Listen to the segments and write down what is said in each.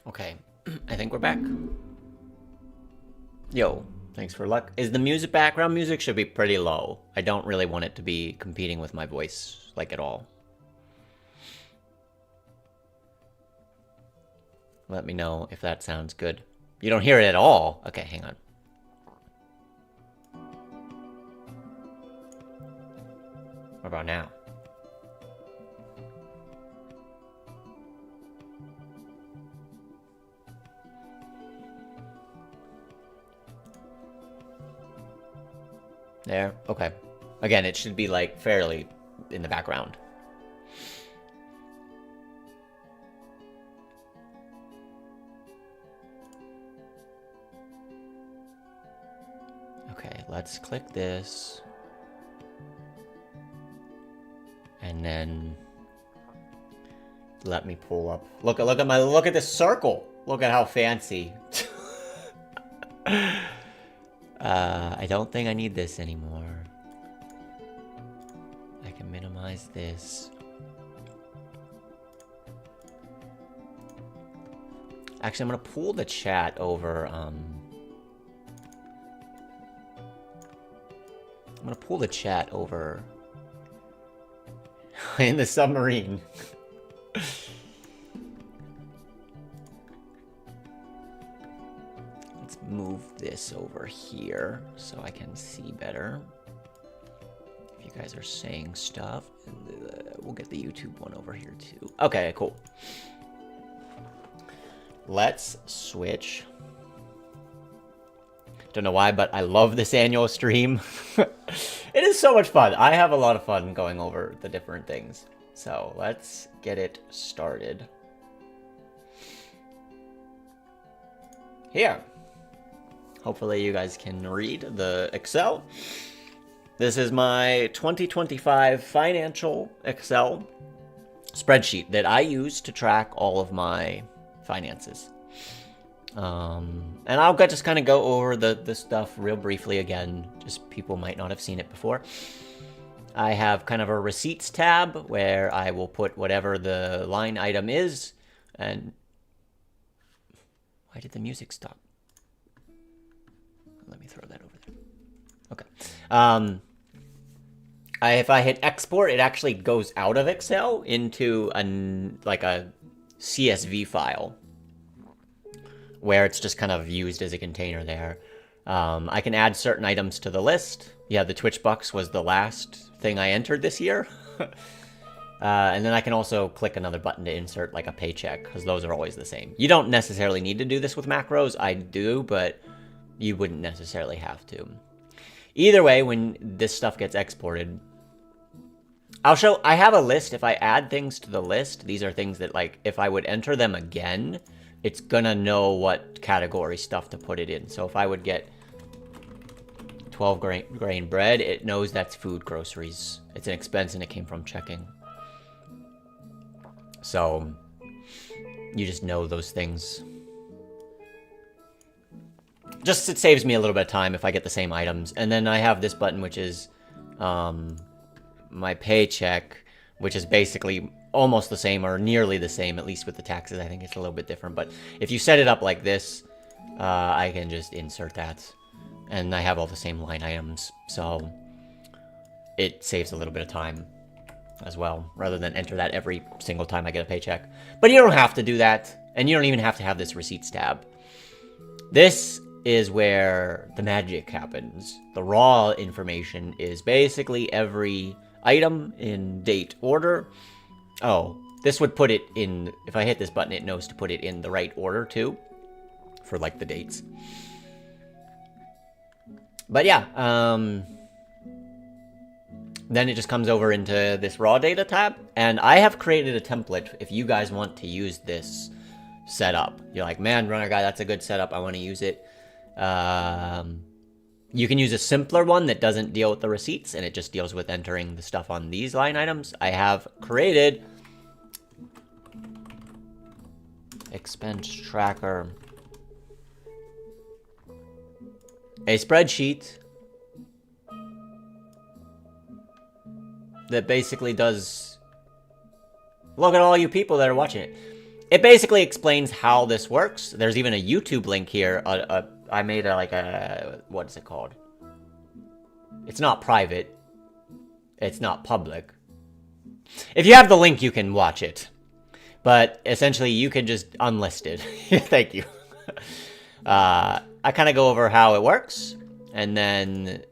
Okay, I think we're back. Yo, thanks for luck. Is the music background music should be pretty low. I don't really want it to be competing with my voice, like, at all. Let me know if that sounds good. You don't hear it at all? Okay, hang on. What about now? There? Okay. Again, it should be, like, fairly in the background. Okay, let's click this. And then let me pull up. Look at this circle. Look at how fancy. I don't think I need this anymore. I can minimize this. Actually, I'm gonna pull the chat over, I'm gonna pull the chat over in the submarine. Let's move this over here so I can see better. If you guys are saying stuff, we'll get the YouTube one over here too. Okay, cool. Let's switch. Don't know why, but I love this annual stream. It is so much fun. I have a lot of fun going over the different things. So let's get it started. Here. Hopefully you guys can read the Excel. This is my 2025 financial Excel spreadsheet that I use to track all of my finances. And I'll just kind of go over the stuff real briefly again, just people might not have seen it before. I have kind of a receipts tab where I will put whatever the line item is, and why did the music stop? Let me throw that over there. Okay. If I hit export, it actually goes out of Excel into a CSV file, where it's just kind of used as a container there. I can add certain items to the list. Yeah, the Twitch bucks was the last thing I entered this year. And then I can also click another button to insert like a paycheck, because those are always the same. You don't necessarily need to do this with macros. I do, but you wouldn't necessarily have to. Either way, when this stuff gets exported, I have a list. If I add things to the list, these are things that, like, if I would enter them again, it's gonna know what category stuff to put it in. So if I would get 12 grain bread, it knows that's food groceries. It's an expense and it came from checking. So you just know those things. Just, it saves me a little bit of time if I get the same items. And then I have this button, which is my paycheck, which is basically almost the same or nearly the same, at least with the taxes. I think it's a little bit different, but if you set it up like this, I can just insert that, and I have all the same line items, so it saves a little bit of time as well, rather than enter that every single time I get a paycheck. But you don't have to do that, and you don't even have to have this receipts tab. This is where the magic happens. The raw information is basically every item in date order. Oh, this would put it in, if I hit this button, it knows to put it in the right order too, for like the dates. But yeah, then it just comes over into this raw data tab, and I have created a template if you guys want to use this setup. You're like, man, Runner Guy, that's a good setup, I want to use it. You can use a simpler one that doesn't deal with the receipts, and it just deals with entering the stuff on these line items. I have created expense tracker, a spreadsheet that basically does, look at all you people that are watching it. it basically explains how this works. There's even a YouTube link here. I made what is it called? It's not private. It's not public. If you have the link, you can watch it. But essentially, you can just unlist it. Thank you. I kind of go over how it works. And then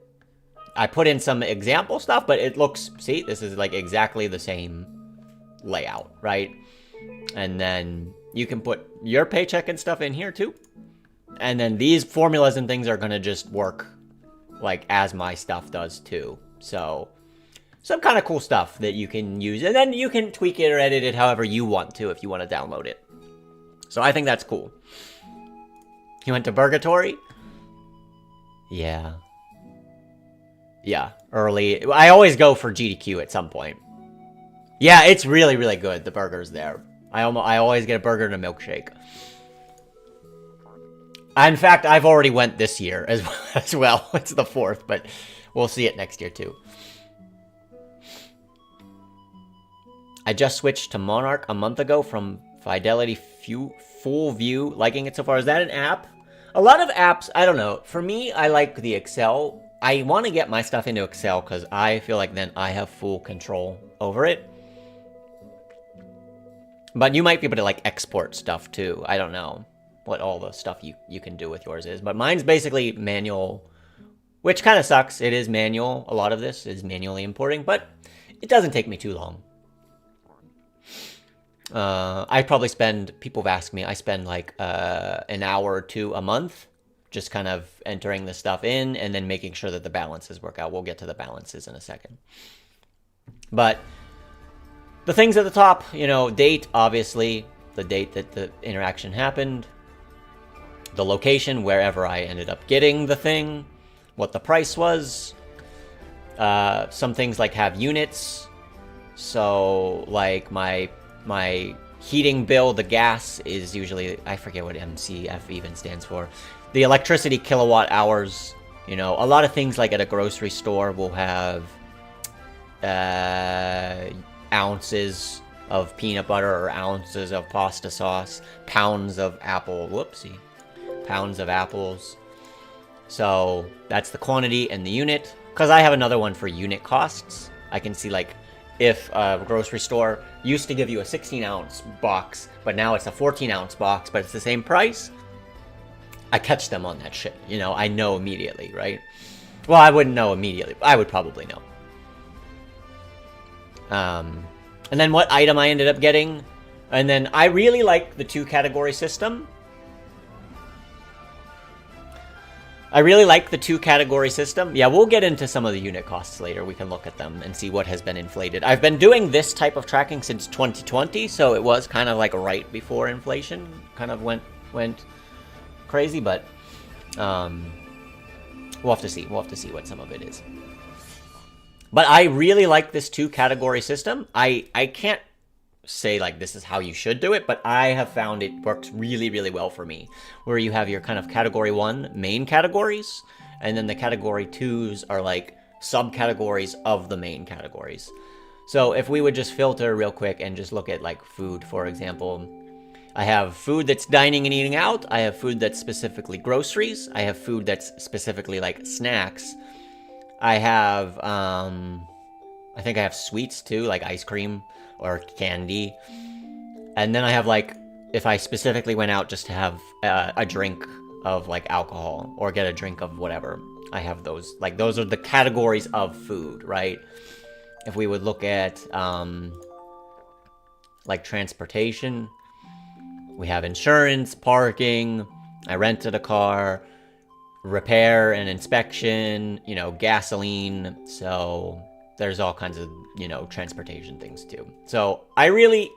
I put in some example stuff, but it looks... See, this is like exactly the same layout, right? And then you can put your paycheck and stuff in here too. And then these formulas and things are going to just work like as my stuff does too. So some kind of cool stuff that you can use. And then you can tweak it or edit it however you want to if you want to download it. So I think that's cool. You went to Burgatory? Yeah. Yeah, early. I always go for GDQ at some point. Yeah, it's really, really good, the burgers there. I always get a burger and a milkshake. In fact, I've already went this year as well. It's the 4th, but we'll see it next year too. I just switched to Monarch a month ago from Fidelity Full View. Liking it so far. Is that an app? A lot of apps, I don't know. For me, I like the Excel. I want to get my stuff into Excel because I feel like then I have full control over it. But you might be able to like export stuff too. I don't know what all the stuff you can do with yours is. But mine's basically manual, which kind of sucks. It is manual. A lot of this is manually importing, but it doesn't take me too long. I probably spend, people have asked me, I spend like an hour or two a month just kind of entering the stuff in and then making sure that the balances work out. We'll get to the balances in a second. But the things at the top, you know, date, obviously, the date that the interaction happened, the location, wherever I ended up getting the thing, what the price was. Some things like have units. So like my heating bill, the gas is usually, I forget what MCF even stands for. The electricity kilowatt hours, you know, a lot of things like at a grocery store will have ounces of peanut butter or ounces of pasta sauce, pounds of pounds of apples. So that's the quantity and the unit. Because I have another one for unit costs. I can see like if a grocery store used to give you a 16-ounce box, but now it's a 14-ounce box, but it's the same price, I catch them on that shit. You know, I know immediately, right? Well, I wouldn't know immediately. I would probably know. And then what item I ended up getting. And then I really like the 2-category system. Yeah, we'll get into some of the unit costs later. We can look at them and see what has been inflated. I've been doing this type of tracking since 2020, so it was kind of like right before inflation kind of went crazy, but we'll have to see. We'll have to see what some of it is. But I really like this 2-category system. I can't say like this is how you should do it, but I have found it works really, really well for me, where you have your kind of category 1 main categories, and then the category 2s are like subcategories of the main categories. So if we would just filter real quick and just look at like food, for example, I have food that's dining and eating out. I have food that's specifically groceries. I have food that's specifically like snacks. I have, I think I have sweets too, like ice cream or candy. And then I have like, if I specifically went out just to have a drink of like alcohol or get a drink of whatever, I have those. Like those are the categories of food, right? If we would look at like transportation, we have insurance, parking, I rented a car, repair and inspection, you know, gasoline. So there's all kinds of, you know, transportation things too. So I really,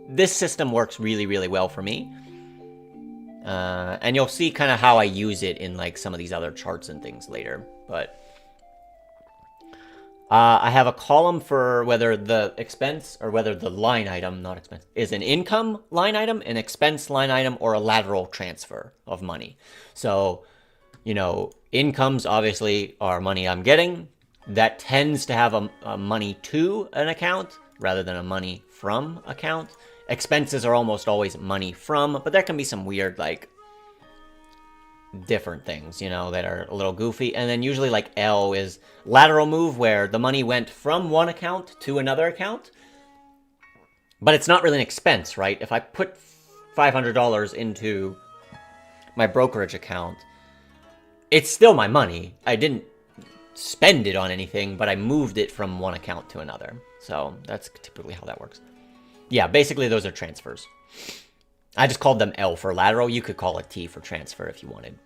this system works really, really well for me. And you'll see kind of how I use it in like some of these other charts and things later. But I have a column for whether the expense or whether the line item, not expense, is an income line item, an expense line item, or a lateral transfer of money. So, you know, incomes obviously are money I'm getting. That tends to have a money to an account rather than a money from account. expenses are almost always money from, but there can be some weird, like, different things, you know, that are a little goofy. And then usually, like, L is lateral move, where the money went from one account to another account. But it's not really an expense, right? If I put $500 into my brokerage account, it's still my money. I didn't spend it on anything, but I moved it from one account to another. So that's typically how that works. Yeah, basically those are transfers. I just called them L for lateral. You could call it T for transfer if you wanted.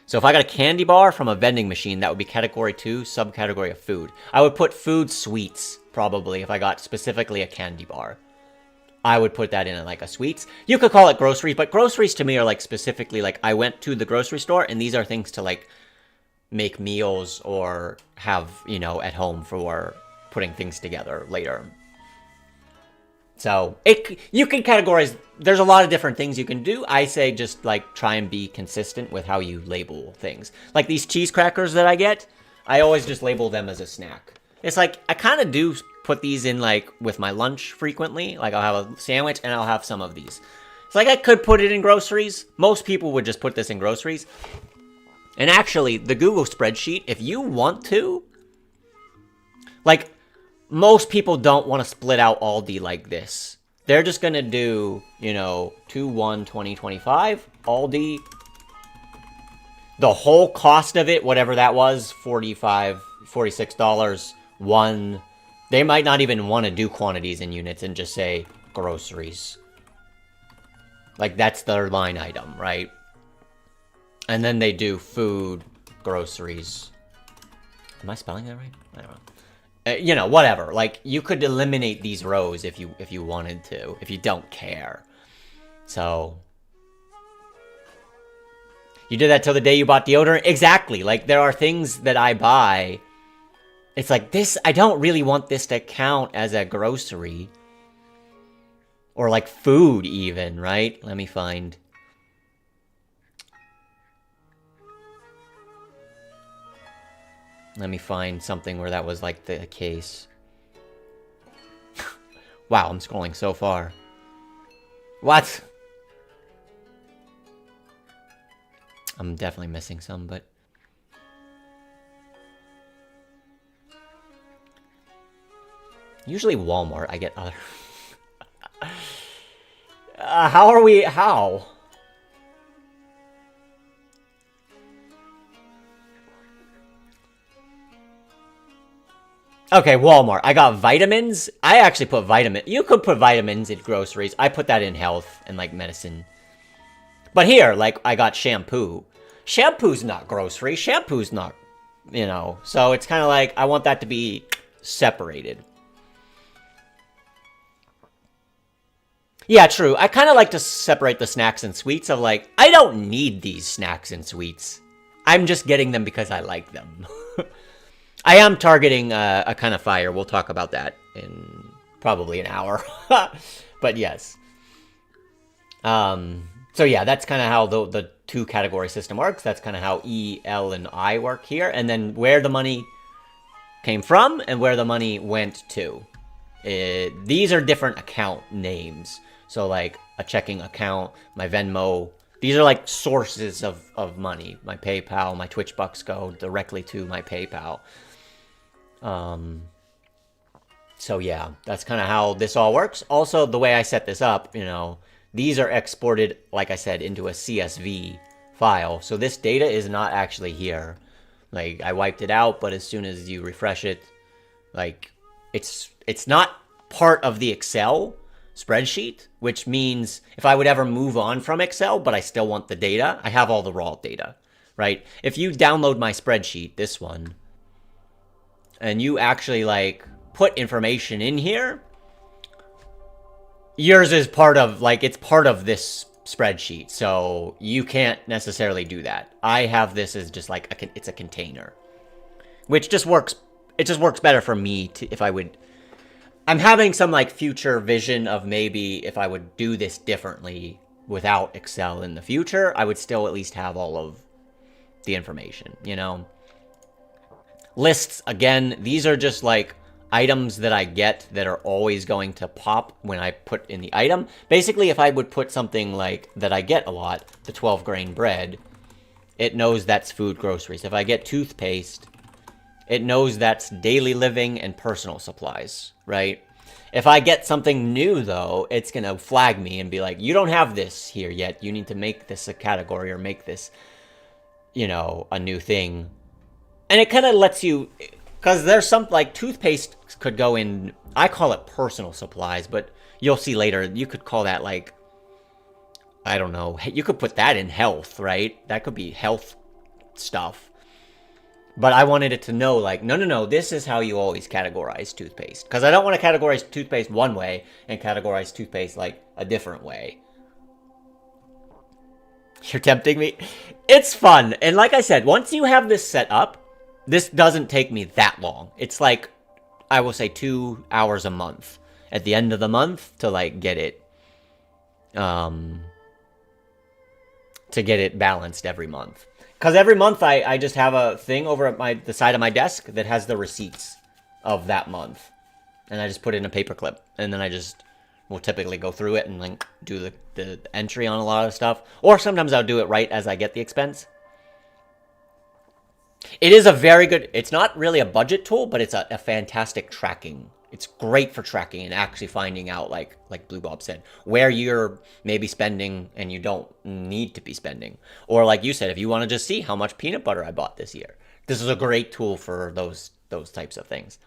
So if I got a candy bar from a vending machine, that would be category 2, subcategory of food. I would put food sweets, probably, if I got specifically a candy bar. I would put that in like a sweets. You could call it groceries, but groceries to me are like specifically like I went to the grocery store and these are things to like make meals or have, you know, at home for putting things together later. So you can categorize, there's a lot of different things you can do. I say just like try and be consistent with how you label things. Like these cheese crackers that I get, I always just label them as a snack. It's like, I kind of do put these in like with my lunch frequently. Like I'll have a sandwich and I'll have some of these. It's like I could put it in groceries. Most people would just put this in groceries. And actually, the Google spreadsheet, if you want to, like, most people don't want to split out Aldi like this. They're just going to do, you know, 2/1/2025, Aldi. The whole cost of it, whatever that was, $45, $46, one. They might not even want to do quantities in units and just say groceries. Like, that's their line item, right? And then they do food, groceries. Am I spelling that right? I don't know. You know, whatever. Like, you could eliminate these rows if you wanted to, if you don't care. So, you did that till the day you bought deodorant? Exactly. Like, there are things that I buy. It's like, this, I don't really want this to count as a grocery. Or like food even, right? Let me find. Let me find something where that was like the case. Wow, I'm scrolling so far. What? I'm definitely missing some, but... Usually Walmart, I get other... how are we... How? Okay, Walmart. I got vitamins. I actually put vitamin. You could put vitamins in groceries. I put that in health and like medicine. But here, like, I got shampoo. Shampoo's not grocery. Shampoo's not, you know. So it's kind of like, I want that to be separated. Yeah, true. I kind of like to separate the snacks and sweets of like, I don't need these snacks and sweets. I'm just getting them because I like them. I am targeting a kind of fire. We'll talk about that in probably an hour. But yes. So yeah, that's kind of how the two category system works. That's kind of how E, L, and I work here. And then where the money came from and where the money went to. These are different account names. So like a checking account, my Venmo. These are like sources of money. My PayPal, my Twitch bucks go directly to my PayPal. So yeah, that's kind of how this all works. Also, the way I set this up, you know, these are exported, like I said, into a CSV file. So this data is not actually here. Like, I wiped it out, but as soon as you refresh it, like, it's not part of the Excel spreadsheet, which means if I would ever move on from Excel, but I still want the data, I have all the raw data, right? If you download my spreadsheet, this one, and you actually, like, put information in here, yours is part of, like, it's part of this spreadsheet, so you can't necessarily do that. I have this as just, like, it's a container, which just works, it just works better for me to, if I would, I'm having some, like, future vision of maybe if I would do this differently without Excel in the future, I would still at least have all of the information, you know? Lists, again, these are just like, items that I get that are always going to pop when I put in the item. Basically, if I would put something like that I get a lot, the 12 grain bread, it knows that's food groceries. If I get toothpaste, it knows that's daily living and personal supplies, right? If I get something new, though, it's going to flag me and be like, you don't have this here yet. You need to make this a category or make this, you know, a new thing. And it kind of lets you, because there's some, like, toothpaste could go in, I call it personal supplies, but you'll see later, you could call that, like, I don't know, you could put that in health, right? That could be health stuff. But I wanted it to know, like, no, this is how you always categorize toothpaste. Because I don't want to categorize toothpaste one way and categorize toothpaste, like, a different way. You're tempting me? It's fun. And like I said, once you have this set up, this doesn't take me that long. It's like, I will say 2 hours a month. At the end of the month to, like, get it, balanced every month. Because every month I just have a thing over at the side of my desk that has the receipts of that month. And I just put it in a paperclip. And then I just will typically go through it and like do the entry on a lot of stuff. Or sometimes I'll do it right as I get the expense. It is a very good, it's not really a budget tool, but it's a fantastic tracking. It's great for tracking and actually finding out, like Blue Bob said, where you're maybe spending and you don't need to be spending. Or like you said, if you want to just see how much peanut butter I bought this year. This is a great tool for those types of things.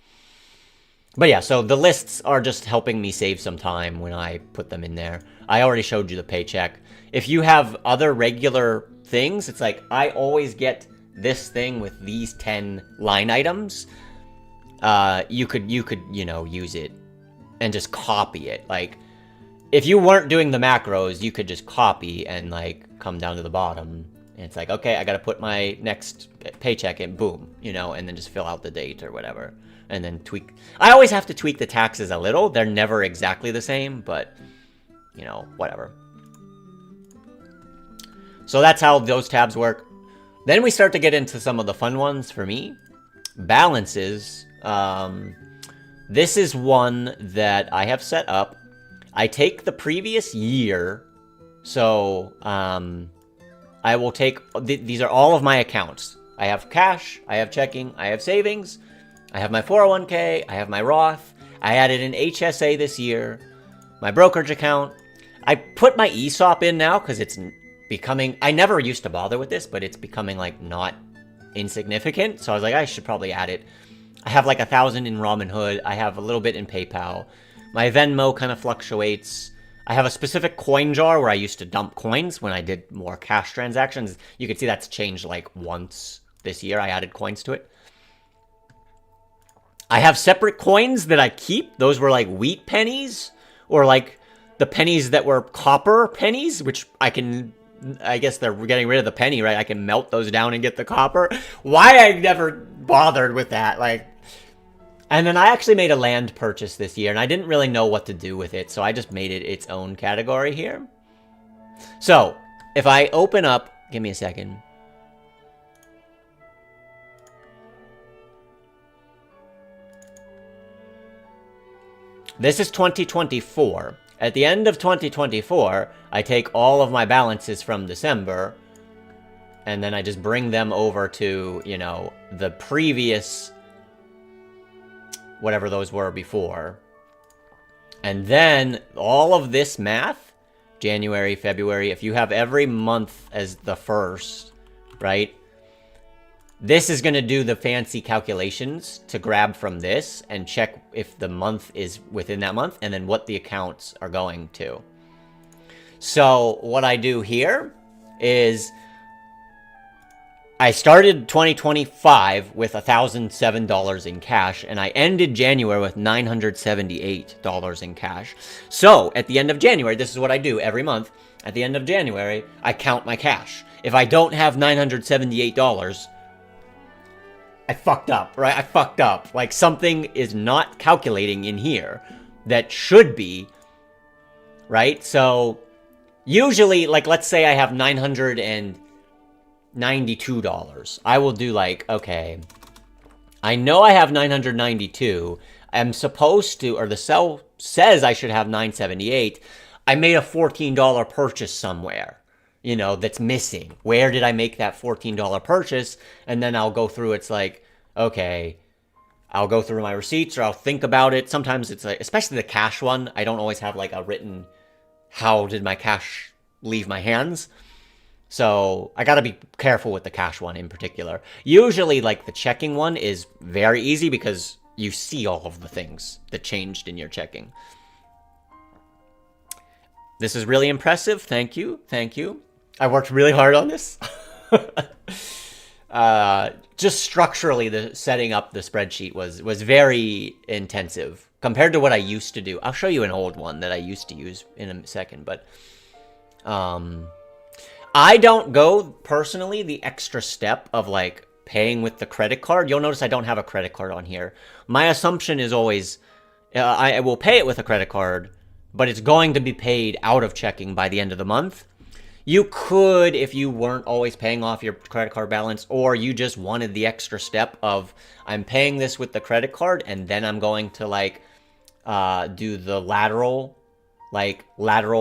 But yeah, so the lists are just helping me save some time when I put them in there. I already showed you the paycheck. If you have other regular things, it's like I always get this thing with these 10 line items. You could, you know, use it and just copy it. Like, if you weren't doing the macros, you could just copy and, like, come down to the bottom. And it's like, okay, I gotta put my next paycheck in, boom, you know, and then just fill out the date or whatever. And then tweak. I always have to tweak the taxes a little. They're never exactly the same, but, you know, whatever. So that's how those tabs work. Then we start to get into some of the fun ones for me. Balances. This is one that I have set up. I take the previous year, so I will take, these are all of my accounts. I have cash, I have checking, I have savings, I have my 401k, I have my Roth, I added an HSA this year, my brokerage account. I put my ESOP in now because it's becoming, I never used to bother with this, but it's becoming like not insignificant. So I was like, I should probably add it. I have like 1,000 in Robinhood. I have a little bit in PayPal. My Venmo kind of fluctuates. I have a specific coin jar where I used to dump coins when I did more cash transactions. You can see that's changed like once this year. I added coins to it. I have separate coins that I keep. Those were like wheat pennies or like the pennies that were copper pennies, which I guess they're getting rid of the penny, right? I can melt those down and get the copper. Why I never bothered with that, like. And then I actually made a land purchase this year, and I didn't really know what to do with it, so I just made it its own category here. So, if I open up, give me a second. This is 2024. At the end of 2024, I take all of my balances from December, and then I just bring them over to, you know, the previous, whatever those were before. And then all of this math, January, February, if you have every month as the first, right? This is going to do the fancy calculations to grab from this and check if the month is within that month and then what the accounts are going to. So what I do here is I started 2025 with $1,007 in cash, and I ended January with $978 in cash. So at the end of January, this is what I do every month. At the end of January, I count my cash. If I don't have $978, I fucked up, right? I fucked up. Like, something is not calculating in here that should be, right? So usually, like, let's say I have $992. I will do like, okay, I know I have 992. am supposed to, or the cell says I should have 978. I made a $14 purchase somewhere, that's missing. Where did I make that $14 purchase? And then I'll go through, it's like, okay, I'll go through my receipts or I'll think about it. Sometimes it's like, especially the cash one, I don't always have like a written, how did my cash leave my hands? So I gotta be careful with the cash one in particular. Usually like the checking one is very easy because you see all of the things that changed in your checking. This is really impressive. Thank you. Thank you. I worked really hard on this. Just structurally, the setting up the spreadsheet was very intensive compared to what I used to do. I'll show you an old one that I used to use in a second, but I don't go personally the extra step of like paying with the credit card. You'll notice I don't have a credit card on here. My assumption is always I will pay it with a credit card, but it's going to be paid out of checking by the end of the month. You could, if you weren't always paying off your credit card balance, or you just wanted the extra step of, I'm paying this with the credit card, and then I'm going to, like, do the lateral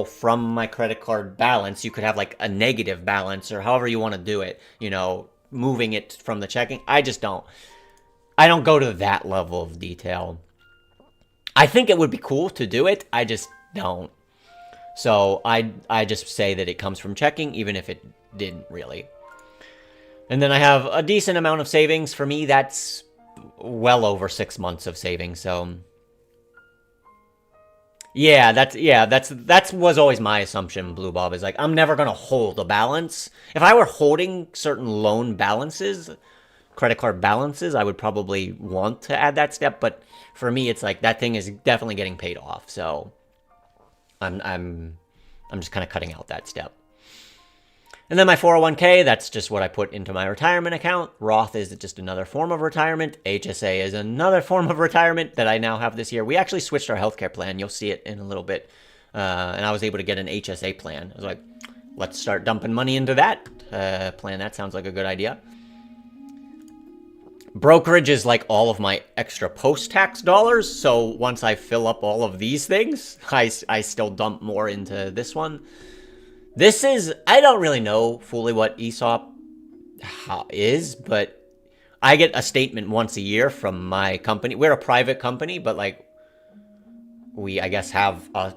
from my credit card balance. You could have, like, a negative balance, or however you want to do it, moving it from the checking. I just don't. I don't go to that level of detail. I think it would be cool to do it. I just don't. So I just say that it comes from checking, even if it didn't really. And then I have a decent amount of savings. For me, that's well over 6 months of savings. So that was always my assumption, Blue Bob, is like, I'm never going to hold a balance. If I were holding certain loan balances, credit card balances, I would probably want to add that step. But for me, it's like that thing is definitely getting paid off. So I'm just kind of cutting out that step. And then my 401k, that's just what I put into my retirement account. Roth is just another form of retirement. HSA is another form of retirement that I now have this year. We actually switched our healthcare plan. You'll see it in a little bit. And I was able to get an HSA plan. I was like, let's start dumping money into that plan. That sounds like a good idea. Brokerage is like all of my extra post-tax dollars. So once I fill up all of these things, I still dump more into this one. This is, I don't really know fully what ESOP is, but I get a statement once a year from my company. We're a private company, but like we, I guess, have a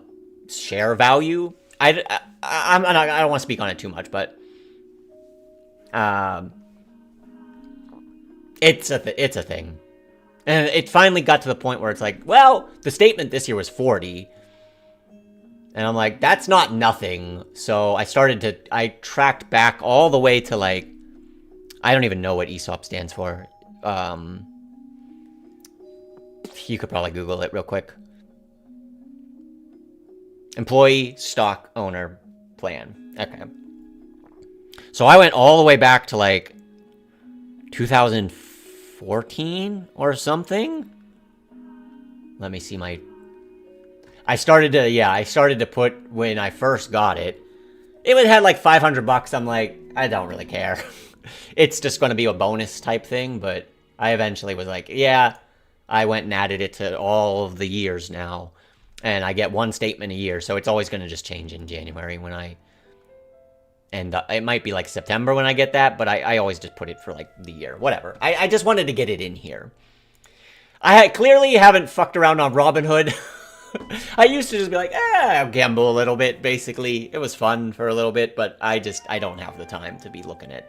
share value. I don't want to speak on it too much, but it's a thing. And it finally got to the point where it's like, well, the statement this year was 40. And I'm like, that's not nothing. So I tracked back all the way to like, I don't even know what ESOP stands for. You could probably Google it real quick. Employee Stock Owner Plan. Okay. So I went all the way back to like 2014 or something. Let me see I started to put, when I first got it, it had like $500. I'm like, I don't really care. It's just going to be a bonus type thing, but I eventually was like, yeah, I went and added it to all of the years now, and I get one statement a year, so it's always going to just change in January and it might be like September when I get that, but I always just put it for like the year, whatever. I just wanted to get it in here. I clearly haven't fucked around on Robinhood. I used to just be like, I'll gamble a little bit, basically. It was fun for a little bit, but I don't have the time to be looking at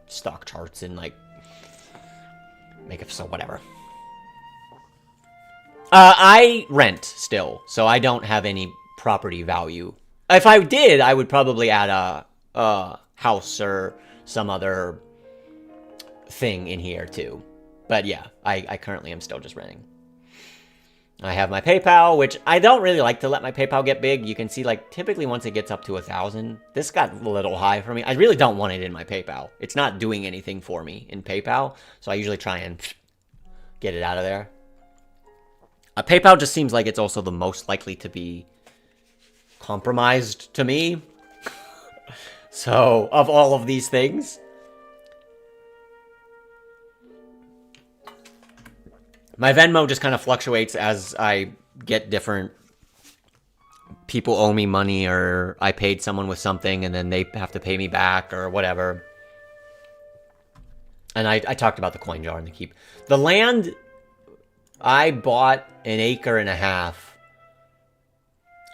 stock charts and, like, make it so whatever. I rent still, so I don't have any property value. If I did, I would probably add a house or some other thing in here, too. But yeah, I currently am still just renting. I have my PayPal, which I don't really like to let my PayPal get big. You can see, like, typically once it gets up to 1,000, this got a little high for me. I really don't want it in my PayPal. It's not doing anything for me in PayPal, so I usually try and get it out of there. PayPal just seems like it's also the most likely to be compromised to me. So, of all of these things. My Venmo just kind of fluctuates as I get different people owe me money, or I paid someone with something and then they have to pay me back or whatever. And I talked about the coin jar and the keep. The land, I bought an acre and a half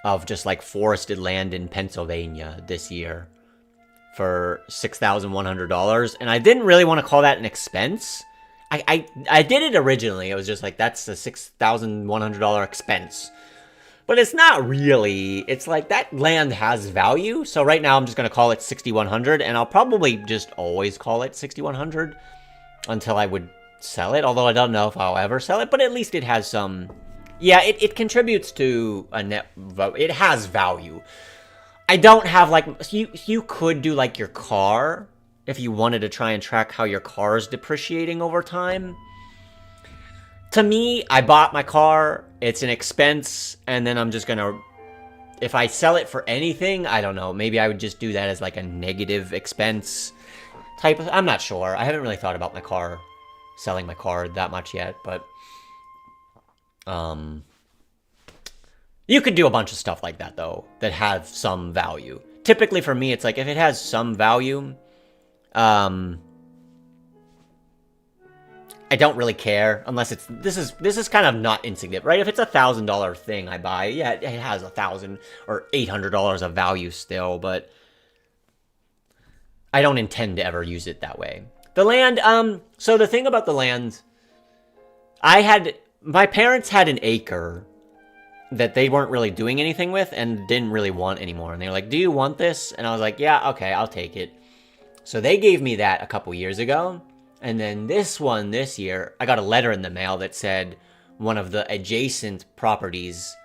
of just like forested land in Pennsylvania this year for $6,100. And I didn't really want to call that an expense. I did it originally. It was just like, that's a $6,100 expense. But it's not really. It's like that land has value. So right now I'm just going to call it 6,100, and I'll probably just always call it 6,100 until I would sell it. Although I don't know if I'll ever sell it, but at least it has some. Yeah, it contributes to a net vote. It has value. I don't have like you could do like your car if you wanted to try and track how your car is depreciating over time. To me, I bought my car, it's an expense, and then I'm just gonna, if I sell it for anything, I don't know, maybe I would just do that as like a negative expense type of, I'm not sure. I haven't really thought about my car, selling my car that much yet, but, you could do a bunch of stuff like that though, that have some value. Typically for me, it's like, if it has some value, I don't really care unless it's, this is kind of not insignificant, right? If it's $1,000 thing I buy, yeah, it has $1,000 or $800 of value still, but I don't intend to ever use it that way. The land, so the thing about the land, my parents had an acre that they weren't really doing anything with and didn't really want anymore. And they were like, do you want this? And I was like, yeah, okay, I'll take it. So they gave me that a couple years ago. And then this year, I got a letter in the mail that said one of the adjacent properties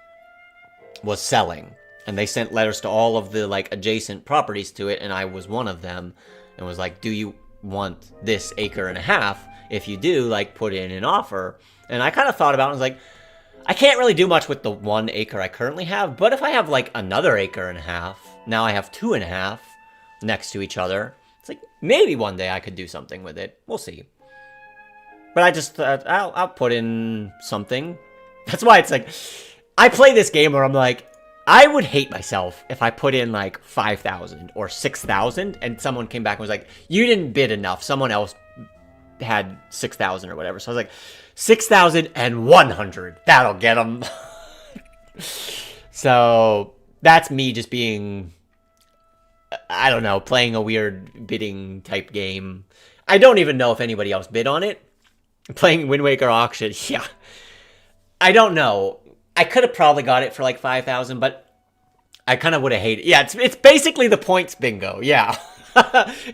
was selling. And they sent letters to all of the like adjacent properties to it, and I was one of them. And was like, do you want this acre and a half? If you do, like, put in an offer. And I kind of thought about it, and was like, I can't really do much with the 1 acre I currently have, but if I have like another acre and a half, now I have 2.5 next to each other. It's like, maybe one day I could do something with it. We'll see. But I just thought, I'll put in something. That's why it's like, I play this game where I'm like, I would hate myself if I put in like 5,000 or 6,000 and someone came back and was like, you didn't bid enough. Someone else had 6,000 or whatever. So I was like, 6,100. That'll get them. So that's me just being, I don't know, playing a weird bidding type game. I don't even know if anybody else bid on it. Playing Wind Waker auction, yeah. I don't know. I could have probably got it for like 5,000, but I kind of would have hated it. Yeah, it's basically the points bingo. Yeah.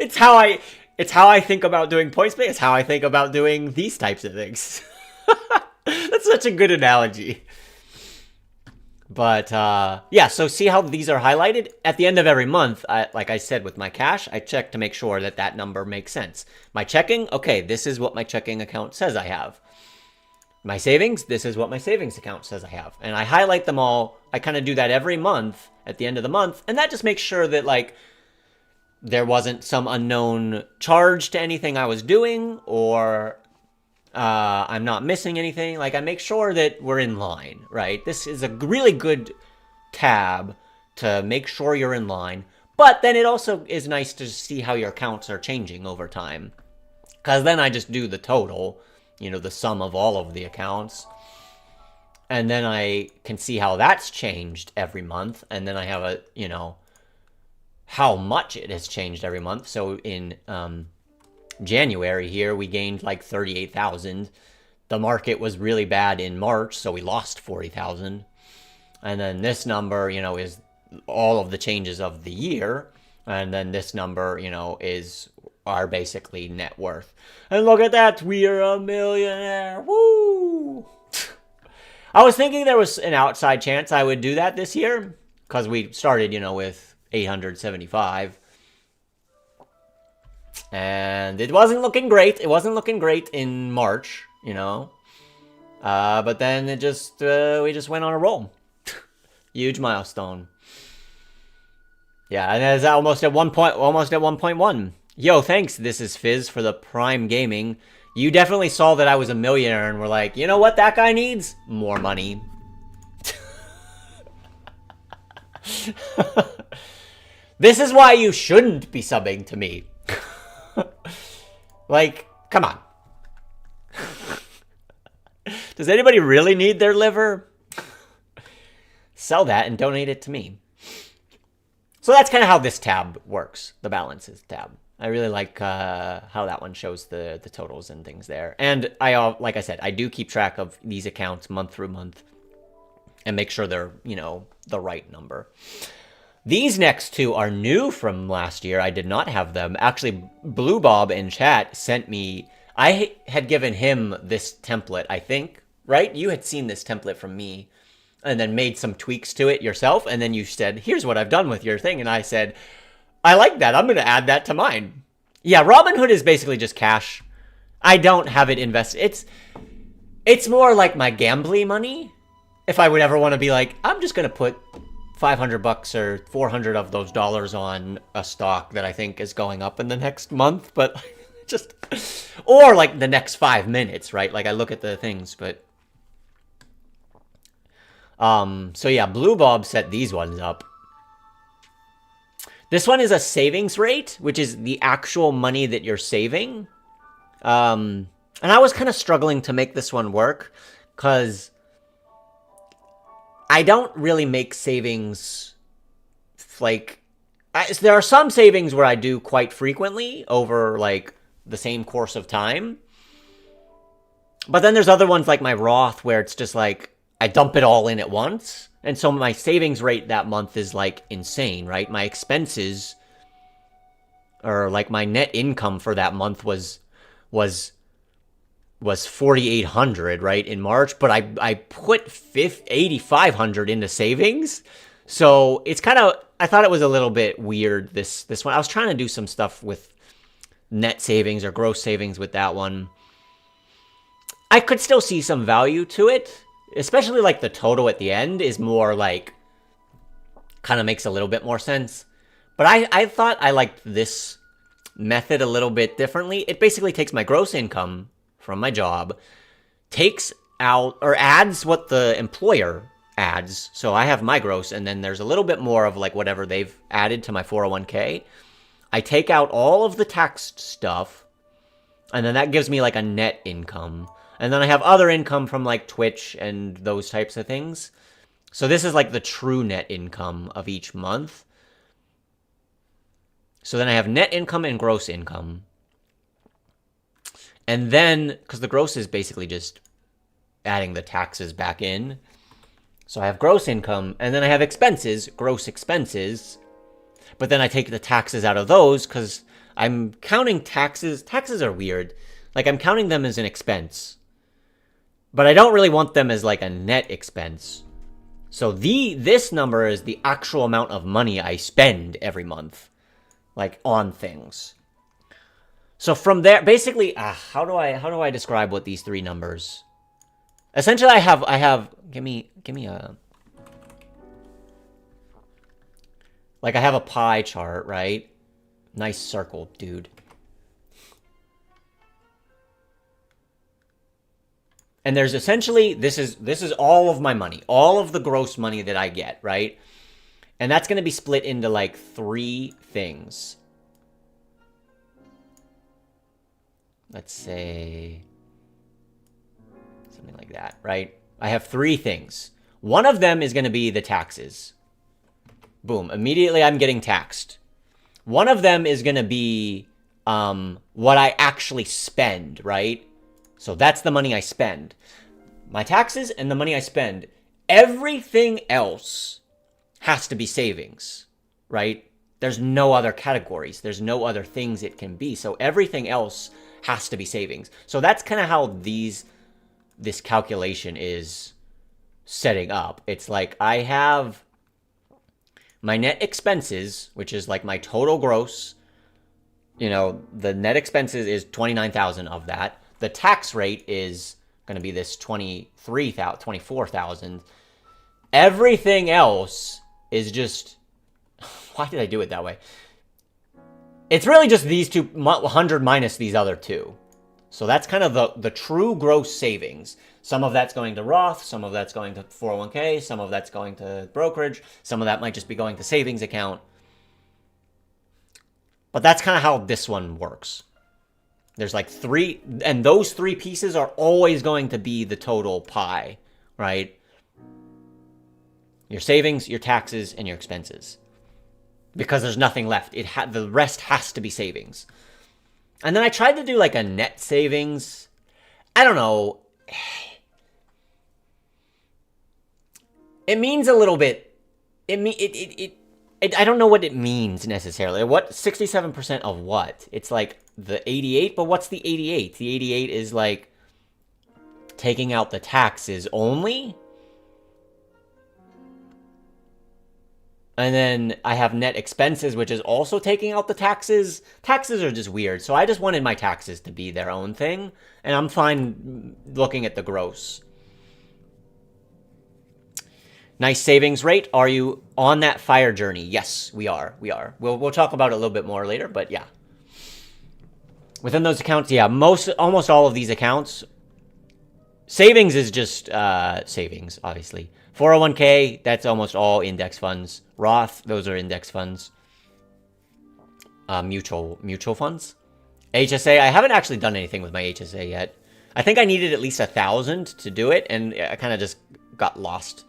It's how I think about doing points bingo. It's how I think about doing these types of things. That's such a good analogy. But, yeah, so see how these are highlighted? At the end of every month, like I said with my cash, I check to make sure that that number makes sense. My checking, okay, this is what my checking account says I have. My savings, this is what my savings account says I have. And I highlight them all. I kind of do that every month at the end of the month. And that just makes sure that, like, there wasn't some unknown charge to anything I was doing, or I'm not missing anything. Like, I make sure that we're in line, right? This is a really good tab to make sure you're in line. But then it also is nice to see how your accounts are changing over time. Because then I just do the total, you know, the sum of all of the accounts. And then I can see how that's changed every month. And then I have a, you know, how much it has changed every month. So in January here, we gained like 38,000. The market was really bad in March, so we lost 40,000. And then this number, you know, is all of the changes of the year. And then this number, you know, is our basically net worth. And look at that, we are a millionaire. Woo! I was thinking there was an outside chance I would do that this year, because we started, you know, with 875. And it wasn't looking great. It wasn't looking great in March, you know. But then it just, we just went on a roll. Huge milestone. Yeah, and it's almost at 1.1. Yo, thanks. This is Fizz for the Prime Gaming. You definitely saw that I was a millionaire and were like, you know what that guy needs? More money. This is why you shouldn't be subbing to me. Like, come on. Does anybody really need their liver? Sell that and donate it to me. So that's kind of how this tab works, the balances tab. I really like how that one shows the totals and things there. And like I said, I do keep track of these accounts month through month and make sure they're, the right number. These next two are new from last year. I did not have them. Actually, Blue Bob in chat sent me... I had given him this template, I think, right? You had seen this template from me and then made some tweaks to it yourself. And then you said, here's what I've done with your thing. And I said, I like that. I'm going to add that to mine. Yeah, Robinhood is basically just cash. I don't have it invested. It's more like my gambling money. If I would ever want to be like, I'm just going to put $500 or 400 of those dollars on a stock that I think is going up in the next month, but just, or like the next 5 minutes, right? Like I look at the things, but, so yeah, Blue Bob set these ones up. This one is a savings rate, which is the actual money that you're saving. And I was kind of struggling to make this one work because I don't really make savings, like, there are some savings where I do quite frequently over, like, the same course of time. But then there's other ones like my Roth where it's just like, I dump it all in at once. And so my savings rate that month is, like, insane, right? My expenses, or, like, my net income for that month was 4,800, right, in March, but I put 8,500 into savings. So it's kind of, I thought it was a little bit weird, this one. I was trying to do some stuff with net savings or gross savings with that one. I could still see some value to it, especially like the total at the end is more like, kind of makes a little bit more sense. But I thought I liked this method a little bit differently. It basically takes my gross income from my job, takes out or adds what the employer adds. So I have my gross, and then there's a little bit more of like whatever they've added to my 401k. I take out all of the taxed stuff, and then that gives me like a net income. And then I have other income from like Twitch and those types of things. So this is like the true net income of each month. So then I have net income and gross income. And then, because the gross is basically just adding the taxes back in. So I have gross income, and then I have expenses, gross expenses. But then I take the taxes out of those, because I'm counting taxes. Taxes are weird. Like, I'm counting them as an expense. But I don't really want them as, like, a net expense. So this number is the actual amount of money I spend every month. Like, on things. So from there, basically, how do I describe what these three numbers? Essentially, I have. Give me a. Like I have a pie chart, right? Nice circle, dude. And there's essentially this is all of my money, all of the gross money that I get, right? And that's going to be split into like 3 things. Let's say something like that, right? I have 3 things. One of them is going to be the taxes. Boom. Immediately I'm getting taxed. One of them is going to be what I actually spend, right? So that's the money I spend. My taxes and the money I spend. Everything else has to be savings, right? There's no other categories. There's no other things it can be. So everything else has to be savings. So that's kind of how this calculation is setting up. It's like I have my net expenses, which is like my total gross. You know, the net expenses is 29,000 of that. The tax rate is going to be this 24,000. Everything else is just, why did I do it that way? It's really just these 100 minus these other 2. So that's kind of the true gross savings. Some of that's going to Roth, some of that's going to 401k, some of that's going to brokerage, some of that might just be going to savings account. But that's kind of how this one works. There's like three, and those three pieces are always going to be the total pie, right? Your savings, your taxes, and your expenses. Because there's nothing left. The rest has to be savings. And then I tried to do like a net savings. I don't know. It means a little bit. I don't know what it means necessarily. What 67% of what? It's like the 88, but what's the 88? The 88 is like taking out the taxes only. And then I have net expenses, which is also taking out the taxes. Taxes are just weird. So I just wanted my taxes to be their own thing. And I'm fine looking at the gross. Nice savings rate. Are you on that FIRE journey? Yes, we are. We'll talk about it a little bit more later, but yeah. Within those accounts, yeah, almost all of these accounts. Savings is just savings, obviously. 401k, that's almost all index funds. Roth, those are index funds. Mutual funds. HSA, I haven't actually done anything with my HSA yet. I think I needed at least 1,000 to do it, and I kind of just got lost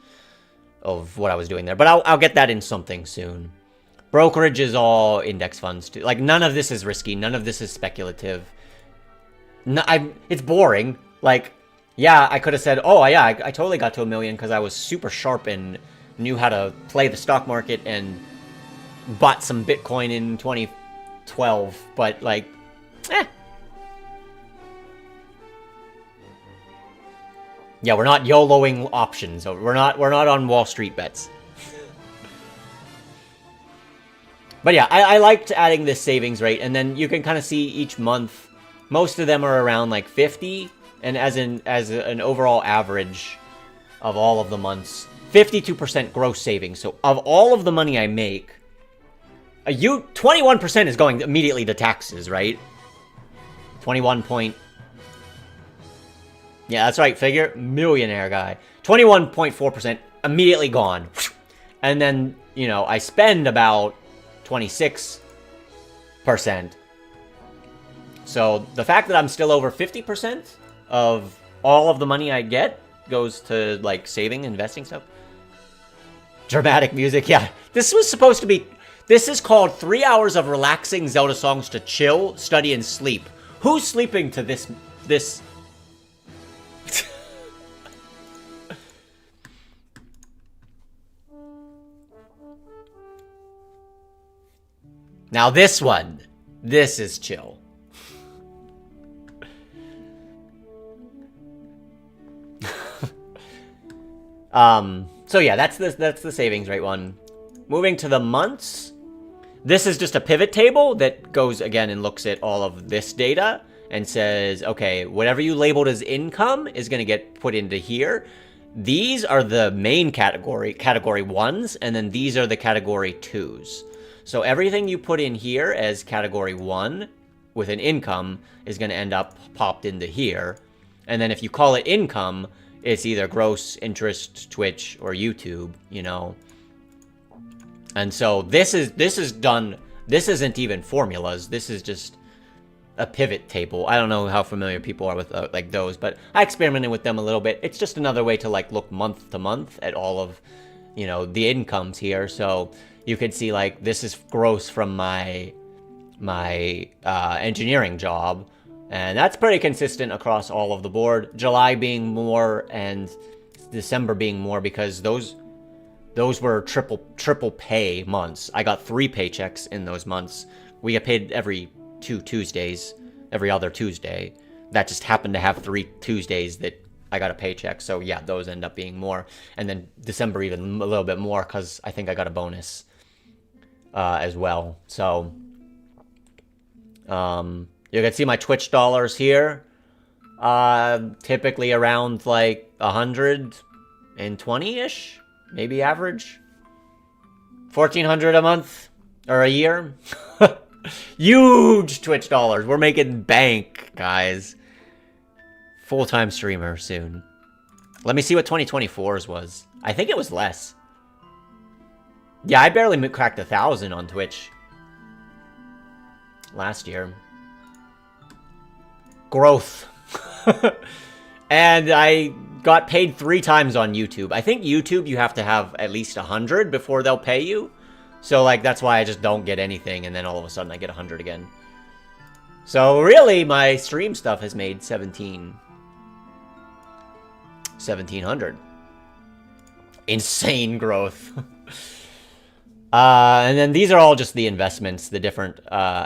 of what I was doing there. But I'll get that in something soon. Brokerage is all index funds too. Like, none of this is risky. None of this is speculative. No, it's boring. Like, yeah, I could have said, oh, yeah, I totally got to $1 million because I was super sharp and knew how to play the stock market and bought some Bitcoin in 2012. But, like, Yeah, we're not YOLOing options. We're not on Wall Street bets. But yeah, I liked adding this savings rate, and then you can kind of see each month, most of them are around like 50, and as an overall average of all of the months, 52% gross savings. So of all of the money I make, 21% is going immediately to taxes, right? 21 point. Yeah, that's right, figure. Millionaire guy. 21.4% immediately gone. And then, you know, I spend about 26%. So the fact that I'm still over 50% of all of the money I get goes to, like, saving, investing stuff. Dramatic music, yeah. This was supposed to be... This is called 3 hours of relaxing Zelda songs to chill, study, and sleep. Who's sleeping to this... Now this one, this is chill. So yeah, that's the savings rate one. Moving to the months, this is just a pivot table that goes again and looks at all of this data and says, okay, whatever you labeled as income is going to get put into here. These are the main category 1s, and then these are the category 2s. So everything you put in here as category 1 with an income is going to end up popped into here. And then if you call it income, it's either gross, interest, Twitch, or YouTube, you know. And so this is done, this isn't even formulas, this is just a pivot table. I don't know how familiar people are with like those, but I experimented with them a little bit. It's just another way to like look month to month at all of, you know, the incomes here. So you could see like this is gross from my engineering job, and that's pretty consistent across all of the board. July being more and December being more because those were triple pay months. I got 3 paychecks in those months. We get paid every 2 Tuesdays, every other Tuesday. That just happened to have 3 Tuesdays that I got a paycheck. So yeah, those end up being more. And then December even a little bit more because I think I got a bonus as well. So you can see my Twitch dollars here. Typically around like 120-ish, maybe average. 1,400 a month or a year. Huge Twitch dollars. We're making bank, guys. Full-time streamer soon. Let me see what 2024's was. I think it was less. Yeah, I barely cracked 1,000 on Twitch last year. Growth. And I got paid 3 times on YouTube. I think YouTube you have to have at least 100 before they'll pay you. So like that's why I just don't get anything, and then all of a sudden I get 100 again. So really my stream stuff has made 1,700. Insane growth. And then these are all just the investments, the different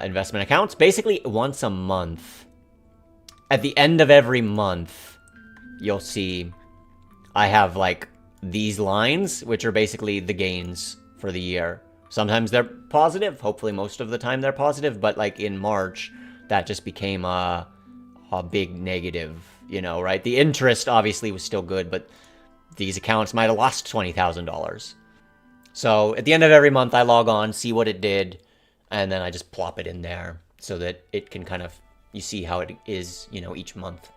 investment accounts. Basically, once a month, at the end of every month, you'll see I have, like, these lines, which are basically the gains for the year. Sometimes they're positive. Hopefully most of the time they're positive. But, like, in March, that just became a big negative, you know, right? The interest, obviously, was still good, but these accounts might have lost $20,000. So at the end of every month, I log on, see what it did, and then I just plop it in there so that it can kind of, you see how it is, you know, each month.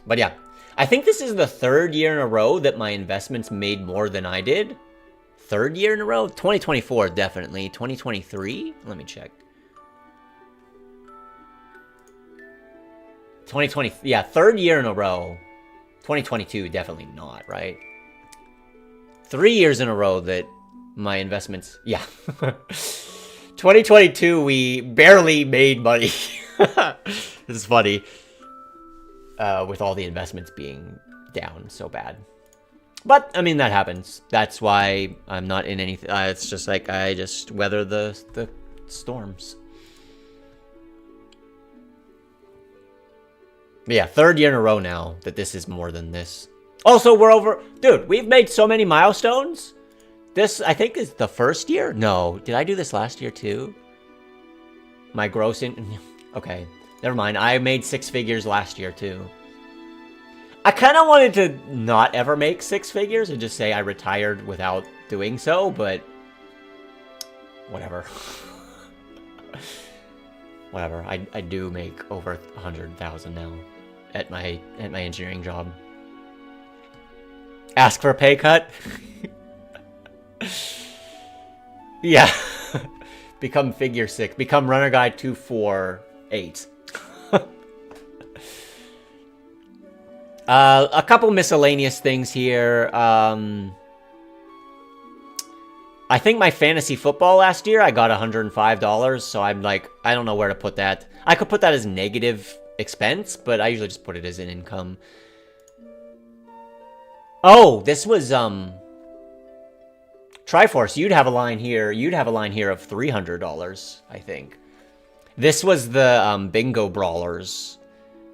But yeah, I think this is the 3rd year in a row that my investments made more than I did. 3rd year in a row? 2024, definitely. 2023? Let me check. 2020, yeah, 3rd year in a row. 2022, definitely not, right? 3 years in a row that my investments, yeah. 2022, we barely made money. This is funny. With all the investments being down so bad. But, I mean, that happens. That's why I'm not in anything. It's just like, I just weather the storms. But yeah, 3rd year in a row now that this is more than this. Also, we're over... Dude, we've made so many milestones. This, I think, is the 1st year? No. Did I do this last year, too? My gross in... Okay. Never mind. I made 6 figures last year, too. I kind of wanted to not ever make 6 figures and just say I retired without doing so, but... Whatever. Whatever. I do make over 100,000 now at my engineering job. Ask for a pay cut? Yeah. Become figure 6. Become runner guy 248. A couple miscellaneous things here. I think my fantasy football last year, I got $105, so I'm like, I don't know where to put that. I could put that as negative expense, but I usually just put it as an income. Oh, this was, Triforce, you'd have a line here. You'd have a line here of $300, I think. This was the Bingo Brawlers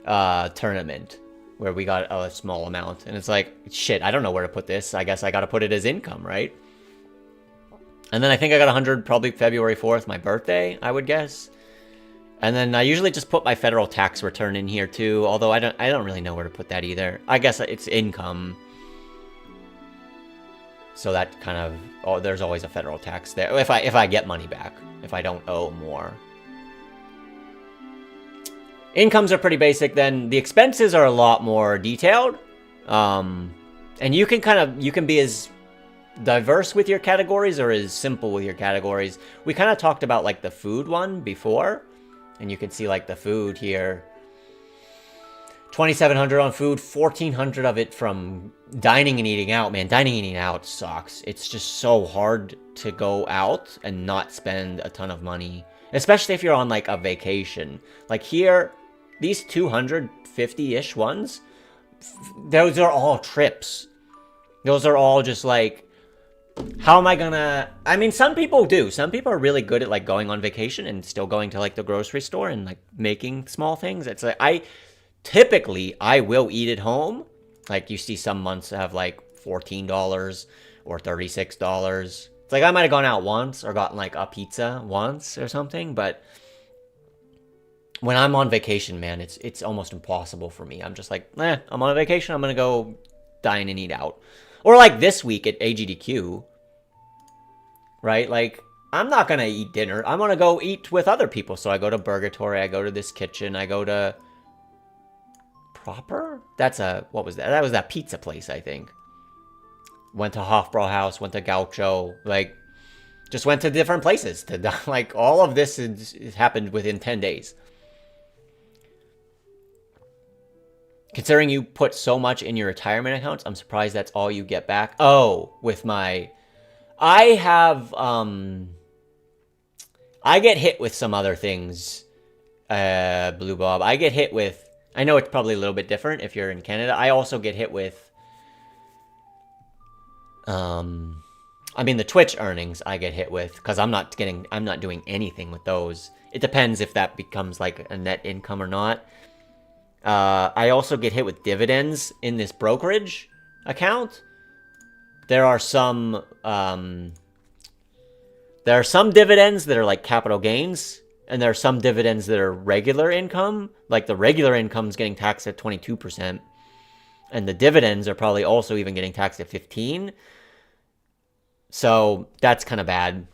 tournament where we got a small amount. And it's like, shit, I don't know where to put this. I guess I got to put it as income, right? And then I think I got 100 probably February 4th, my birthday, I would guess. And then I usually just put my federal tax return in here too, although I don't really know where to put that either. I guess it's income. So that kind of, oh, there's always a federal tax there. If I get money back, if I don't owe more. Incomes are pretty basic then. The expenses are a lot more detailed. And you can be as diverse with your categories or as simple with your categories. We kind of talked about like the food one before. And you can see like the food here. 2,700 on food, 1,400 of it from dining and eating out. Man, dining and eating out sucks. It's just so hard to go out and not spend a ton of money. Especially if you're on like a vacation. Like here, these 250-ish ones, those are all trips. Those are all just like, how am I gonna... I mean, some people do. Some people are really good at like going on vacation and still going to like the grocery store and like making small things. It's like, typically, I will eat at home. Like, you see some months have, like, $14 or $36. It's like, I might have gone out once or gotten, like, a pizza once or something. But when I'm on vacation, man, it's almost impossible for me. I'm just like, I'm on a vacation. I'm going to go dine and eat out. Or, like, this week at AGDQ, right? Like, I'm not gonna eat dinner. I'm gonna go eat with other people. So I go to Burgatory, I go to this kitchen, I go to Proper? That's a, what was that? That was that pizza place, I think. Went to Hofbrauhaus, went to Gaucho, like, just went to different places. To like, all of this happened within 10 days. Considering you put so much in your retirement accounts, I'm surprised that's all you get back. Oh, with my... I have, I get hit with some other things, Blue Bob. I get hit with... I know it's probably a little bit different if you're in Canada. I also get hit with... I mean, the Twitch earnings I get hit with, because I'm not doing anything with those. It depends if that becomes, like, a net income or not. I also get hit with dividends in this brokerage account. There are some dividends that are like capital gains, and there are some dividends that are regular income. Like the regular income's getting taxed at 22%, and the dividends are probably also even getting taxed at 15%. So that's kind of bad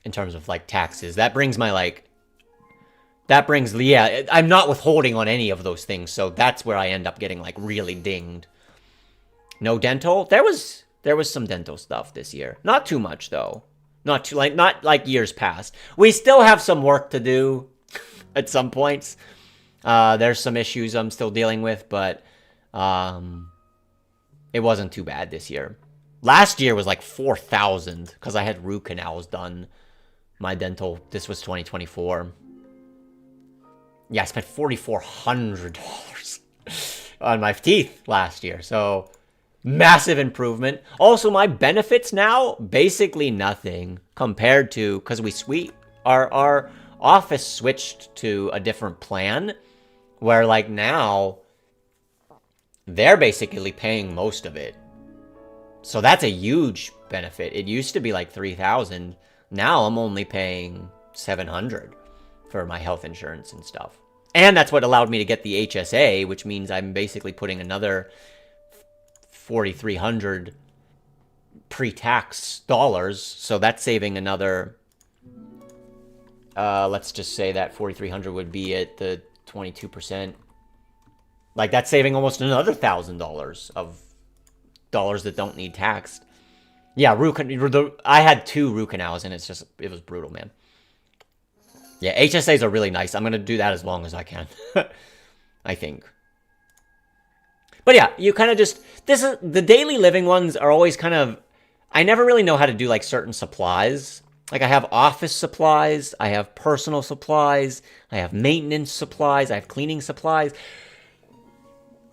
in terms of like taxes. That brings, yeah, I'm not withholding on any of those things, so that's where I end up getting like really dinged. No dental? There was some dental stuff this year. Not too much though. Not like years past. We still have some work to do at some points. There's some issues I'm still dealing with, but it wasn't too bad this year. Last year was like 4,000 because I had root canals done. My dental, this was 2024. Yeah, I spent $4,400 on my teeth last year. So, massive improvement. Also, my benefits now, basically nothing compared to, because our office switched to a different plan, where like now, they're basically paying most of it. So that's a huge benefit. It used to be like 3,000. Now I'm only paying 700 for my health insurance and stuff. And that's what allowed me to get the HSA, which means I'm basically putting another 4,300 pre-tax dollars. So that's saving another, let's just say that 4,300 would be at the 22%. Like, that's saving almost another $1,000 of dollars that don't need taxed. Yeah, I had 2 root canals, and it was brutal, man. Yeah, HSAs are really nice. I'm going to do that as long as I can, I think. But yeah, you kind of just... the daily living ones are always kind of... I never really know how to do, like, certain supplies. Like, I have office supplies, I have personal supplies, I have maintenance supplies, I have cleaning supplies.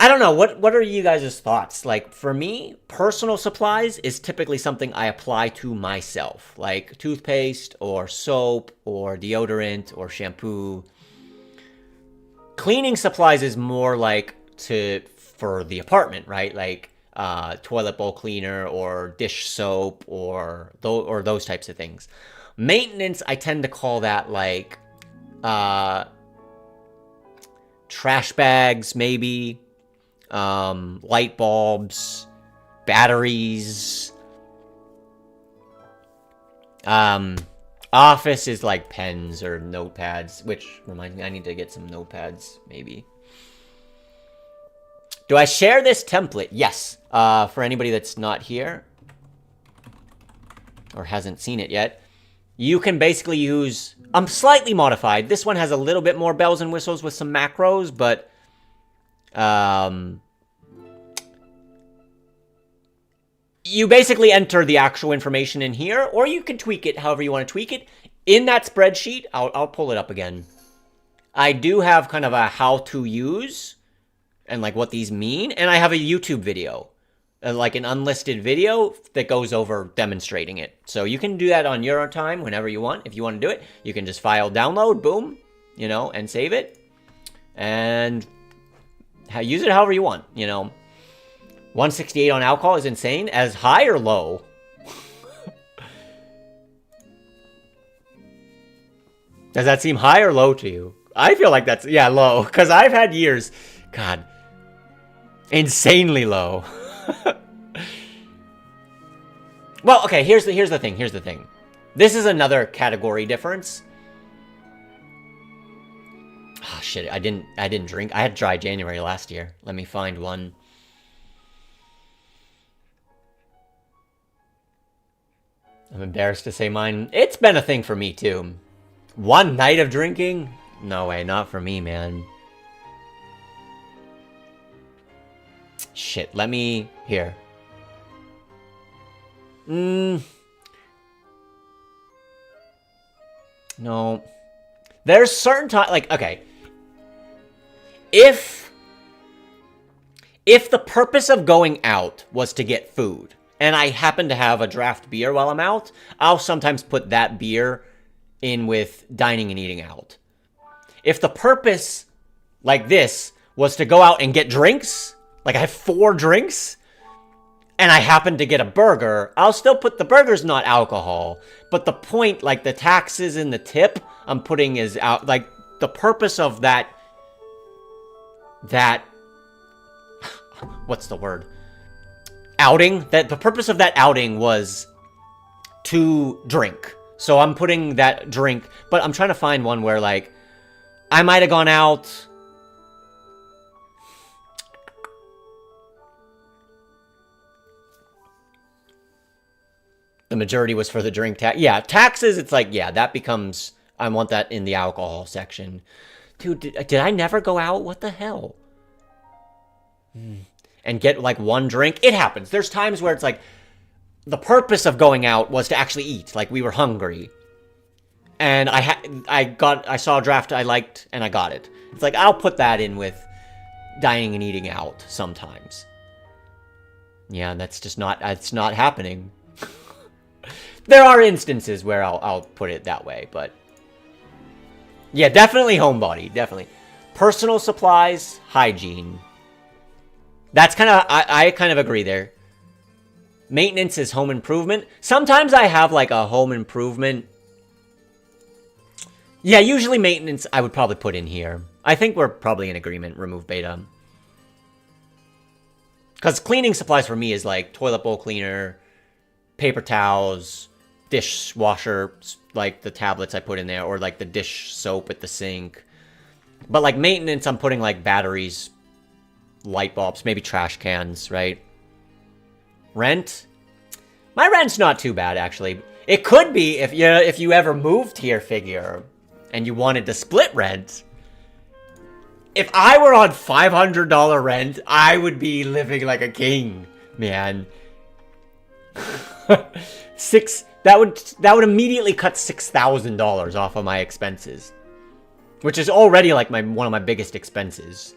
I don't know, what are you guys' thoughts? Like, for me, personal supplies is typically something I apply to myself. Like, toothpaste, or soap, or deodorant, or shampoo. Cleaning supplies is more like for the apartment, right? Like, toilet bowl cleaner, or dish soap, or those types of things. Maintenance, I tend to call that, like, trash bags, maybe. Light bulbs, batteries. Office is like pens or notepads, which reminds me I need to get some notepads, maybe. Do I share this template? Yes. For anybody that's not here or hasn't seen it yet, you can basically use... I'm slightly modified. This one has a little bit more bells and whistles with some macros, but... you basically enter the actual information in here, or you can tweak it however you want to tweak it. In that spreadsheet, I'll pull it up again. I do have kind of a how to use and like what these mean, and I have a YouTube video, like an unlisted video that goes over demonstrating it. So you can do that on your own time whenever you want. If you want to do it, you can just file download, boom, you know, and save it, and use it however you want, you know. 168 on alcohol is insane. As high or low? Does that seem high or low to you? I feel like that's, yeah, low. Because I've had years, God, insanely low. Well, okay, here's the thing. This is another category difference. Oh shit, I didn't drink. I had dry January last year. Let me find one. I'm embarrassed to say mine. It's been a thing for me too. One night of drinking? No way, not for me, man. Shit, let me... Here. No. There's certain times... Like, okay. If the purpose of going out was to get food, and I happen to have a draft beer while I'm out, I'll sometimes put that beer in with dining and eating out. If the purpose, like this, was to go out and get drinks, like I have 4 drinks, and I happen to get a burger, I'll still put the burger's not alcohol. But the point, like the taxes and the tip, I'm putting is out, like the purpose of that, what's the word? Outing? That the purpose of that outing was to drink. So I'm putting that drink, but I'm trying to find one where like, I might have gone out. The majority was for the drink tax. Yeah, taxes, it's like, yeah, that becomes, I want that in the alcohol section. Dude, did I never go out? What the hell? And get like one drink? It happens. There's times where it's like, the purpose of going out was to actually eat. Like, we were hungry. And I saw a draft I liked, and I got it. It's like, I'll put that in with dining and eating out sometimes. Yeah, that's just not, it's not happening. There are instances where I'll put it that way, but... Yeah, definitely homebody, definitely. Personal supplies, hygiene. That's kind of, I kind of agree there. Maintenance is home improvement. Sometimes I have like a home improvement. Yeah, usually maintenance I would probably put in here. I think we're probably in agreement, remove beta. Because cleaning supplies for me is like toilet bowl cleaner, paper towels, dishwasher, like the tablets I put in there, or like the dish soap at the sink. But like maintenance, I'm putting like batteries, light bulbs, maybe trash cans, right? Rent? My rent's not too bad, actually. It could be if you ever moved here, figure, and you wanted to split rent. If I were on $500 rent, I would be living like a king, man. That would immediately cut $6,000 off of my expenses, which is already like one of my biggest expenses.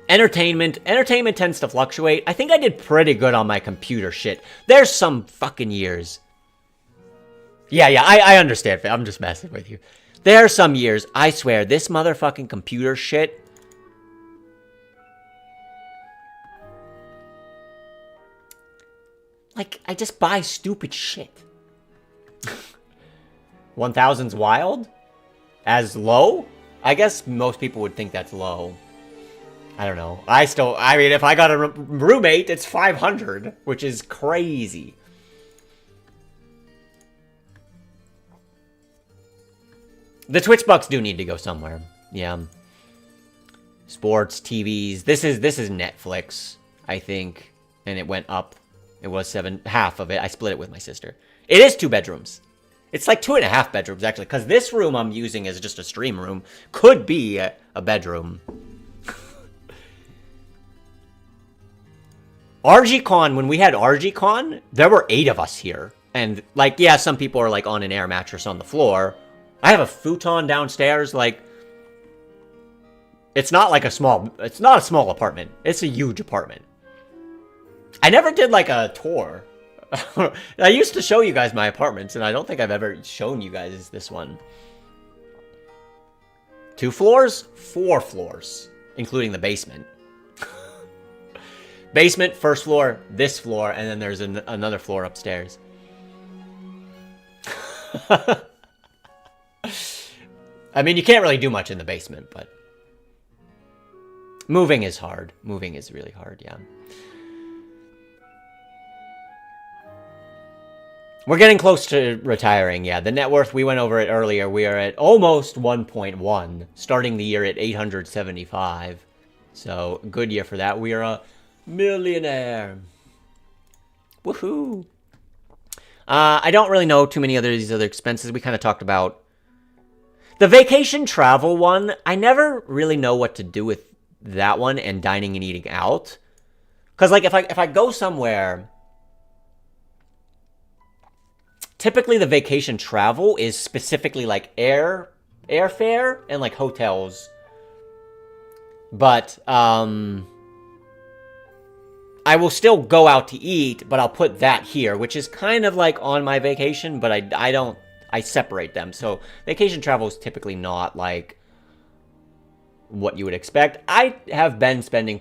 Entertainment tends to fluctuate. I think I did pretty good on my computer shit. There's some fucking years. Yeah, I understand. I'm just messing with you. There are some years, I swear, this motherfucking computer shit. Like, I just buy stupid shit. 1000's wild? As low? I guess most people would think that's low. I don't know. I mean, if I got a roommate, it's 500, which is crazy. The Twitch bucks do need to go somewhere. Yeah. Sports, TVs. This is Netflix, I think. And it went up. It was half of it. I split it with my sister. It is 2 bedrooms. It's like 2.5 bedrooms, actually. Because this room I'm using as just a stream room could be a bedroom. RGCon, when we had RGCon, there were 8 of us here. And, like, yeah, some people are, like, on an air mattress on the floor. I have a futon downstairs, like... It's not a small apartment. It's a huge apartment. I never did, like, a tour. I used to show you guys my apartments, and I don't think I've ever shown you guys this one. 2 floors? 4 floors, including the basement. Basement, first floor, this floor, and then there's another floor upstairs. I mean, you can't really do much in the basement, but... Moving is hard. Moving is really hard, yeah. We're getting close to retiring, yeah. The net worth, we went over it earlier. We are at almost 1.1, starting the year at 875. So, good year for that. We are a millionaire. Woohoo! I don't really know too many of these other expenses. We kind of talked about the vacation travel one. I never really know what to do with that one and dining and eating out. Because, like, if I go somewhere, typically the vacation travel is specifically, like, airfare and, like, hotels. But, I will still go out to eat, but I'll put that here, which is kind of like on my vacation, but I separate them. So vacation travel is typically not like what you would expect. I have been spending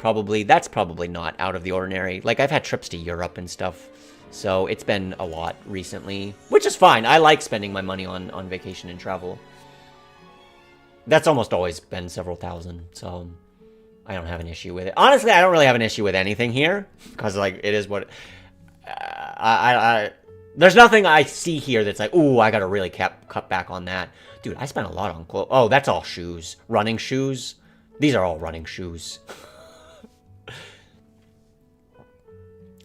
that's probably not out of the ordinary. Like, I've had trips to Europe and stuff, so it's been a lot recently, which is fine. I like spending my money on vacation and travel. That's almost always been several thousand, so I don't have an issue with it. Honestly, I don't really have an issue with anything here, because, like, it is what... there's nothing I see here that's like, ooh, I gotta really cut back on that. Dude, I spent a lot on clothes. Oh, that's all shoes. Running shoes. These are all running shoes.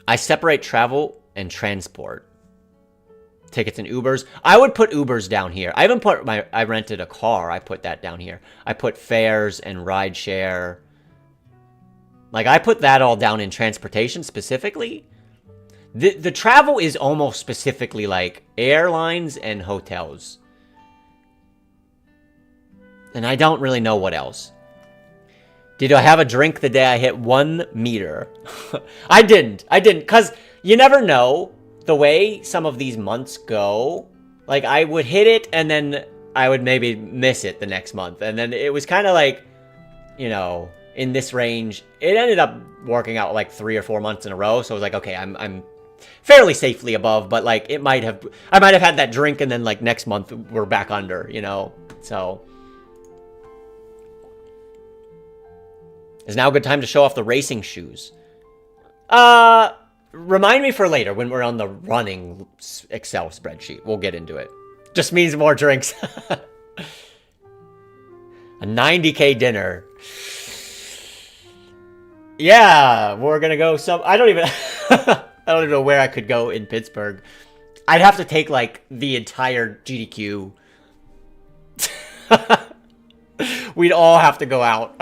I separate travel and transport. Tickets and Ubers. I would put Ubers down here. I rented a car. I put that down here. I put fares and rideshare. Like, I put that all down in transportation specifically. The travel is almost specifically, like, airlines and hotels. And I don't really know what else. Did I have a drink the day I hit 1 meter? I didn't, because you never know the way some of these months go. Like, I would hit it, and then I would maybe miss it the next month. And then it was kind of like, you know... in this range. It ended up working out like 3 or 4 months in a row, so I was like, okay, I'm fairly safely above, but like I might have had that drink and then like next month we're back under, you know. So is now a good time to show off the racing shoes. Remind me for later when we're on the running Excel spreadsheet. We'll get into it. Just means more drinks. A 90K dinner. Yeah, we're gonna go I don't even know where I could go in Pittsburgh. I'd have to take like the entire GDQ. We'd all have to go out.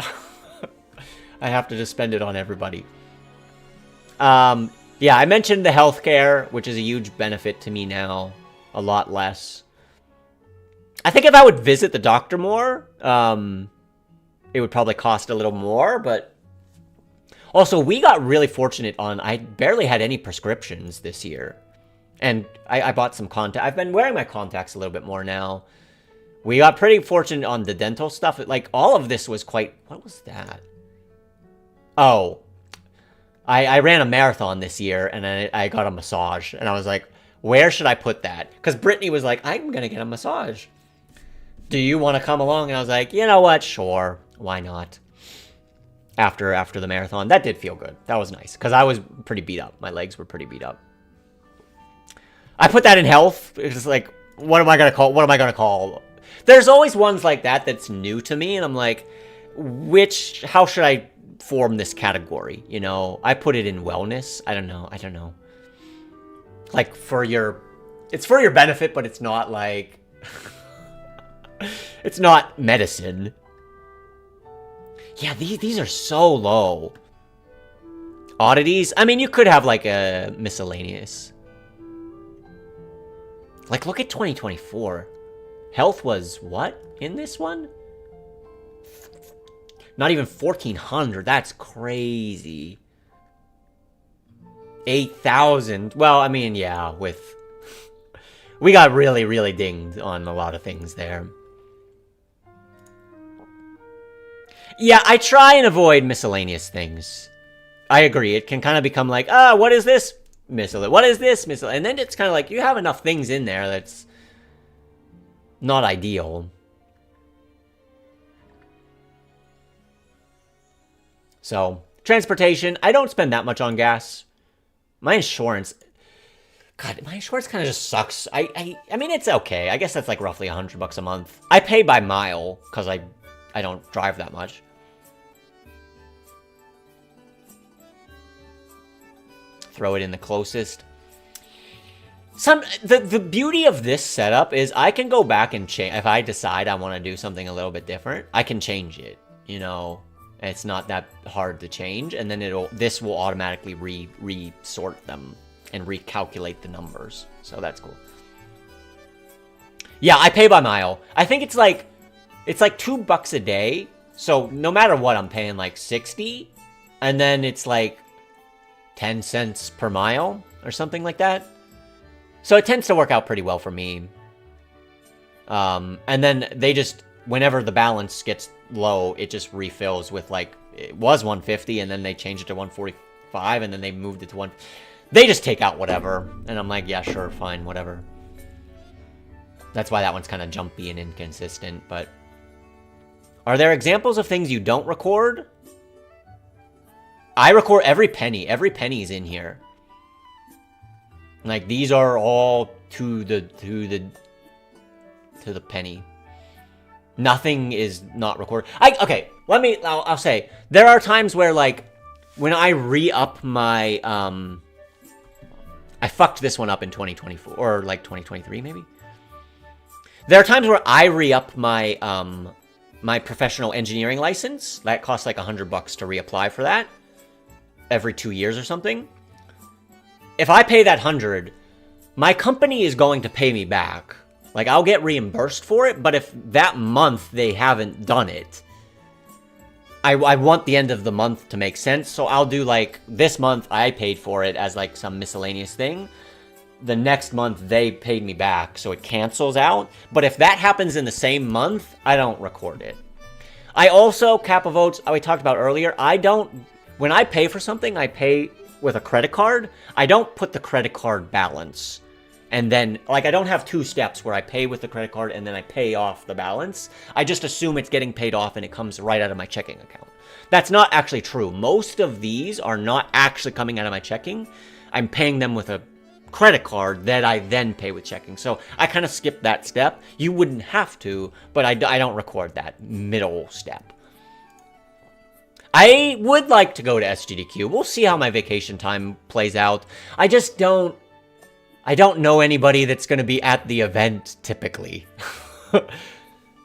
I have to just spend it on everybody. Yeah, I mentioned the healthcare, which is a huge benefit to me now. A lot less. I think if I would visit the doctor more, it would probably cost a little more, but also, we got really fortunate I barely had any prescriptions this year. And I bought some contacts. I've been wearing my contacts a little bit more now. We got pretty fortunate on the dental stuff. Like, all of this was quite... What was that? Oh. I ran a marathon this year, and I got a massage. And I was like, where should I put that? Because Brittany was like, I'm going to get a massage. Do you want to come along? And I was like, you know what? Sure. Why not? After the marathon. That did feel good. That was nice. Because I was pretty beat up. My legs were pretty beat up. I put that in health. It's just like, what am I going to call? There's always ones like that that's new to me. And I'm like, how should I form this category? You know, I put it in wellness. I don't know. Like, it's for your benefit, but it's not like, it's not medicine. Yeah, these are so low. Oddities? I mean, you could have, like, a miscellaneous. Like, look at 2024. Health was what in this one? Not even 1,400. That's crazy. 8,000. Well, I mean, yeah, we got really, really dinged on a lot of things there. Yeah, I try and avoid miscellaneous things. I agree. It can kind of become like, what is this? Miscellaneous. What is this? Miscellaneous. And then it's kind of like, you have enough things in there that's not ideal. So, transportation. I don't spend that much on gas. My insurance... God, my insurance kind of just sucks. I mean, it's okay. I guess that's like roughly $100 a month. I pay by mile because I don't drive that much. Throw it in the closest. The beauty of this setup is I can go back and change. If I decide I want to do something a little bit different, I can change it, you know. It's not that hard to change, and then this will automatically re-sort them and recalculate the numbers. So that's cool. Yeah, I pay by mile. I think it's like $2 a day. So no matter what, I'm paying like 60, and then it's like 10 cents per mile or something like that. So it tends to work out pretty well for me. And then they just, whenever the balance gets low, it just refills with like, it was 150 and then they changed it to 145 and then they moved it to they just take out whatever. And I'm like, yeah, sure, fine, whatever. That's why that one's kind of jumpy and inconsistent, but... Are there examples of things you don't record? I record every penny. Every penny's in here. Like, these are all to the penny. Nothing is not recorded. Okay, I'll say, there are times where, like, when I re-up my, I fucked this one up in 2024, or, like, 2023, maybe? There are times where I re-up my, my professional engineering license. That costs, like, $100 to reapply for that. Every 2 years or something. If I pay that 100, my company is going to pay me back. Like, I'll get reimbursed for it, but if that month they haven't done it, I want the end of the month to make sense, so I'll do, like, this month I paid for it as, like, some miscellaneous thing. The next month they paid me back, so it cancels out. But if that happens in the same month, I don't record it. I also, cap of votes, we talked about earlier, when I pay for something, I pay with a credit card. I don't put the credit card balance. And then, like, I don't have two steps where I pay with the credit card and then I pay off the balance. I just assume it's getting paid off and it comes right out of my checking account. That's not actually true. Most of these are not actually coming out of my checking. I'm paying them with a credit card that I then pay with checking. So I kind of skip that step. You wouldn't have to, but I don't record that middle step. I would like to go to SGDQ. We'll see how my vacation time plays out. I don't know anybody that's going to be at the event, typically.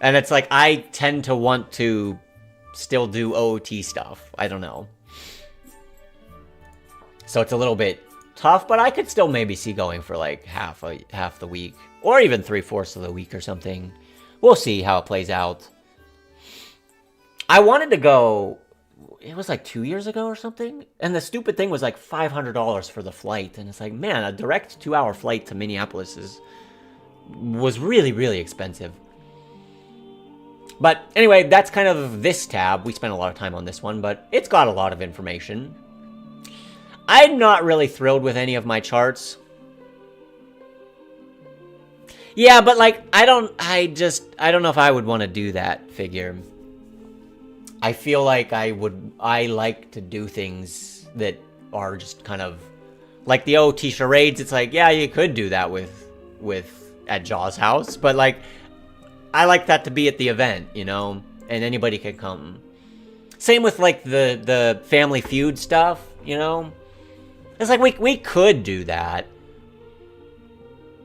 And it's like, I tend to want to still do OOT stuff. I don't know. So it's a little bit tough, but I could still maybe see going for like half the week. Or even 3/4 of the week or something. We'll see how it plays out. I wanted to go... It was like 2 years ago or something. And the stupid thing was like $500 for the flight. And it's like, man, a direct 2-hour flight to Minneapolis was really, really expensive. But anyway, that's kind of this tab. We spent a lot of time on this one, but it's got a lot of information. I'm not really thrilled with any of my charts. Yeah, but like, I don't know if I would want to do that figure. I feel like I like to do things that are just kind of like the OT charades. It's like, yeah, you could do that with at Jaws house, but like, I like that to be at the event, you know, and anybody can come. Same with like the Family Feud stuff, you know. It's like we could do that,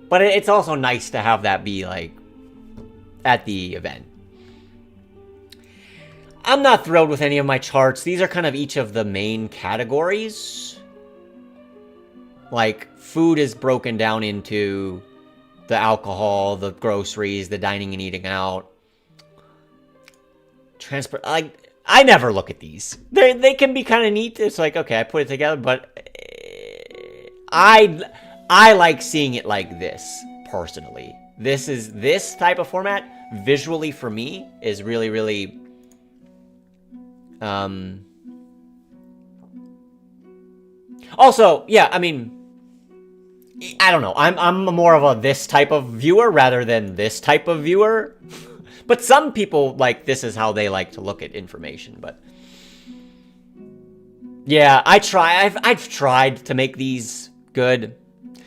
but it's also nice to have that be like at the event. I'm not thrilled with any of my charts. These are kind of each of the main categories. Like, food is broken down into the alcohol, the groceries, the dining and eating out. Transport, like, I never look at these. They can be kind of neat. It's like, okay, I put it together, but I like seeing it like this, personally. This type of format, visually for me, is really, really... Also, yeah, I mean, I don't know. I'm more of a this type of viewer rather than this type of viewer. But some people, like, this is how they like to look at information, but... Yeah, I've tried to make these good.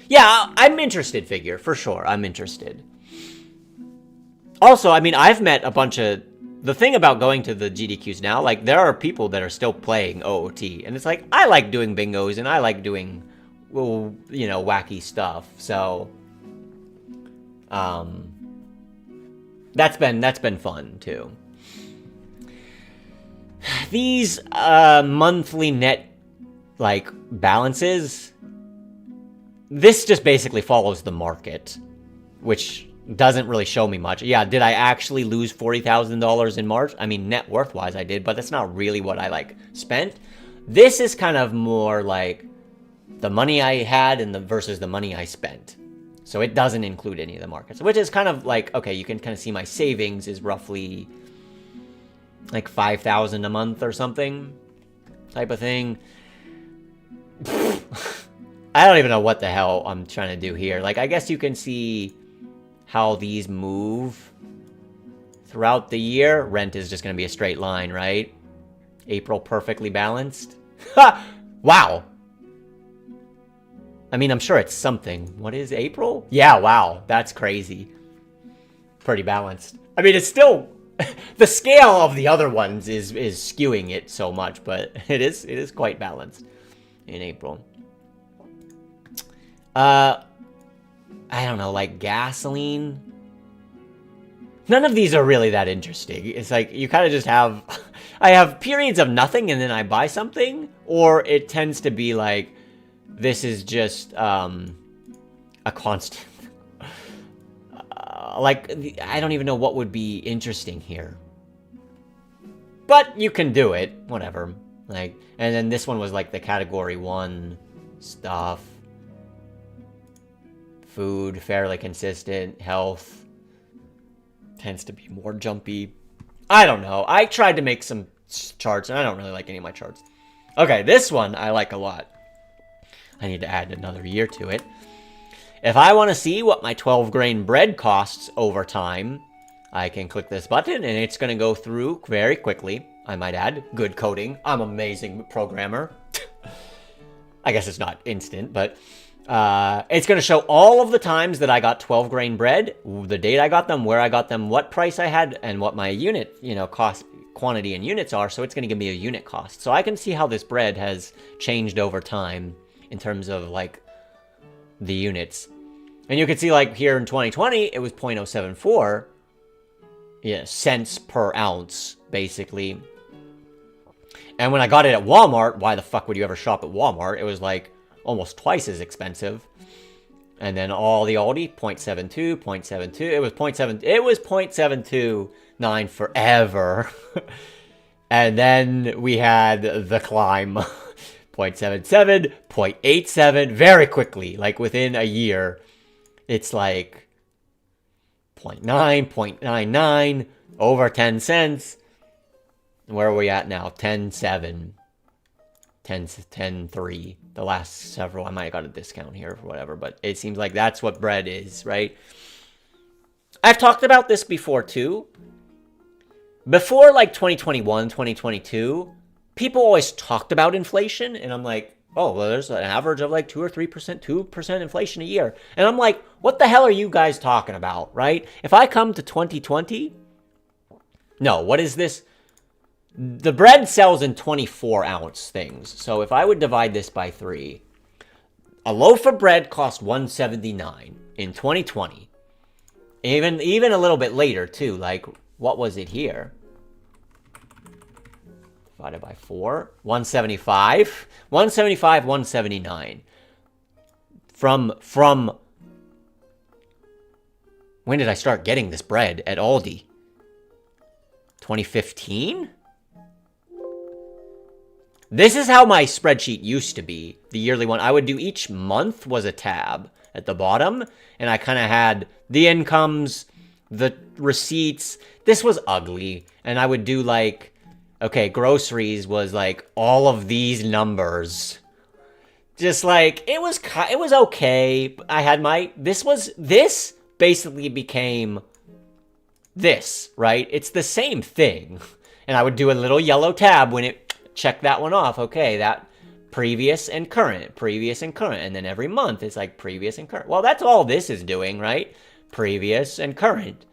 Yeah, I'm interested, Figure, for sure. I'm interested. Also, I mean, I've met a bunch of... The thing about going to the GDQs now, like, there are people that are still playing OOT. And it's like, I like doing bingos and I like doing, well, you know, wacky stuff. So, that's been fun, too. These, monthly net, like, balances... This just basically follows the market, which doesn't really show me much. Yeah, did I actually lose $40,000 in March? I mean, net worth-wise I did, but that's not really what I, like, spent. This is kind of more like the money I had and versus the money I spent. So it doesn't include any of the markets, which is kind of like, okay, you can kind of see my savings is roughly like $5,000 a month or something type of thing. I don't even know what the hell I'm trying to do here. Like, I guess you can see how these move throughout the year. Rent is just going to be a straight line, right? April perfectly balanced. Ha! Wow. I mean, I'm sure it's something. What is April? Yeah, wow. That's crazy. Pretty balanced. I mean, it's still... the scale of the other ones is skewing it so much, but it is quite balanced in April. I don't know, like gasoline. None of these are really that interesting. It's like you kind of just have, I have periods of nothing and then I buy something, or it tends to be like, this is just, a constant. Like, I don't even know what would be interesting here. But you can do it, whatever. Like, and then this one was like the category 1 stuff. Food, fairly consistent. Health tends to be more jumpy. I don't know. I tried to make some charts, and I don't really like any of my charts. Okay, this one I like a lot. I need to add another year to it. If I want to see what my 12 grain bread costs over time, I can click this button, and it's going to go through very quickly. I might add. Good coding. I'm an amazing programmer. I guess it's not instant, but... it's going to show all of the times that I got 12 grain bread, the date I got them, where I got them, what price I had, and what my unit, you know, cost, quantity and units are. So it's going to give me a unit cost. So I can see how this bread has changed over time in terms of like the units. And you can see like here in 2020, it was 0.074 cents per ounce, basically. And when I got it at Walmart, why the fuck would you ever shop at Walmart? It was like almost twice as expensive. And then all the Aldi, 0.72, 0.72. It was 0.729 forever. And then we had the climb. 0.77, 0.87, very quickly. Like within a year, it's like 0.9, 0.99, over 10 cents. Where are we at now? 10.7. 10.3. The last several, I might have got a discount here or whatever, but it seems like that's what bread is, right? I've talked about this before too. Before like 2021, 2022, people always talked about inflation, and I'm like, oh, well, there's an average of like 2 or 3%, 2% inflation a year. And I'm like, what the hell are you guys talking about, right? If I come to 2020, no, what is this? The bread sells in 24-ounce things. So if I would divide this by 3, a loaf of bread cost $1.79 in 2020. Even a little bit later, too. Like, what was it here? Divided by 4. 175. 175, 179. From... When did I start getting this bread at Aldi? 2015? This is how my spreadsheet used to be, the yearly one. I would do each month was a tab at the bottom, and I kind of had the incomes, the receipts. This was ugly, and I would do like, okay, groceries was like all of these numbers. Just like, it was okay. I had my, this basically became this, right? It's the same thing. And I would do a little yellow tab when it check that one off. Okay, that previous and current, previous and current. And then every month it's like previous and current. Well, that's all this is doing, right? Previous and current.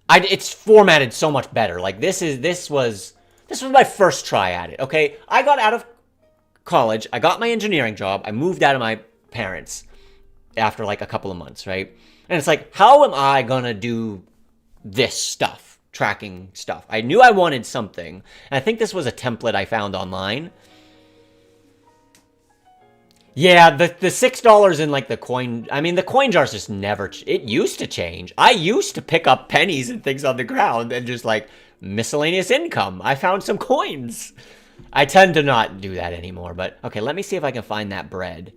It's formatted so much better. Like this was my first try at it, okay? I got out of college, I got my engineering job, I moved out of my parents after like a couple of months, right? And it's like, how am I gonna do this stuff, tracking stuff? I knew I wanted something, and I think this was a template I found online. Yeah, the $6 in like the coin, I mean the coin jars just never, it used to change. I used to pick up pennies and things on the ground and just like miscellaneous income. I found some coins. I tend to not do that anymore, but okay, let me see if I can find that bread.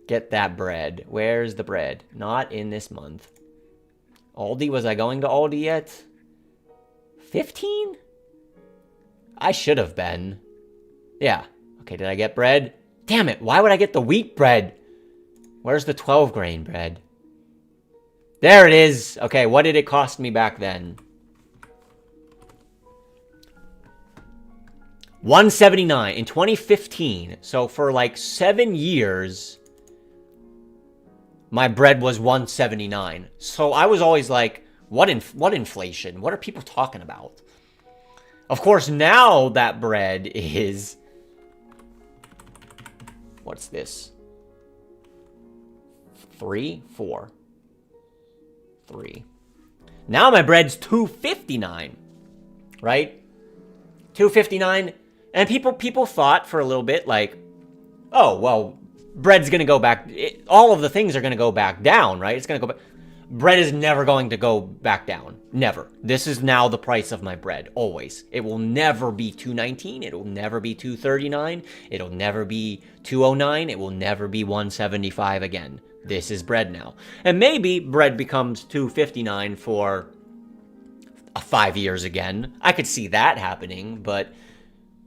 Get that bread. Where's the bread? Not in this month. Aldi, was I going to Aldi yet? 15? I should have been. Yeah. Okay, did I get bread? Damn it, why would I get the wheat bread? Where's the 12 grain bread? There it is. Okay, what did it cost me back then? $1.79 in 2015. So for like 7 years, my bread was $1.79. So I was always like, what inflation? What are people talking about? Of course, now that bread is... What's this? 3, 4, 3. Now my bread's $2.59, right? $2.59, and people thought for a little bit like, oh well, bread's gonna go back. All of the things are gonna go back down, right? It's gonna go back. Bread is never going to go back down. Never. This is now the price of my bread. Always. It will never be $2.19. It will never be $2.39. It'll never be $2.09. It will never be $1.75 again. This is bread now. And maybe bread becomes $2.59 for 5 years again. I could see that happening, but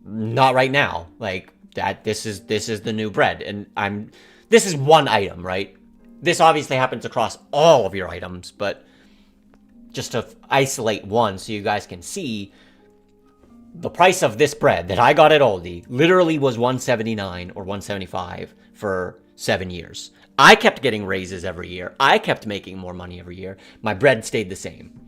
not right now. Like that. This is the new bread, and this is one item, right? This obviously happens across all of your items, but just to isolate one so you guys can see, the price of this bread that I got at Aldi literally was $1.79 or $1.75 for 7 years. I kept getting raises every year. I kept making more money every year. My bread stayed the same.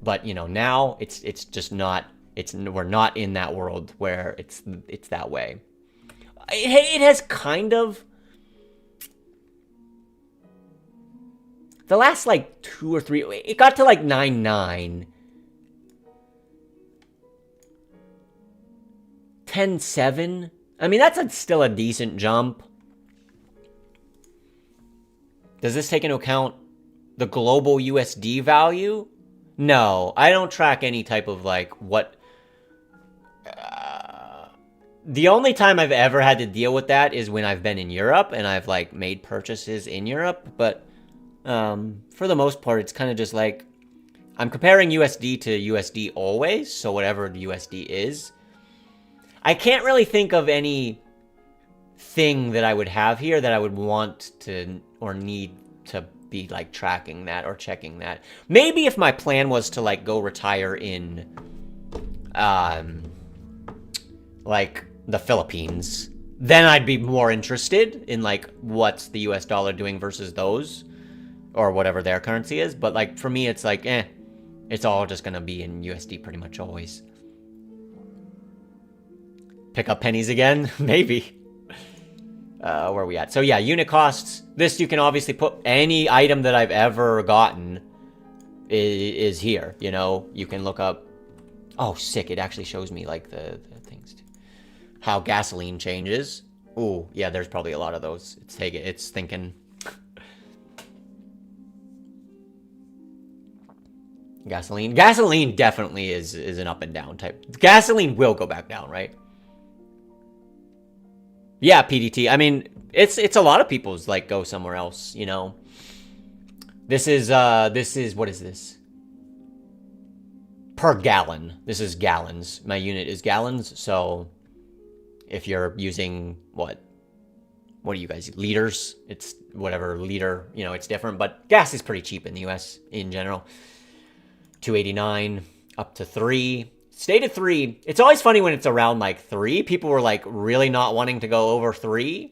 But, you know, now it's just not, we're not in that world where it's that way. It has kind of... The last, like, 2 or 3... It got to, like, 9.9. 10.7. I mean, that's still a decent jump. Does this take into account the global USD value? No. I don't track any type of, like, what... The only time I've ever had to deal with that is when I've been in Europe and I've, like, made purchases in Europe, but... for the most part, it's kind of just like, I'm comparing USD to USD always, so whatever the USD is. I can't really think of any thing that I would have here that I would want to, or need to be, like, tracking that or checking that. Maybe if my plan was to, like, go retire in, like, the Philippines, then I'd be more interested in, like, what's the US dollar doing versus those. Or whatever their currency is. But, like, for me, it's like, it's all just gonna be in USD pretty much always. Pick up pennies again? Maybe. Where are we at? So, yeah, unit costs. This, you can obviously put any item that I've ever gotten is here, you know? You can look up... Oh, sick. It actually shows me, like, the things. How gasoline changes. Ooh, yeah, there's probably a lot of those. It's thinking... Gasoline definitely is an up and down type. Gasoline will go back down, right? Yeah, PDT. I mean, it's a lot of people's, like, go somewhere else, you know. This is what is this? Per gallon. This is gallons. My unit is gallons, so if you're using what do you guys, liters? It's whatever liter, you know, it's different, but gas is pretty cheap in the US in general. $2.89 up to $3. stayed at 3. It's always funny when it's around like 3. People were like really not wanting to go over 3.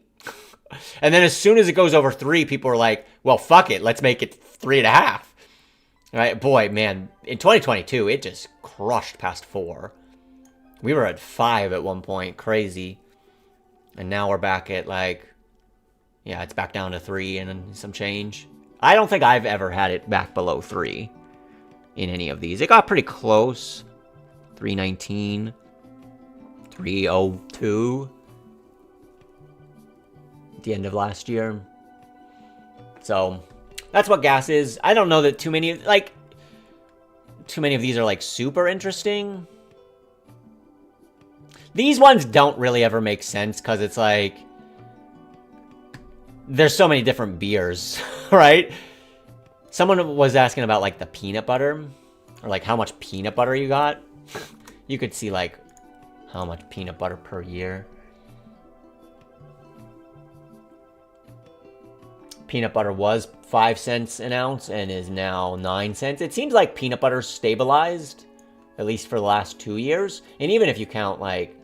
And then as soon as it goes over 3, people are like, well, fuck it. Let's make it 3.5. Right? Boy, man, in 2022, it just crushed past 4. We were at 5 at one point. Crazy. And now we're back at like, yeah, it's back down to 3 and some change. I don't think I've ever had it back below 3 in any of these. It got pretty close. 319. 302. At the end of last year. So, that's what gas is. I don't know that too many of these are like super interesting. These ones don't really ever make sense because it's like there's so many different beers, right? Someone was asking about like the peanut butter or like how much peanut butter you got. You could see like how much peanut butter per year. Peanut butter was 5 cents an ounce and is now 9 cents. It seems like peanut butter's stabilized, at least for the last 2 years. And even if you count like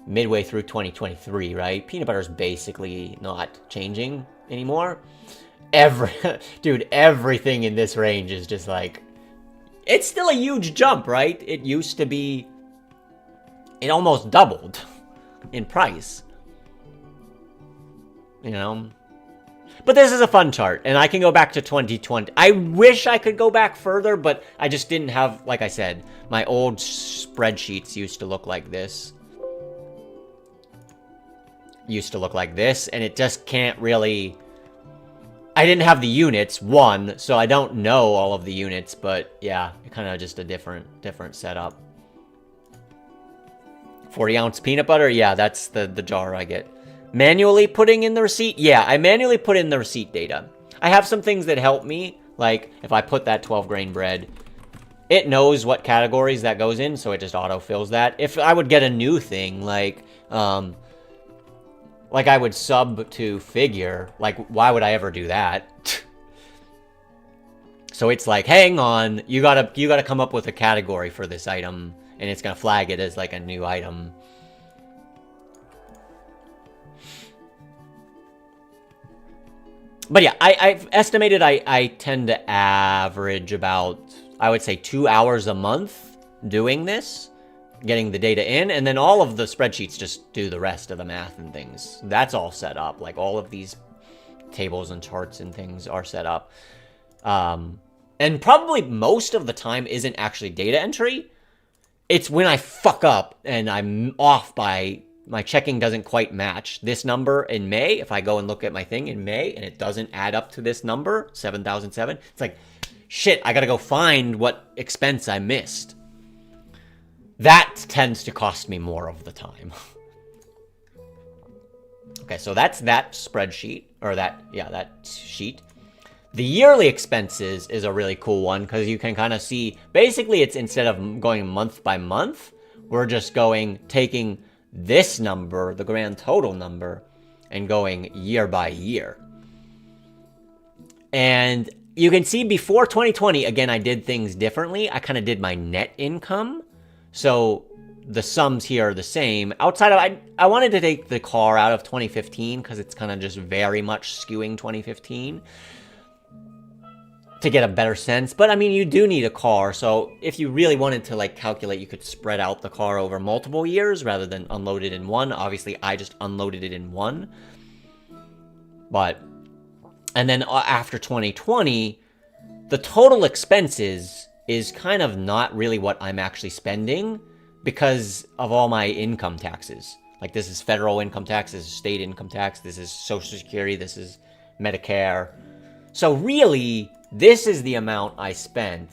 midway through 2023, right? Peanut butter's basically not changing anymore. Dude, everything in this range is just like, it's still a huge jump, right? It used to be, it almost doubled in price. You know? But this is a fun chart, and I can go back to 2020. I wish I could go back further, but I just didn't have, like I said, my old spreadsheets used to look like this. And it just can't really... I didn't have the units, one, so I don't know all of the units, but yeah, kind of just a different setup. 40-ounce peanut butter? Yeah, that's the jar I get. Manually putting in the receipt? Yeah, I manually put in the receipt data. I have some things that help me, like if I put that 12-grain bread, it knows what categories that goes in, so it just auto-fills that. If I would get a new thing, like I would sub to figure, like why would I ever do that? So it's like, hang on, you gotta come up with a category for this item, and it's gonna flag it as like a new item. But yeah, I've estimated I tend to average about, I would say, 2 hours a month doing this, getting the data in, and then all of the spreadsheets just do the rest of the math and things. That's all set up. Like, all of these tables and charts and things are set up. And probably most of the time isn't actually data entry. It's when I fuck up and I'm off by... my checking doesn't quite match this number in May. If I go and look at my thing in May and it doesn't add up to this number, 7,007, it's like, shit, I gotta go find what expense I missed. That tends to cost me more of the time. Okay, so that's that spreadsheet, or that sheet. The yearly expenses is a really cool one because you can kind of see, basically it's instead of going month by month, we're just taking this number, the grand total number, and going year by year. And you can see before 2020, again, I did things differently. I kind of did my net income. So the sums here are the same. Outside of, I wanted to take the car out of 2015 because it's kind of just very much skewing 2015 to get a better sense. But I mean, you do need a car, so if you really wanted to like calculate, you could spread out the car over multiple years rather than unload it in one. Obviously, I just unloaded it in one. But, and then after 2020, the total expenses is kind of not really what I'm actually spending because of all my income taxes. Like, this is federal income tax, this is state income tax, this is Social Security, this is Medicare. So really, this is the amount I spent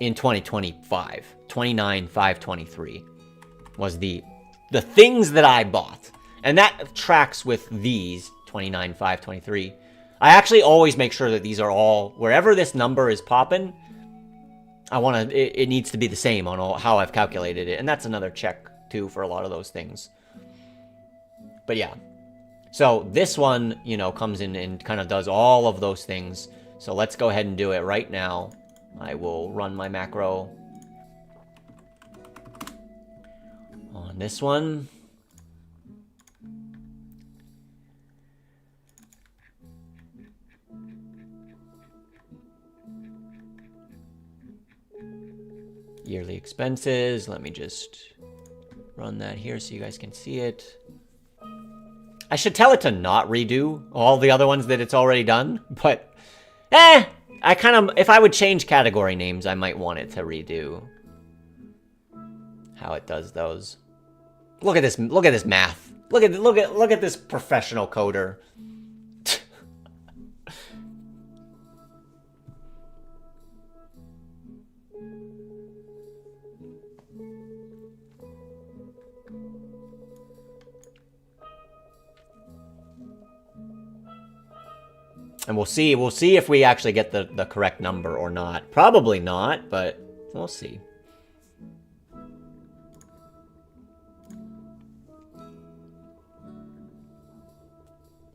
in 2025. 29,523 was the things that I bought. And that tracks with these 29,523. I actually always make sure that these are all, wherever this number is popping, it needs to be the same on how I've calculated it. And that's another check too for a lot of those things. But yeah. So this one, comes in and kind of does all of those things. So let's go ahead and do it right now. I will run my macro on this one. Yearly expenses. Let me just run that here so you guys can see it. I should tell it to not redo all the other ones that it's already done, but I kind of, if I would change category names, I might want it to redo how it does those. Look at this math. Look at this professional coder. And we'll see if we actually get the correct number or not. Probably not, but we'll see.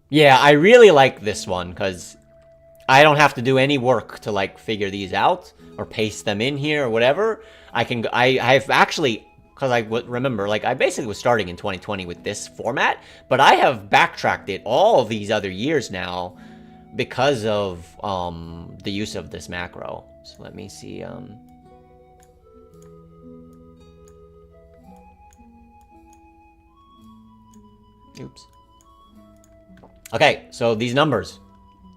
Yeah, I really like this one because I don't have to do any work to like figure these out or paste them in here or whatever. I've actually, because I remember, like, I basically was starting in 2020 with this format, but I have backtracked it all of these other years now because of the use of this macro. So let me see. Oops. Okay, so these numbers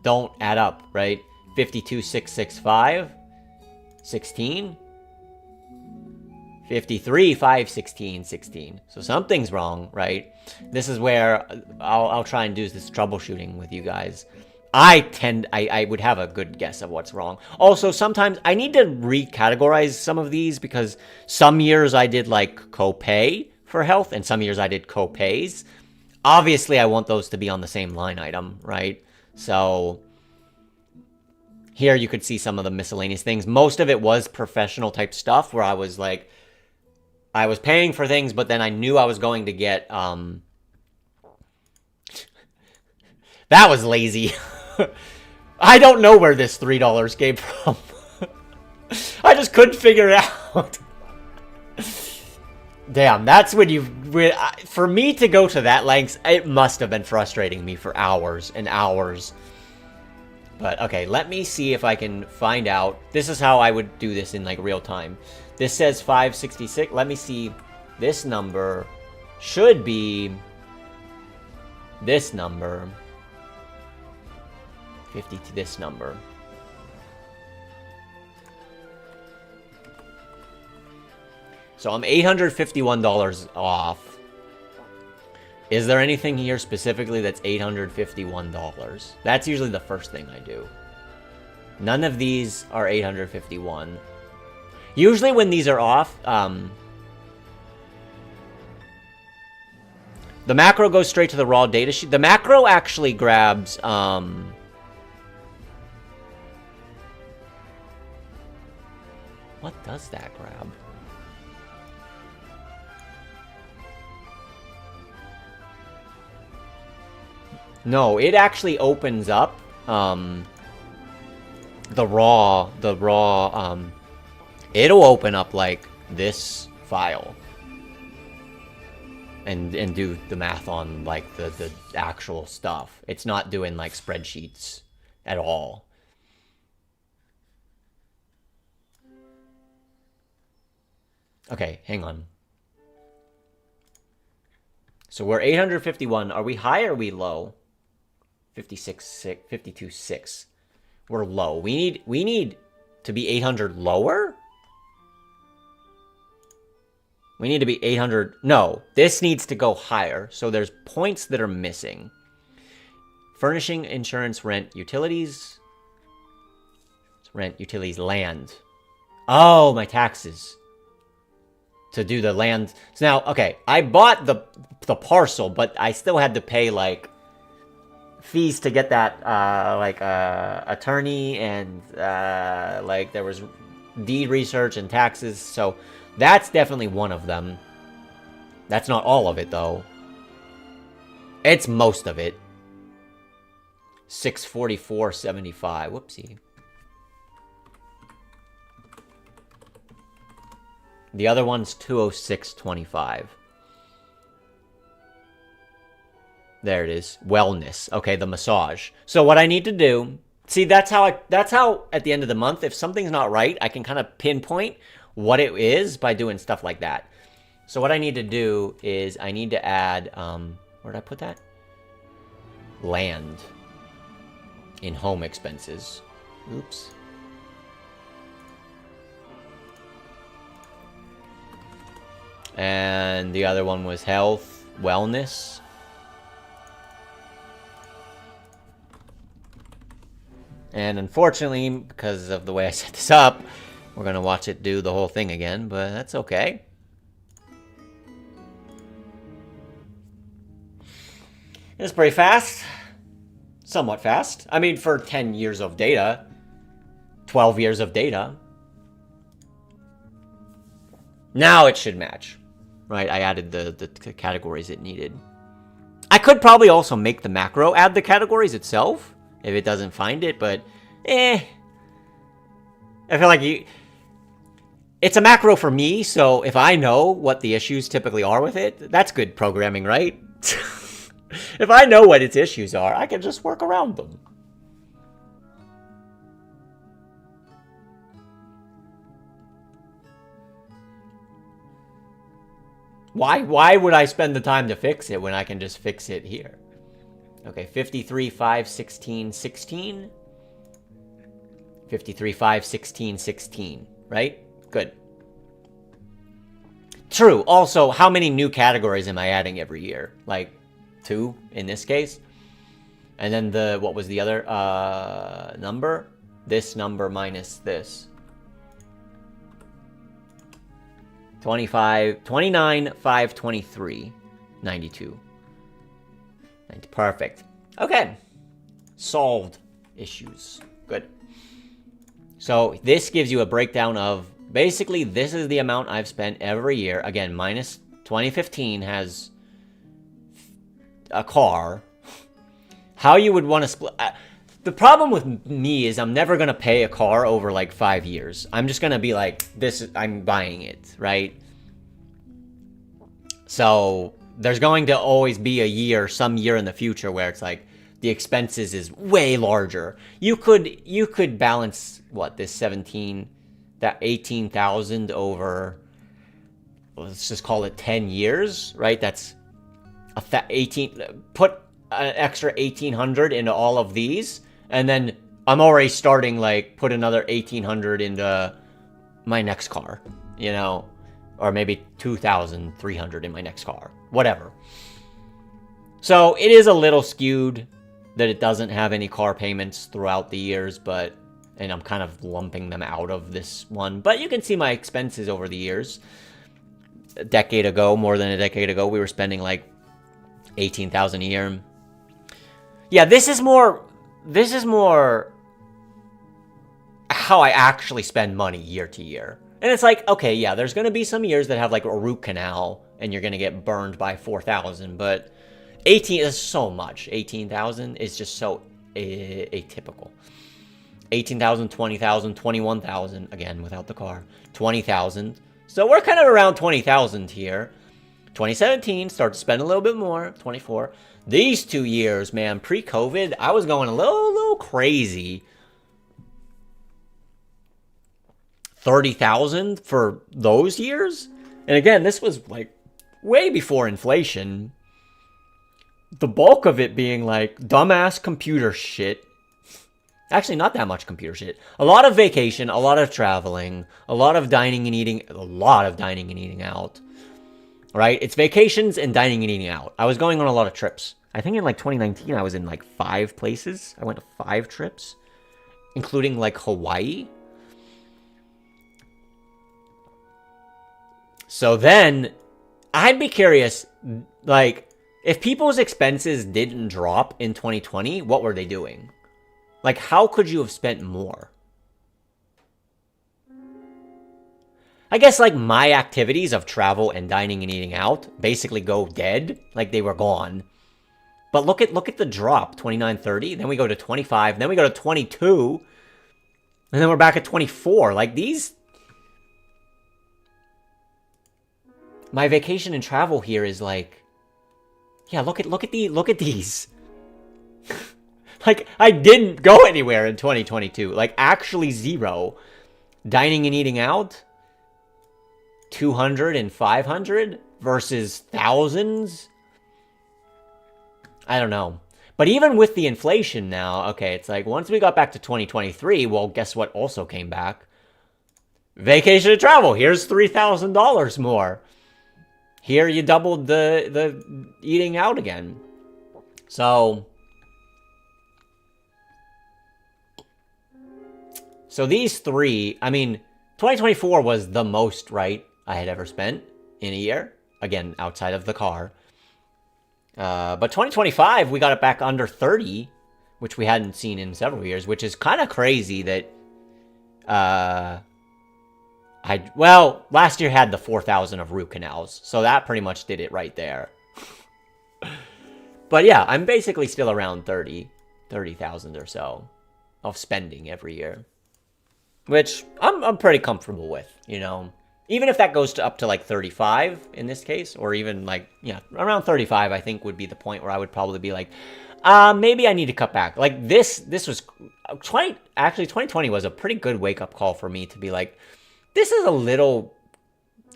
don't add up, right? 52,665, 16, 53,516, 16. So something's wrong, right? This is where I'll try and do this troubleshooting with you guys. I would have a good guess of what's wrong. Also, sometimes I need to recategorize some of these because some years I did like copay for health and some years I did copays. Obviously, I want those to be on the same line item, right? So here you could see some of the miscellaneous things. Most of it was professional type stuff where I was like, I was paying for things, but then I knew I was going to get, that was lazy. I don't know where this $3 came from. I just couldn't figure it out. Damn, that's when for me to go to that lengths, it must have been frustrating me for hours and hours. But, okay, let me see if I can find out. This is how I would do this in, like, real time. This says 566. Let me see. This number should be this number. 50 to this number. So I'm $851 off. Is there anything here specifically that's $851? That's usually the first thing I do. None of these are $851. Usually when these are off, the macro goes straight to the raw data sheet. The macro actually grabs, what does that grab? No, it actually opens up the raw it'll open up like this file and do the math on like the actual stuff. It's not doing like spreadsheets at all. Okay, hang on. So we're 851. Are we high or are we low? 52.6. We're low. We need to be 800 lower? We need to be 800. No, this needs to go higher. So there's points that are missing. Furnishing, insurance, rent, utilities. Rent, utilities, land. Oh, my taxes. To do the land. So now, okay, I bought the parcel, but I still had to pay, like, fees to get that, attorney and, like, there was deed research and taxes, so that's definitely one of them. That's not all of it, though. It's most of it. 644.75. Whoopsie. The other one's 206.25. There it is. Wellness. Okay, the massage. So what I need to do, see, that's how at the end of the month, if something's not right, I can kind of pinpoint what it is by doing stuff like that. So what I need to do is I need to add, where did I put that? Land in home expenses. Oops. And the other one was health, wellness. And unfortunately, because of the way I set this up, we're going to watch it do the whole thing again, but that's okay. It's pretty fast. Somewhat fast. I mean, for 10 years of data, 12 years of data. Now it should match. Right, I added the categories it needed. I could probably also make the macro add the categories itself, if it doesn't find it, but I feel like it's a macro for me, so if I know what the issues typically are with it, that's good programming, right? If I know what its issues are, I can just work around them. Why would I spend the time to fix it when I can just fix it here? Okay, 53, 5, 16, 16. 53, 5, 16, 16, right? Good. True. Also, how many new categories am I adding every year? Like 2 in this case. And then what was the other number? This number minus this. 25, 29, 5, 23, 92. Perfect. Okay. Solved issues. Good. So this gives you a breakdown of, basically, this is the amount I've spent every year. Again, minus 2015 has a car. How you would want to split... the problem with me is I'm never going to pay a car over like 5 years. I'm just going to be like, I'm buying it, right? So there's going to always be some year in the future where it's like the expenses is way larger. You could balance this 18,000 over, let's just call it 10 years, right? That's put an extra 1,800 into all of these, and then I'm already starting, put another 1,800 into my next car, or maybe 2,300 in my next car, whatever. So it is a little skewed that it doesn't have any car payments throughout the years, and I'm kind of lumping them out of this one. But you can see my expenses over the years. More than a decade ago, we were spending like 18,000 a year. Yeah, this is more how I actually spend money year to year. And it's like, okay, yeah, there's going to be some years that have like a root canal and you're going to get burned by 4,000, but 18 is so much. 18,000 is just so atypical. 18,000, 20,000, 21,000, again, without the car. 20,000. So we're kind of around 20,000 here. 2017, start to spend a little bit more. 24. These 2 years, man, pre-COVID, I was going a little crazy. 30,000 for those years? And again, this was like way before inflation. The bulk of it being like dumbass computer shit. Actually, not that much computer shit. A lot of vacation, a lot of traveling, a lot of dining and eating out. Right? It's vacations and dining and eating out. I was going on a lot of trips. I think in like 2019, I was in like 5 places. I went to 5 trips, including like Hawaii. So then, I'd be curious, like, if people's expenses didn't drop in 2020, what were they doing? Like, how could you have spent more? I guess, like, my activities of travel and dining and eating out basically go dead. Like, they were gone. But look at the drop, 29, 30. Then we go to 25. Then we go to 22. And then we're back at 24. Like, these... my vacation and travel here is like, yeah, look at these. Like, I didn't go anywhere in 2022. Like, actually zero. Dining and eating out, 200 and 500 versus thousands. I don't know. But even with the inflation now, okay, it's like once we got back to 2023, well, guess what also came back? Vacation and travel. Here's $3,000 more. Here you doubled the eating out again. So these three, I mean, 2024 was the most, right, I had ever spent in a year. Again, outside of the car. But 2025, we got it back under 30, which we hadn't seen in several years, which is kind of crazy that, well, last year had the 4,000 of root canals, so that pretty much did it right there. But yeah, I'm basically still around 30,000 or so of spending every year, which I'm pretty comfortable with, you know. Even if that goes up to like 35 in this case, or even like, yeah, around 35, I think would be the point where I would probably be like, maybe I need to cut back. Like this was 2020 was a pretty good wake up call for me to be like, this is a little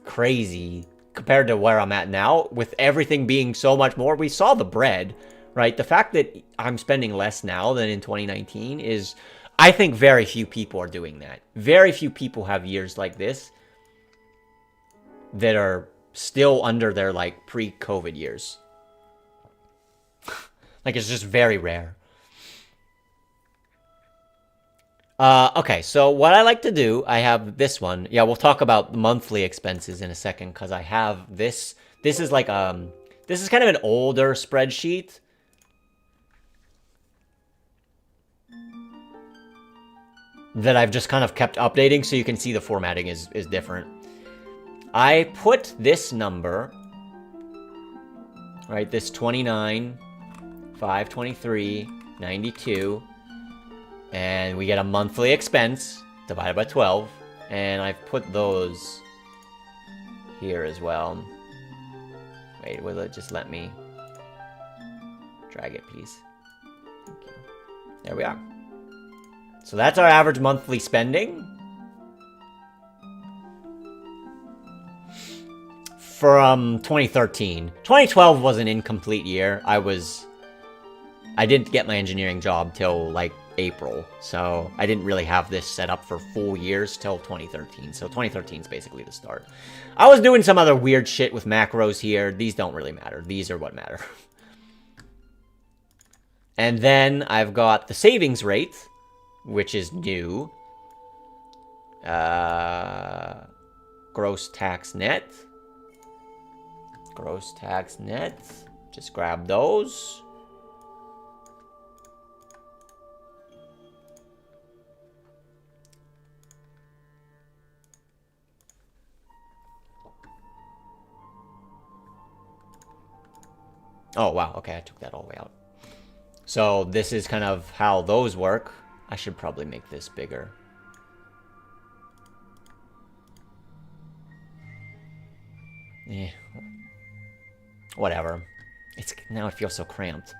crazy compared to where I'm at now with everything being so much more. We saw the bread, right? The fact that I'm spending less now than in 2019 is, I think very few people are doing that. Very few people have years like this that are still under their like pre-COVID years. Like it's just very rare. Okay, so what I like to do, I have this one. Yeah, we'll talk about monthly expenses in a second because I have this. This is like this is kind of an older spreadsheet. That I've just kind of kept updating so you can see the formatting is different. I put this number, right, this 29, 523, 92, and we get a monthly expense divided by 12, and I've put those here as well. Wait, will it just let me drag it, please? Thank you. There we are. So that's our average monthly spending. From 2013. 2012 was an incomplete year. I didn't get my engineering job till like April, so I didn't really have this set up for full years till 2013. So 2013 is basically the start. I was doing some other weird shit with macros here. These don't really matter. These are what matter. And then I've got the savings rate, which is new. Gross tax net. Gross tax net. Just grab those. Oh, wow. Okay, I took that all the way out. So this is kind of how those work. I should probably make this bigger. Yeah. Whatever. Now it feels so cramped.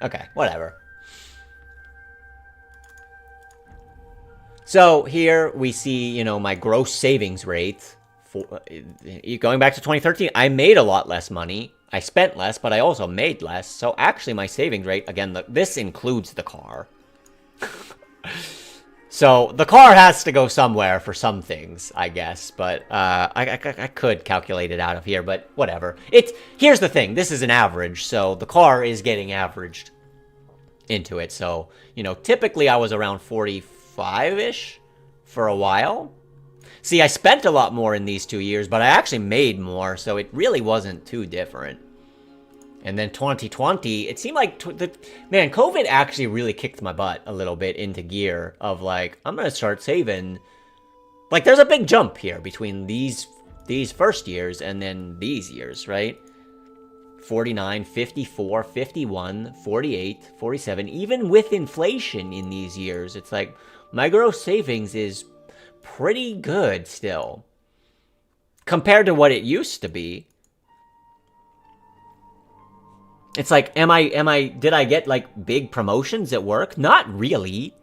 Okay, whatever. So here we see, you know, my gross savings rate. Going back to 2013, I made a lot less money. I spent less, but I also made less. So actually my savings rate, again, this includes the car. So the car has to go somewhere for some things, I guess. But I could calculate it out of here, but whatever. Here's the thing. This is an average, so the car is getting averaged into it. So, you know, typically I was around 45-ish for a while. See, I spent a lot more in these 2 years, but I actually made more, so it really wasn't too different. And then 2020, it seemed like, man, COVID actually really kicked my butt a little bit into gear of like, I'm going to start saving. Like, there's a big jump here between these first years and then these years, right? 49, 54, 51, 48, 47, even with inflation in these years, it's like, my gross savings is pretty good still. Compared to what it used to be. It's like, did I get like big promotions at work? Not really.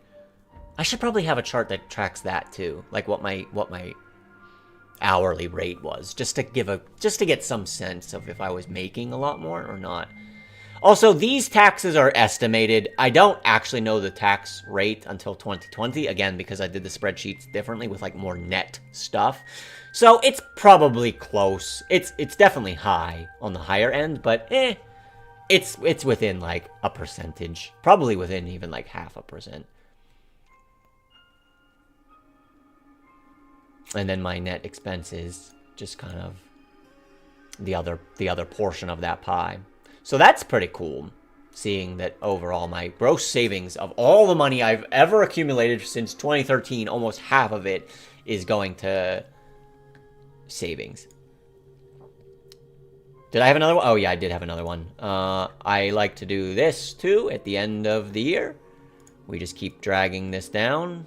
I should probably have a chart that tracks that too. Like what my hourly rate was. Just to get some sense of if I was making a lot more or not. Also, these taxes are estimated. I don't actually know the tax rate until 2020. Again, because I did the spreadsheets differently with like more net stuff. So it's probably close. It's definitely high on the higher end, but it's within like a percentage. Probably within even like 0.5%. And then my net expenses, just kind of the other portion of that pie. So that's pretty cool, seeing that overall my gross savings of all the money I've ever accumulated since 2013, almost half of it is going to savings. Did I have another one? Oh yeah, I did have another one. I like to do this too at the end of the year. We just keep dragging this down.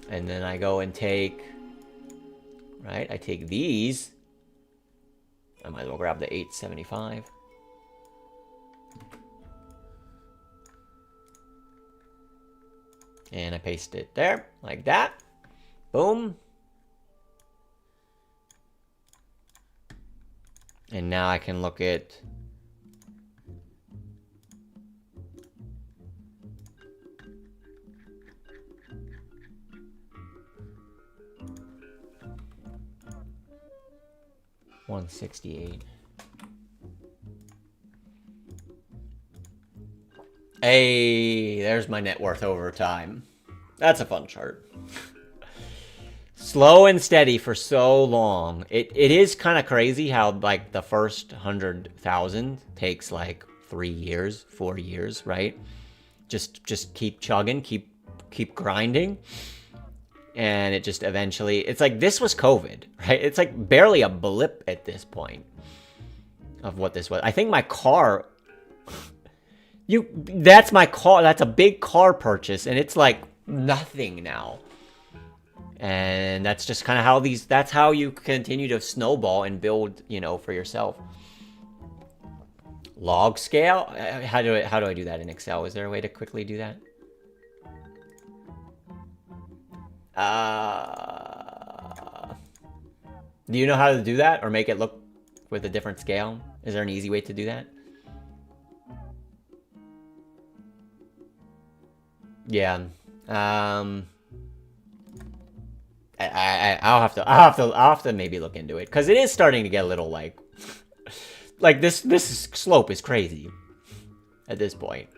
And then I go and take, right, I take these. I might as well grab the 875. And I paste it there, like that. Boom. And now I can look at $168. Hey, there's my net worth over time. That's a fun chart. Slow and steady for so long. It is kind of crazy how like the first 100,000 takes like 3 years, 4 years, right? Just keep chugging, keep grinding. And it just eventually, it's like, this was COVID, right? It's like barely a blip at this point of what this was. I think my car, that's my car, that's a big car purchase, and it's like nothing now. And that's just kind of how that's how you continue to snowball and build, you know, for yourself. Log scale? How do I do that in Excel? Is there a way to quickly do that? Do you know how to do that or make it look with a different scale? Is there an easy way to do that? Yeah. I'll have to maybe look into it, because it is starting to get a little like like this slope is crazy at this point.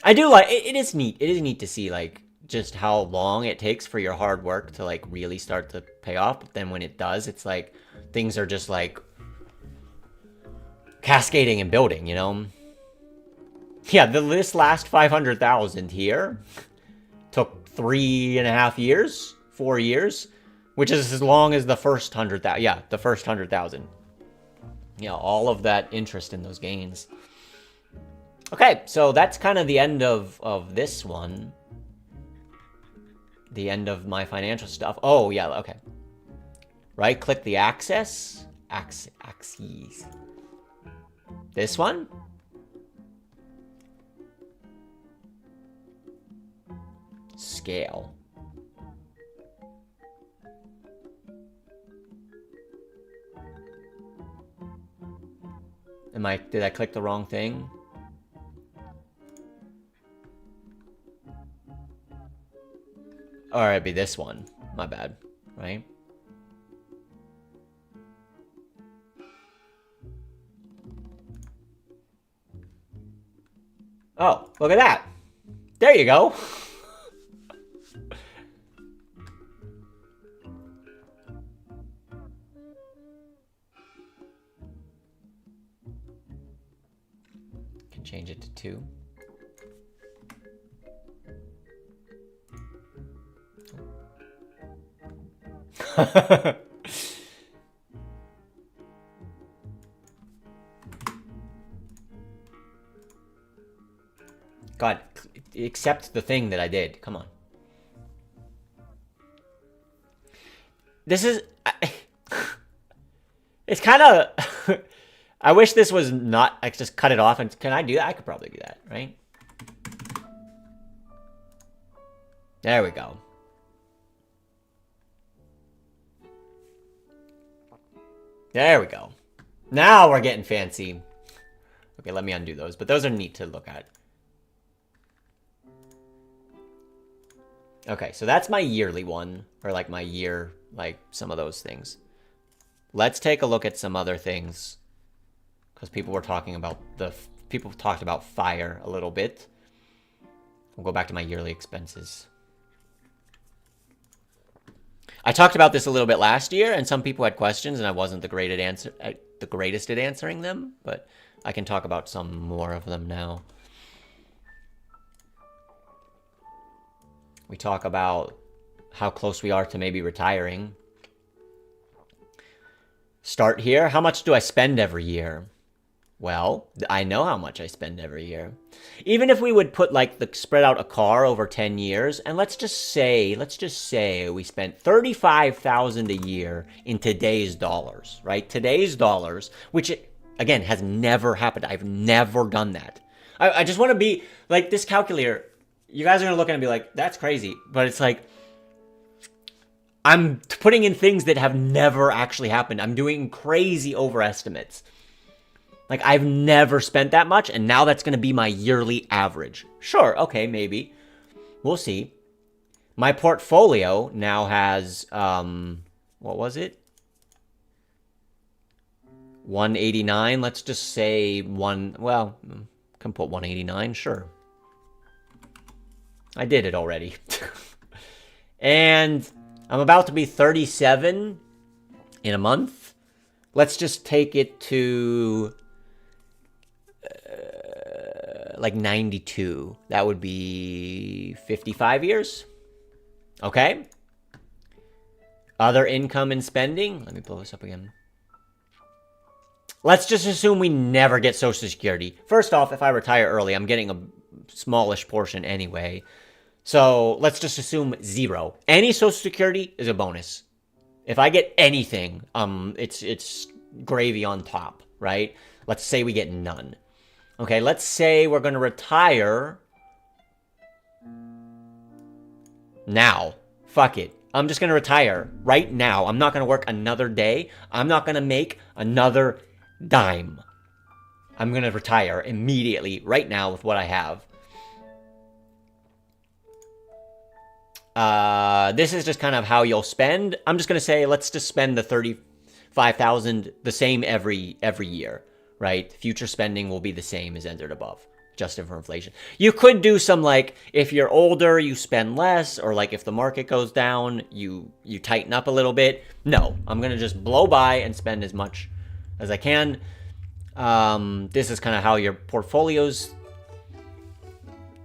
I do like it. It is neat. It is neat to see like just how long it takes for your hard work to like really start to pay off. But then when it does, it's like things are just like cascading and building, you know? Yeah, this last 500,000 here took 3.5 years, 4 years, which is as long as the first 100,000. Yeah, the first 100,000. Yeah, all of that interest in those gains. Okay, so that's kind of the end of this one. The end of my financial stuff. Oh, yeah, okay. Right-click the axis. Axes. This one? Scale. Did I click the wrong thing? Or it'd be this one. My bad, right? Oh, look at that. There you go. Can change it to 2. God, accept the thing that I did. Come on. This is... it's kind of... I wish this was not... I could just cut it off. And can I do that? I could probably do that, right? There we go. There we go. Now we're getting fancy. Okay, let me undo those. But those are neat to look at. Okay, so that's my yearly one. Or like my year, like some of those things. Let's take a look at some other things. Because people were talking about people talked about fire a little bit. We'll go back to my yearly expenses. I talked about this a little bit last year, and some people had questions, and I wasn't the greatest at answering them, but I can talk about some more of them now. We talk about how close we are to maybe retiring. Start here. How much do I spend every year? Well, I know how much I spend every year. Even if we would put like spread out a car over 10 years, and let's just say we spent $35,000 a year in today's dollars, right? Today's dollars, which again has never happened. I've never done that. I just want to be like this calculator. You guys are gonna look at it and be like, that's crazy, but it's like I'm putting in things that have never actually happened. I'm doing crazy overestimates. Like, I've never spent that much, and now that's going to be my yearly average. Sure, okay, maybe. We'll see. My portfolio now has, what was it? 189. Let's just say can put 189, sure. I did it already. And I'm about to be 37 in a month. Let's just take it to... like 92. That would be 55 years. Okay. Other income and spending. Let me pull this up again. Let's just assume we never get Social Security. First off, if I retire early, I'm getting a smallish portion anyway. So let's just assume 0. Any Social Security is a bonus. If I get anything, it's gravy on top, right? Let's say we get none. Okay, let's say we're going to retire now. Fuck it. I'm just going to retire right now. I'm not going to work another day. I'm not going to make another dime. I'm going to retire immediately right now with what I have. This is just kind of how you'll spend. I'm just going to say, let's just spend the $35,000 the same every year. Right? Future spending will be the same as entered above, adjusted for inflation. You could do some, like, if you're older, you spend less, or like if the market goes down, you tighten up a little bit. No, I'm going to just blow by and spend as much as I can. This is kind of how your portfolio's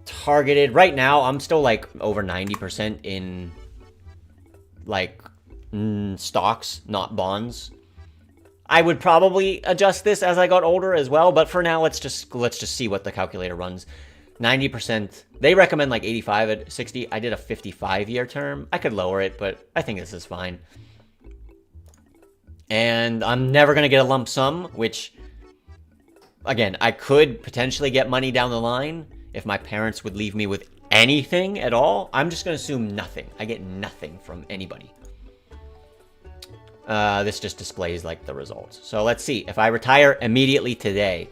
targeted. Right now, I'm still like over 90% in like stocks, not bonds. I would probably adjust this as I got older as well, but for now, let's just see what the calculator runs. 90%. They recommend like 85 at 60. I did a 55-year term. I could lower it, but I think this is fine. And I'm never going to get a lump sum, which, again, I could potentially get money down the line if my parents would leave me with anything at all. I'm just going to assume nothing. I get nothing from anybody. This just displays like the results. So let's see. If I retire immediately today.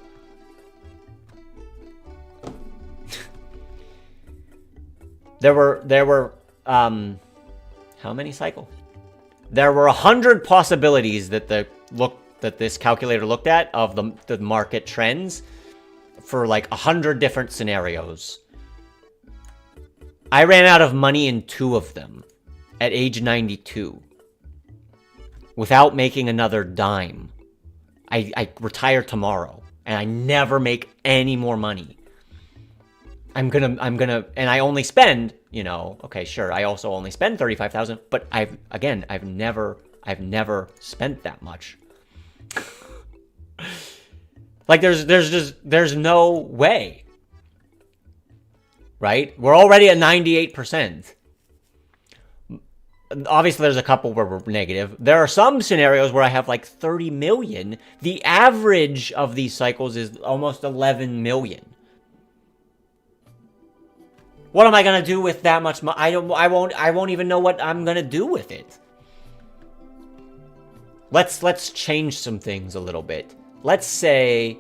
there were how many cycles? There were 100 possibilities that this calculator looked at of the market trends for like 100 different scenarios. I ran out of money in 2 of them at age 92. Without making another dime. I retire tomorrow, and I never make any more money. I'm gonna, and I only spend, okay, sure, I also only spend $35,000, but I've never spent that much. Like there's no way. right? We're already at 98%. Obviously, there's a couple where we're negative. There are some scenarios where I have like 30 million. The average of these cycles is almost 11 million. What am I gonna do with that much money? I won't even know what I'm gonna do with it. Let's change some things a little bit. Let's say,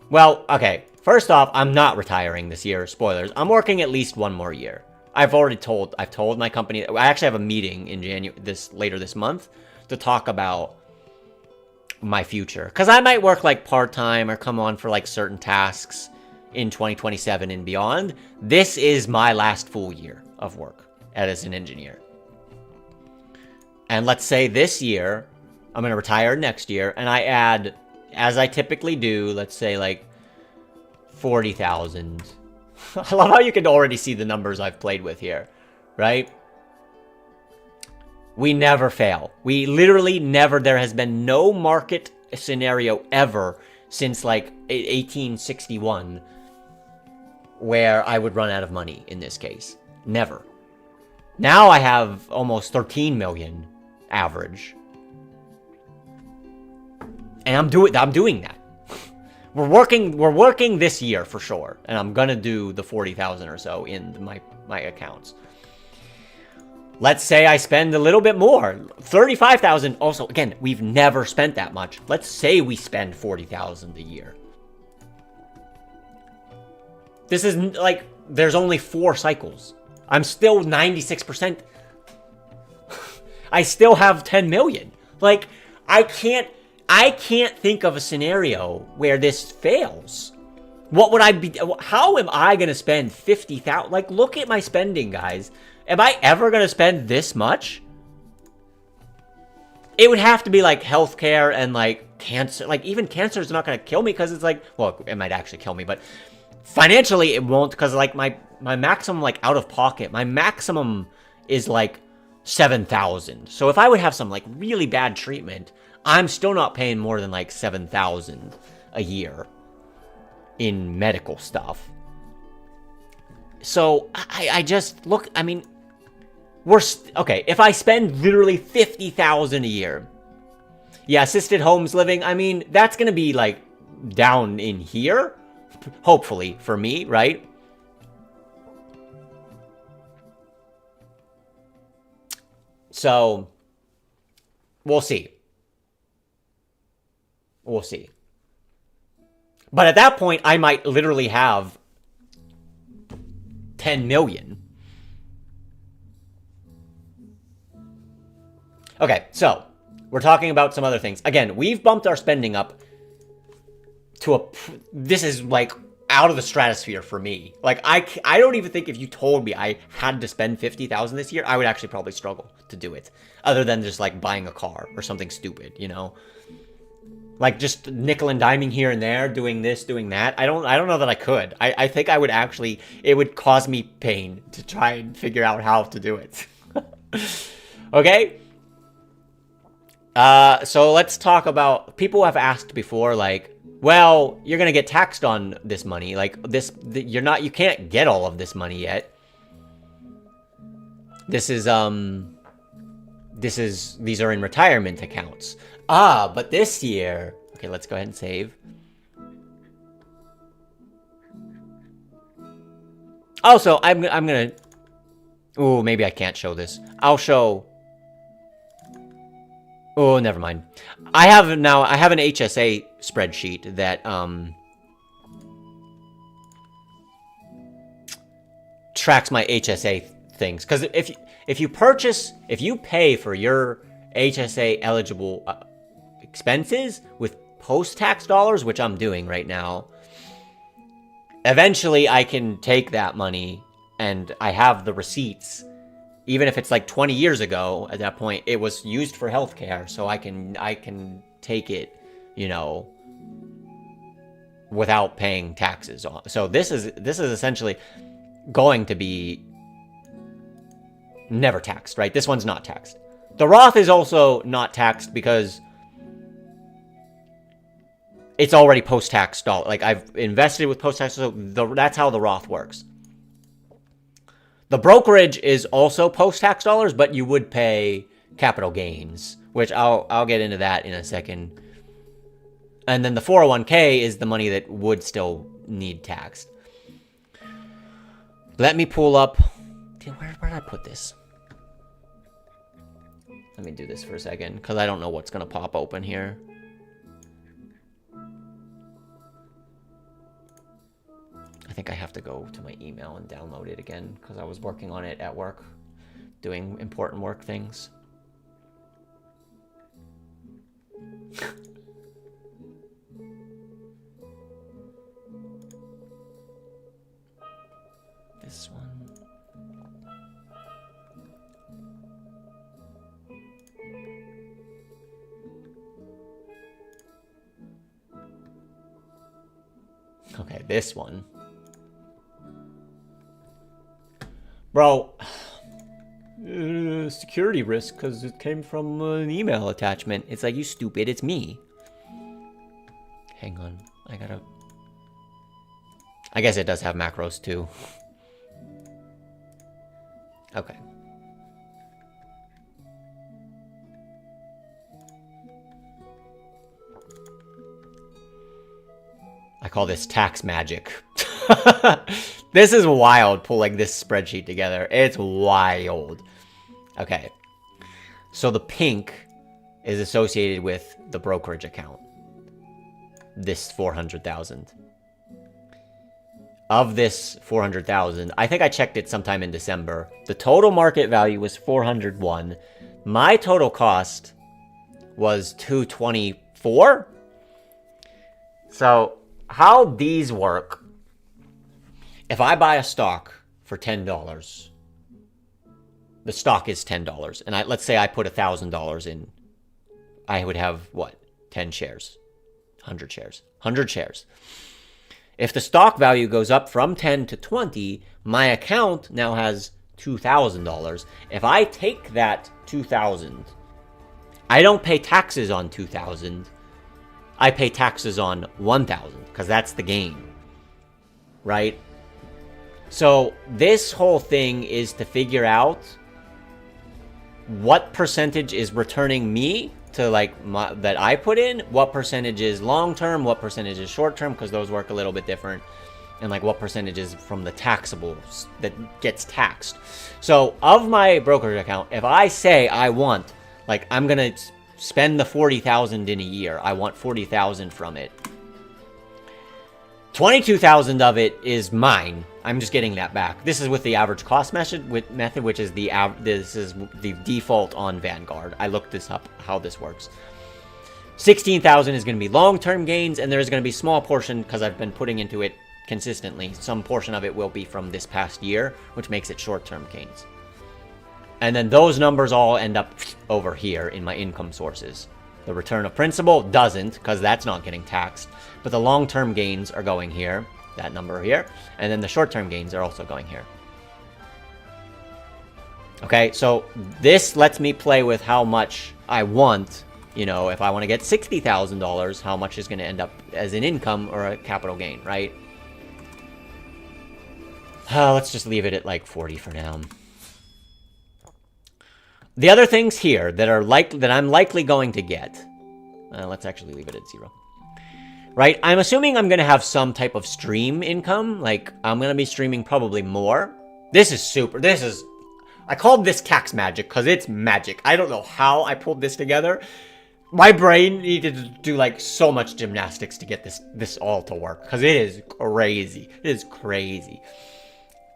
well, okay. First off, I'm not retiring this year. Spoilers. I'm working at least one more year. I've told my company. I actually have a meeting in later this month to talk about my future, because I might work like part-time or come on for like certain tasks in 2027 and beyond. This is my last full year of work as an engineer. And let's say this year, I'm going to retire next year, and I add, as I typically do, let's say like 40,000. I love how you can already see the numbers I've played with here, right? We never fail. We literally never, there has been no market scenario ever since like 1861 where I would run out of money in this case. Never. Now I have almost 13 million average. And I'm doing that. We're working this year for sure, and I'm gonna do the 40,000 or so in my accounts. Let's say I spend a little bit more, 35,000. Also, again, we've never spent that much. Let's say we spend 40,000 a year. This is like, there's only 4 cycles. I'm still 96%. I still have 10 million. Like, I can't think of a scenario where this fails. What would I be? How am I going to spend 50,000? Like, look at my spending, guys. Am I ever going to spend this much? It would have to be like healthcare and like cancer. Like, even cancer is not going to kill me because it's like, well, it might actually kill me, but financially it won't, because like my maximum, like out of pocket, my maximum is like 7,000. So if I would have some like really bad treatment, I'm still not paying more than like 7,000 a year in medical stuff. So I just look, I mean, okay, if I spend literally 50,000 a year, yeah, assisted homes living, I mean, that's going to be like down in here, hopefully for me, right? So we'll see. We'll see. But at that point, I might literally have 10 million. Okay, so we're talking about some other things. Again, we've bumped our spending up to this is like out of the stratosphere for me. Like, I don't even think if you told me I had to spend 50,000 this year, I would actually probably struggle to do it. Other than just like buying a car or something stupid, you know? Like, just nickel and diming here and there, doing this, doing that. I don't know that I could. I think I would actually, it would cause me pain to try and figure out how to do it. Okay? So let's talk about, people have asked before, like, well, you're gonna get taxed on this money. Like, you can't get all of this money yet. These are in retirement accounts. But this year... Okay, let's go ahead and save. Also, I'm gonna... Ooh, maybe I can't show this. I'll show... Oh, never mind. I have an HSA spreadsheet that, tracks my HSA things. Because if you pay for your HSA eligible expenses with post-tax dollars, which I'm doing right now, eventually I can take that money and I have the receipts. Even if it's like 20 years ago, at that point, it was used for healthcare, so I can take it, you know, without paying taxes on. So this is essentially going to be never taxed, right? This one's not taxed. The Roth is also not taxed because it's already post-tax dollar. Like, I've invested with post-tax, so that's how the Roth works. The brokerage is also post-tax dollars, but you would pay capital gains, which I'll get into that in a second. And then the 401k is the money that would still need taxed. Let me pull up. Dude, where did I put this? Let me do this for a second, because I don't know what's going to pop open here. I think I have to go to my email and download it again, because I was working on it at work, doing important work things. This one. Okay, this one. Bro, security risk because it came from an email attachment. It's like, you stupid, it's me. Hang on, I guess it does have macros too. Okay. I call this tax magic. This is wild, pulling this spreadsheet together. It's wild. Okay. So the pink is associated with the brokerage account. This 400,000. Of this 400,000, I think I checked it sometime in December. The total market value was 401. My total cost was 224. So how these work, if I buy a stock for $10, the stock is $10, and let's say I put $1,000 in, I would have what? 10 shares, 100 shares, 100 shares. If the stock value goes up from 10 to 20, my account now has $2,000. If I take that $2,000, I don't pay taxes on $2,000. I pay taxes on $1,000 because that's the gain, right? So this whole thing is to figure out what percentage is returning me to like that I put in, what percentage is long-term, what percentage is short-term, because those work a little bit different, and like what percentage is from the taxables that gets taxed. So of my brokerage account, if I say I want, like, I'm gonna spend the 40,000 in a year, I want 40,000 from it, 22,000 of it is mine. I'm just getting that back. This is with the average cost method, which is this is the default on Vanguard. I looked this up, how this works. 16,000 is going to be long-term gains, and there's going to be a small portion, because I've been putting into it consistently, some portion of it will be from this past year, which makes it short-term gains. And then those numbers all end up over here in my income sources. The return of principal doesn't, because that's not getting taxed. But the long-term gains are going here, that number here. And then the short-term gains are also going here. Okay, so this lets me play with how much I want. You know, if I want to get $60,000, how much is going to end up as an income or a capital gain, right? Let's just leave it at like 40 for now. The other things here that are that I'm likely going to get, let's actually leave it at 0. Right? I'm assuming I'm going to have some type of stream income. Like, I'm going to be streaming probably more. I called this tax magic because it's magic. I don't know how I pulled this together. My brain needed to do like so much gymnastics to get this all to work, because it is crazy. It is crazy.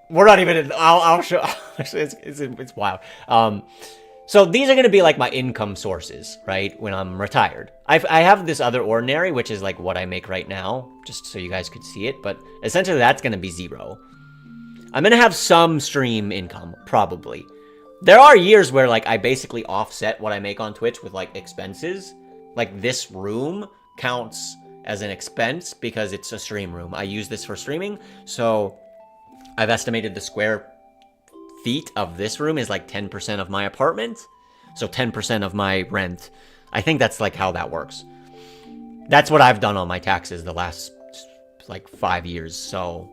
We're not even, I'll show, it's wild. So these are going to be like my income sources, right, when I'm retired. I have this other ordinary, which is like what I make right now, just so you guys could see it. But essentially that's going to be 0. I'm going to have some stream income, probably. There are years where like I basically offset what I make on Twitch with like expenses. Like this room counts as an expense because it's a stream room. I use this for streaming. So I've estimated the square feet of this room is like 10% of my apartment, so 10% of my rent. I think that's like how that works. That's what I've done on my taxes the last like 5 years. So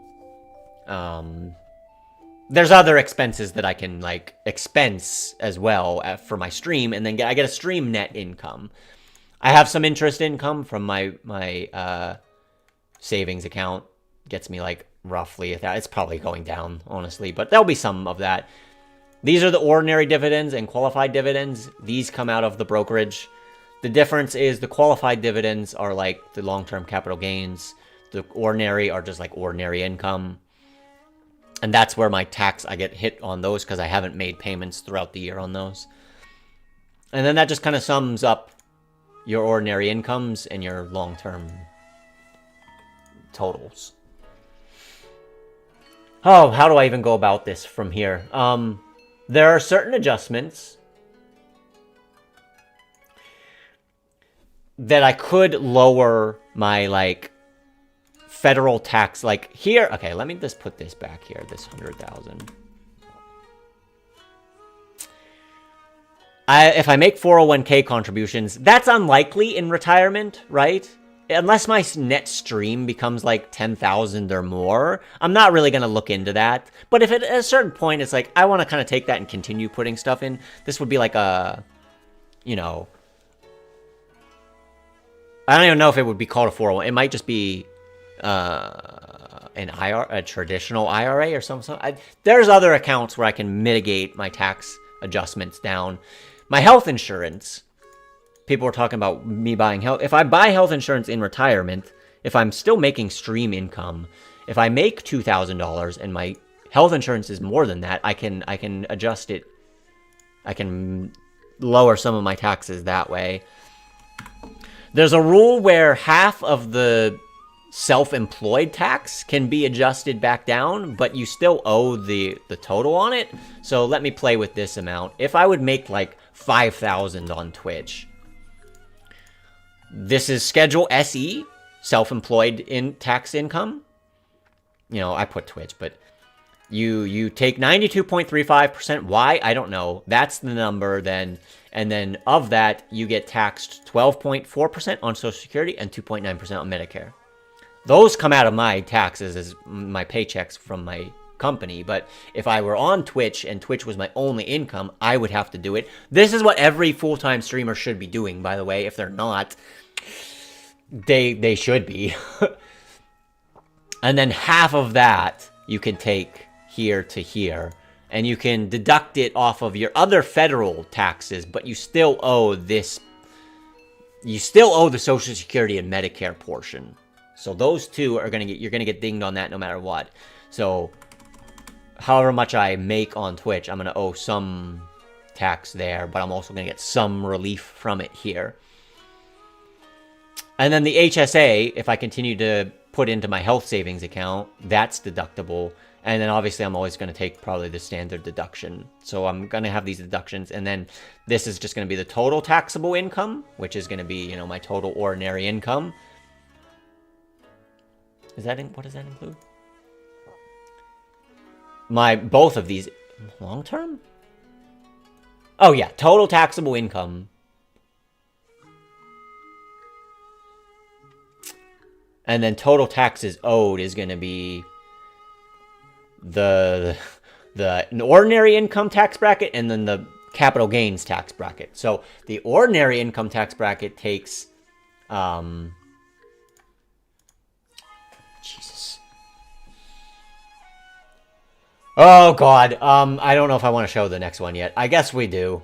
there's other expenses that I can like expense as well for my stream, and then I get a stream net income. I have some interest income from my savings account. Gets me like roughly that. It's probably going down, honestly, but there'll be some of that. These are the ordinary dividends and qualified dividends. These come out of the brokerage. The difference is the qualified dividends are like the long-term capital gains. The ordinary are just like ordinary income. And that's where my tax, I get hit on those because I haven't made payments throughout the year on those. And then that just kind of sums up your ordinary incomes and your long-term totals. Oh, how do I even go about this from here? There are certain adjustments that I could lower my, like, federal tax, like, here. Okay, let me just put this back here, this 100,000. If I make 401k contributions, that's unlikely in retirement, right? Unless my net stream becomes like 10,000 or more, I'm not really going to look into that. But if at a certain point it's like, I want to kind of take that and continue putting stuff in, this would be like a, you know, I don't even know if it would be called a 401. It might just be a traditional IRA or something. There's other accounts where I can mitigate my tax adjustments down. My health insurance, people were talking about me buying health. If I buy health insurance in retirement, if I'm still making stream income, if I make $2,000 and my health insurance is more than that, I can adjust it. I can lower some of my taxes that way. There's a rule where half of the self-employed tax can be adjusted back down, but you still owe the total on it. So let me play with this amount. If I would make like 5,000 on Twitch, this is Schedule SE, self-employed in tax income. You know, I put Twitch, but you take 92.35%. Why? I don't know. That's the number then. And then of that, you get taxed 12.4% on Social Security and 2.9% on Medicare. Those come out of my taxes as my paychecks from my company. But if I were on Twitch and Twitch was my only income, I would have to do it. This is what every full-time streamer should be doing, by the way. If they're not, they should be. And then half of that you can take here to here. And you can deduct it off of your other federal taxes, but you still owe this. You still owe the Social Security and Medicare portion. So those two are you're gonna get dinged on that no matter what. So however much I make on Twitch, I'm gonna owe some tax there, but I'm also gonna get some relief from it here. And then the HSA, if I continue to put into my health savings account, that's deductible. And then obviously I'm always going to take probably the standard deduction. So I'm going to have these deductions. And then this is just going to be the total taxable income, which is going to be, you know, my total ordinary income. What does that include? Both of these, long term? Oh yeah, total taxable income. And then total taxes owed is going to be the ordinary income tax bracket and then the capital gains tax bracket. So the ordinary income tax bracket takes Jesus. Oh god. I don't know if I want to show the next one yet. I guess we do.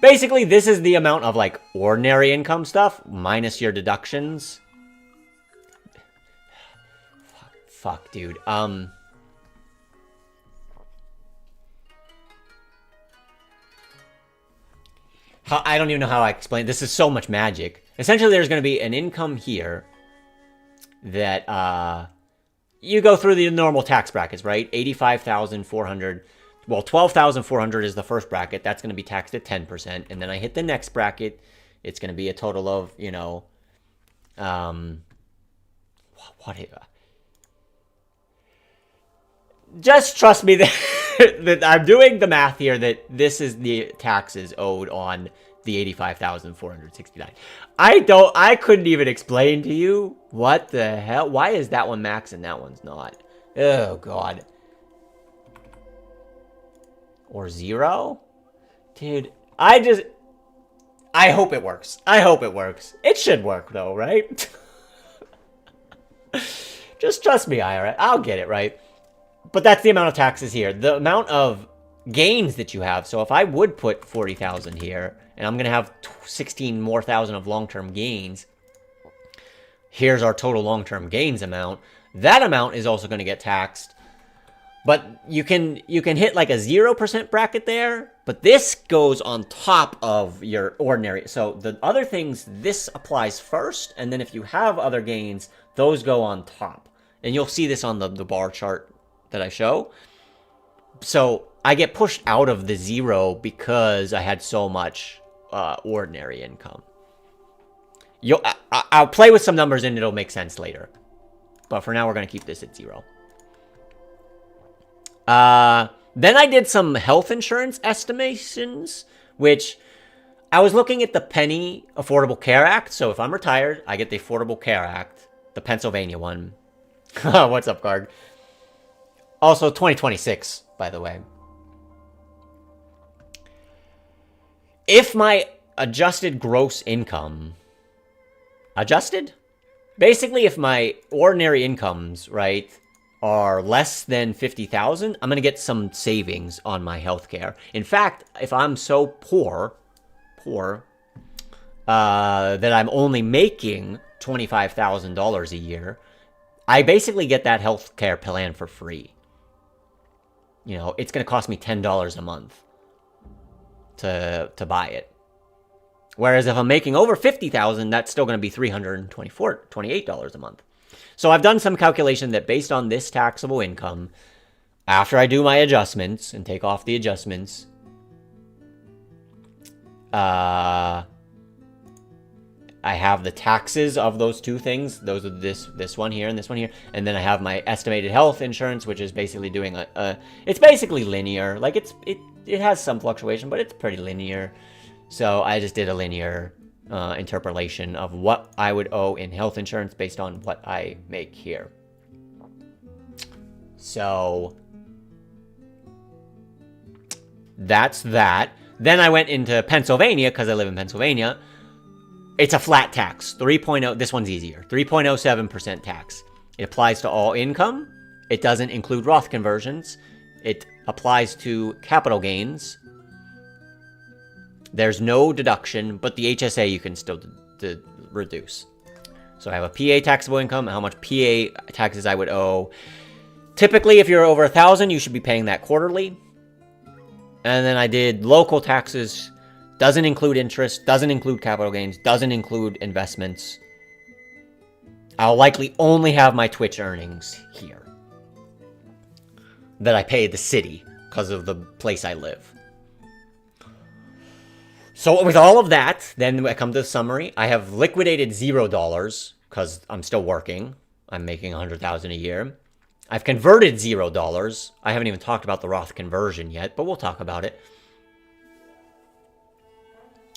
Basically, this is the amount of like ordinary income stuff minus your deductions. Fuck, dude. I don't even know how I explain. This is so much magic. Essentially, there's going to be an income here that you go through the normal tax brackets, right? 85,400. Well, 12,400 is the first bracket. That's going to be taxed at 10%. And then I hit the next bracket. It's going to be a total of, you know, just trust me that, that I'm doing the math here, that this is the taxes owed on the 85,469. I couldn't even explain to you what the hell. Why is that one max and that one's not? Oh, God. Or 0? Dude, I hope it works. I hope it works. It should work, though, right? Just trust me, IRS. I'll get it, right? But that's the amount of taxes here. The amount of gains that you have. So if I would put 40,000 here, and I'm going to have 16 more thousand of long-term gains, here's our total long-term gains amount. That amount is also going to get taxed. But you can hit like a 0% bracket there, but this goes on top of your ordinary. So the other things, this applies first, and then if you have other gains, those go on top. And you'll see this on the bar chart that I show. So I get pushed out of the 0 because I had so much ordinary income. I'll play with some numbers and it'll make sense later. But for now, we're going to keep this at 0. Then I did some health insurance estimations, which I was looking at the Penny Affordable Care Act. So if I'm retired, I get the Affordable Care Act, the Pennsylvania one. What's up, Garg? Also, 2026, by the way. If my adjusted gross income... Adjusted? Basically, if my ordinary incomes, right, are less than 50,000, I'm going to get some savings on my healthcare. In fact, if I'm so poor, that I'm only making $25,000 a year, I basically get that healthcare plan for free. You know, it's going to cost me $10 a month to buy it. Whereas if I'm making over $50,000, that's still going to be $328 a month. So I've done some calculation that based on this taxable income, after I do my adjustments and take off the adjustments, I have the taxes of those two things. Those are this one here and this one here. And then I have my estimated health insurance, which is basically doing it's basically linear. Like it has some fluctuation, but it's pretty linear. So I just did a linear interpolation of what I would owe in health insurance based on what I make here. So that's that. Then I went into Pennsylvania because I live in Pennsylvania. It's a flat tax, 3.0. This one's easier, 3.07% tax. It applies to all income. It doesn't include Roth conversions. It applies to capital gains. There's no deduction, but the HSA you can still reduce. So I have a PA taxable income, how much PA taxes I would owe. Typically, if you're over 1,000, you should be paying that quarterly. And then I did local taxes. Doesn't include interest, doesn't include capital gains, doesn't include investments. I'll likely only have my Twitch earnings here that I pay the city because of the place I live. So with all of that, then I come to the summary. I have liquidated $0 because I'm still working. I'm making $100,000 a year. I've converted $0. I haven't even talked about the Roth conversion yet, but we'll talk about it.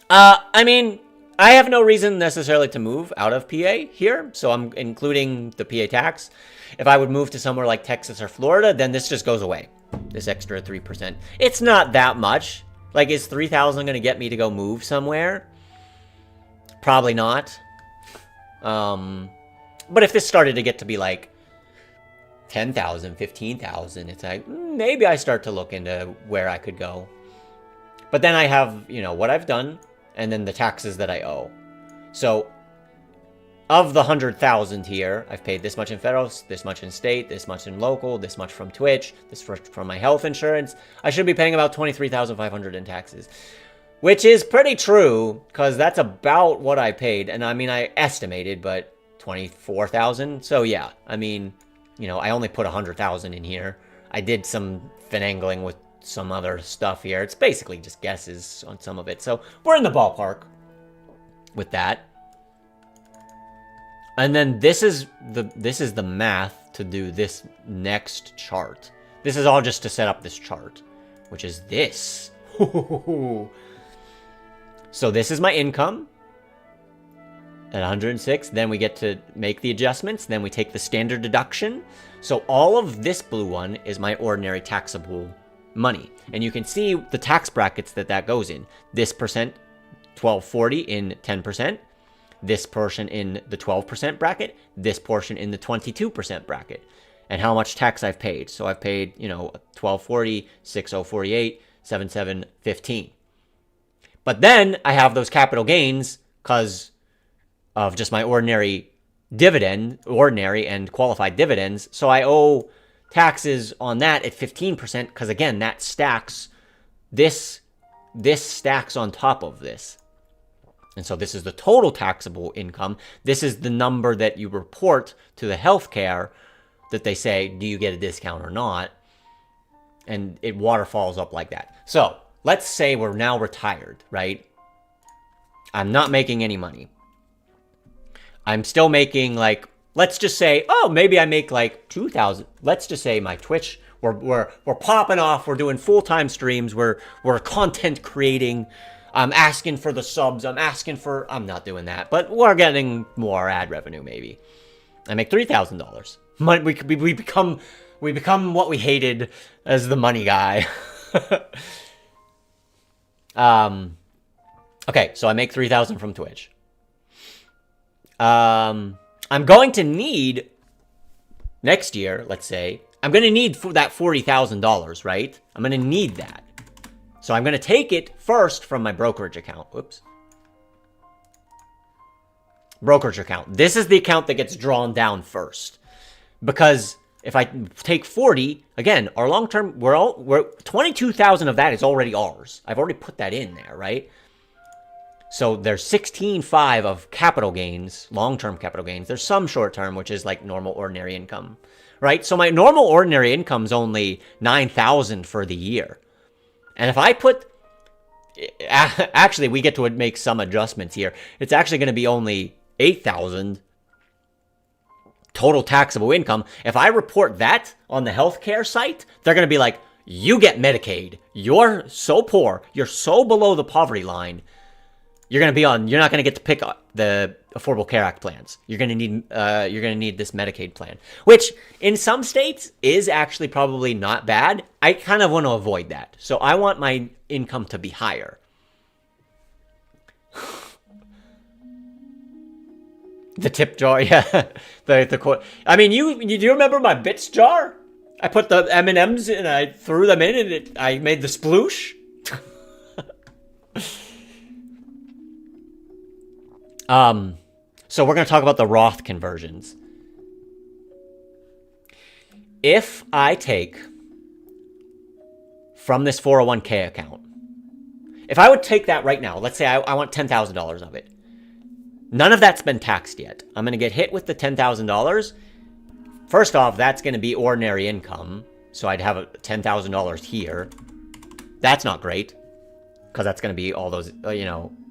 I mean, I have no reason necessarily to move out of PA here, so I'm including the PA tax. If I would move to somewhere like Texas or Florida, then this just goes away. This extra 3%. It's not that much. Like, is 3,000 going to get me to go move somewhere? Probably not. But if this started to get to be like 10,000, 15,000, it's like, maybe I start to look into where I could go. But then I have, you know, what I've done, and then the taxes that I owe. So, of the 100,000 here, I've paid this much in federal, this much in state, this much in local, this much from Twitch, this from my health insurance. I should be paying about $23,500 in taxes, which is pretty true because that's about what I paid. And I mean, I estimated, but 24,000. So yeah, I mean, you know, I only put 100,000 in here. I did some finagling with some other stuff here. It's basically just guesses on some of it. So we're in the ballpark with that. And then this is the math to do this next chart. This is all just to set up this chart, which is this. So this is my income. at 106. Then we get to make the adjustments. Then we take the standard deduction. So all of this blue one is my ordinary taxable money. And you can see the tax brackets that goes in. This percent, 1240 in 10%. This portion in the 12% bracket. This portion in the 22% bracket. And how much tax I've paid. So I've paid, 1240, 6048, 7715. But then I have those capital gains because of just my ordinary and qualified dividends. So I owe taxes on that at 15% because, again, that stacks. This stacks on top of this. And so this is the total taxable income. This is the number that you report to the healthcare that they say, do you get a discount or not? And it waterfalls up like that. So let's say we're now retired, right? I'm not making any money. I'm still making let's just say, maybe I make 2,000. Let's just say my Twitch, we're popping off. We're doing full-time streams. We're content creating. I'm asking for the subs. I'm not doing that, but we're getting more ad revenue maybe. I make $3,000. We become what we hated as the money guy. Okay, so I make $3,000 from Twitch. I'm going to need next year, let's say, I'm going to need that $40,000, right? I'm going to need that. So I'm going to take it first from my brokerage account. Whoops. Brokerage account. This is the account that gets drawn down first. Because if I take 40, again, our long-term, we're 22,000 of that is already ours. I've already put that in there, right? So there's 16.5 of capital gains, long-term capital gains. There's some short-term, which is like normal ordinary income, right? So my normal ordinary income is only 9,000 for the year. And if I put, actually, we get to make some adjustments here. It's actually going to be only 8,000 total taxable income. If I report that on the healthcare site, they're going to be like, you get Medicaid. You're so poor. You're so below the poverty line. You're not going to get to pick the Affordable Care Act plans. You're going to need this Medicaid plan, which in some states is actually probably not bad. I kind of want to avoid that. So I want my income to be higher. The tip jar, yeah. the I mean, you do you remember my bits jar? I put the M&Ms and I threw them in and I made the sploosh. So we're going to talk about the Roth conversions. If I take from this 401k account, if I would take that right now, let's say I want $10,000 of it. None of that's been taxed yet. I'm going to get hit with the $10,000. First off, that's going to be ordinary income. So I'd have $10,000 here. That's not great because that's going to be all those,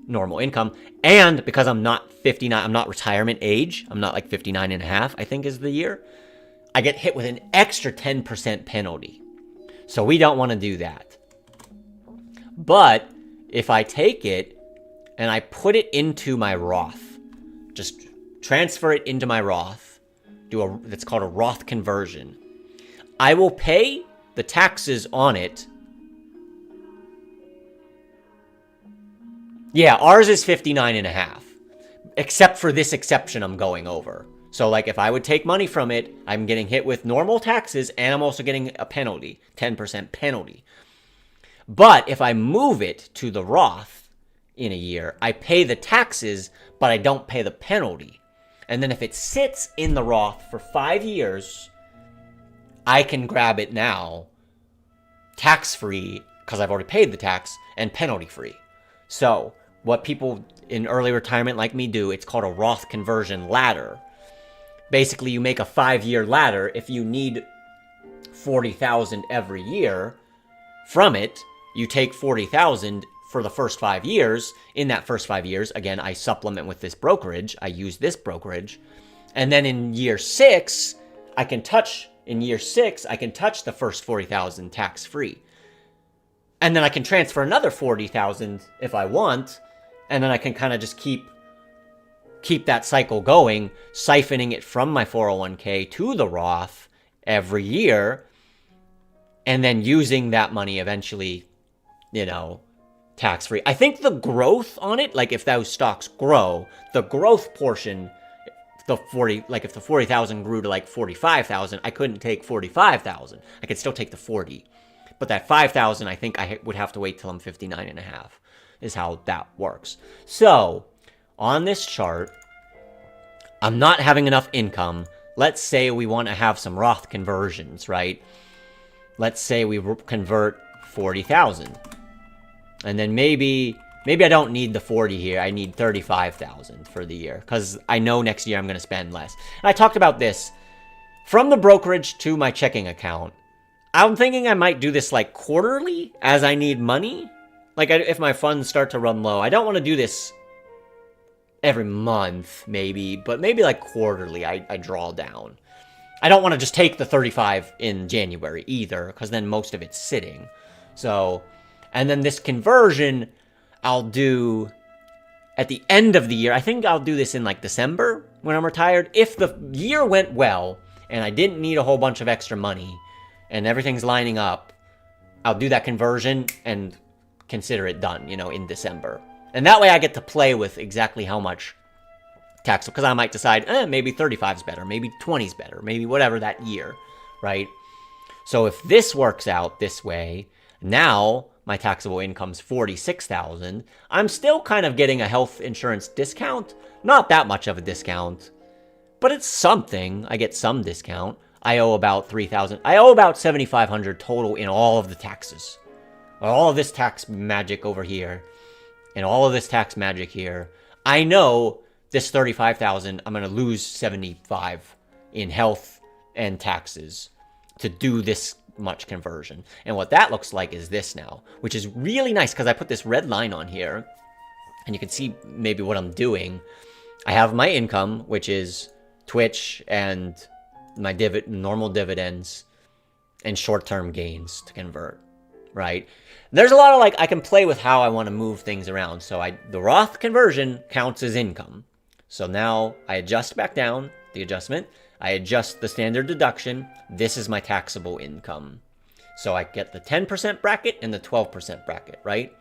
normal income. And because I'm not 59, I'm not retirement age. I'm not like 59 and a half, I think is the year. I get hit with an extra 10% penalty. So we don't want to do that. But if I take it and I put it into my Roth, just transfer it into my Roth, that's called a Roth conversion. I will pay the taxes on it. Yeah, ours is 59 and a half, except for this exception I'm going over. So like if I would take money from it, I'm getting hit with normal taxes and I'm also getting a penalty, 10% penalty. But if I move it to the Roth in a year, I pay the taxes, but I don't pay the penalty. And then if it sits in the Roth for 5 years, I can grab it now, tax-free, because I've already paid the tax, and penalty-free. So what people in early retirement like me do, it's called a Roth conversion ladder. Basically, you make a 5-year ladder. If you need $40,000 every year from it, you take $40,000 for the first 5 years. In that first 5 years, again, I supplement with this brokerage. I use this brokerage. And then in year 6, I can touch the first $40,000 tax-free. And then I can transfer another $40,000 if I want. And then I can kind of just keep keep that cycle going, siphoning it from my 401k to the Roth every year, and then using that money eventually, tax-free. I think the growth on it, like if those stocks grow, the growth portion, if the 40,000 grew to like 45,000, I couldn't take 45,000. I could still take the 40. But that 5,000, I think I would have to wait till I'm 59 and a half, is how that works. So, on this chart, I'm not having enough income. Let's say we want to have some Roth conversions, right? Let's say we convert 40,000. And then maybe I don't need the 40 here. I need 35,000 for the year, because I know next year I'm going to spend less. And I talked about this. From the brokerage to my checking account, I'm thinking I might do this like quarterly as I need money. Like if my funds start to run low. I don't want to do this every month, maybe, but maybe like quarterly I draw down. I don't want to just take the 35 in January either, because then most of it's sitting. So, and then this conversion I'll do at the end of the year. I think I'll do this in like December when I'm retired. If the year went well and I didn't need a whole bunch of extra money and everything's lining up, I'll do that conversion and consider it done, in December. And that way I get to play with exactly how much tax, because I might decide, maybe 35 is better, maybe 20 is better, maybe whatever that year, right? So if this works out this way, now my taxable income's 46,000. I'm still kind of getting a health insurance discount. Not that much of a discount, but it's something. I get some discount. I owe about 3,000. I owe about 7,500 total in all of the taxes. All of this tax magic over here, and all of this tax magic here. I know this 35,000, I'm going to lose 75 in health and taxes to do this much conversion. And what that looks like is this now, which is really nice because I put this red line on here and you can see maybe what I'm doing. I have my income, which is Twitch and my normal dividends and short-term gains to convert, right? There's a lot of I can play with how I want to move things around. So the Roth conversion counts as income. So now I adjust back down the adjustment. I adjust the standard deduction. This is my taxable income. So I get the 10% bracket and the 12% bracket, right?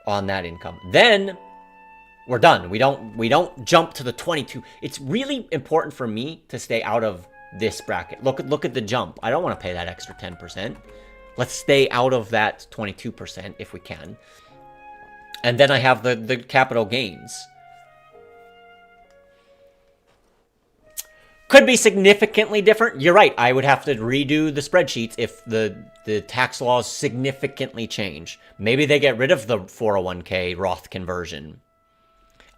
On that income. Then we're done. We don't jump to the 22. It's really important for me to stay out of this bracket. Look at the jump. I don't want to pay that extra 10%. Let's stay out of that 22% if we can. And then I have the capital gains. Could be significantly different. You're right. I would have to redo the spreadsheets if the tax laws significantly change. Maybe they get rid of the 401k Roth conversion.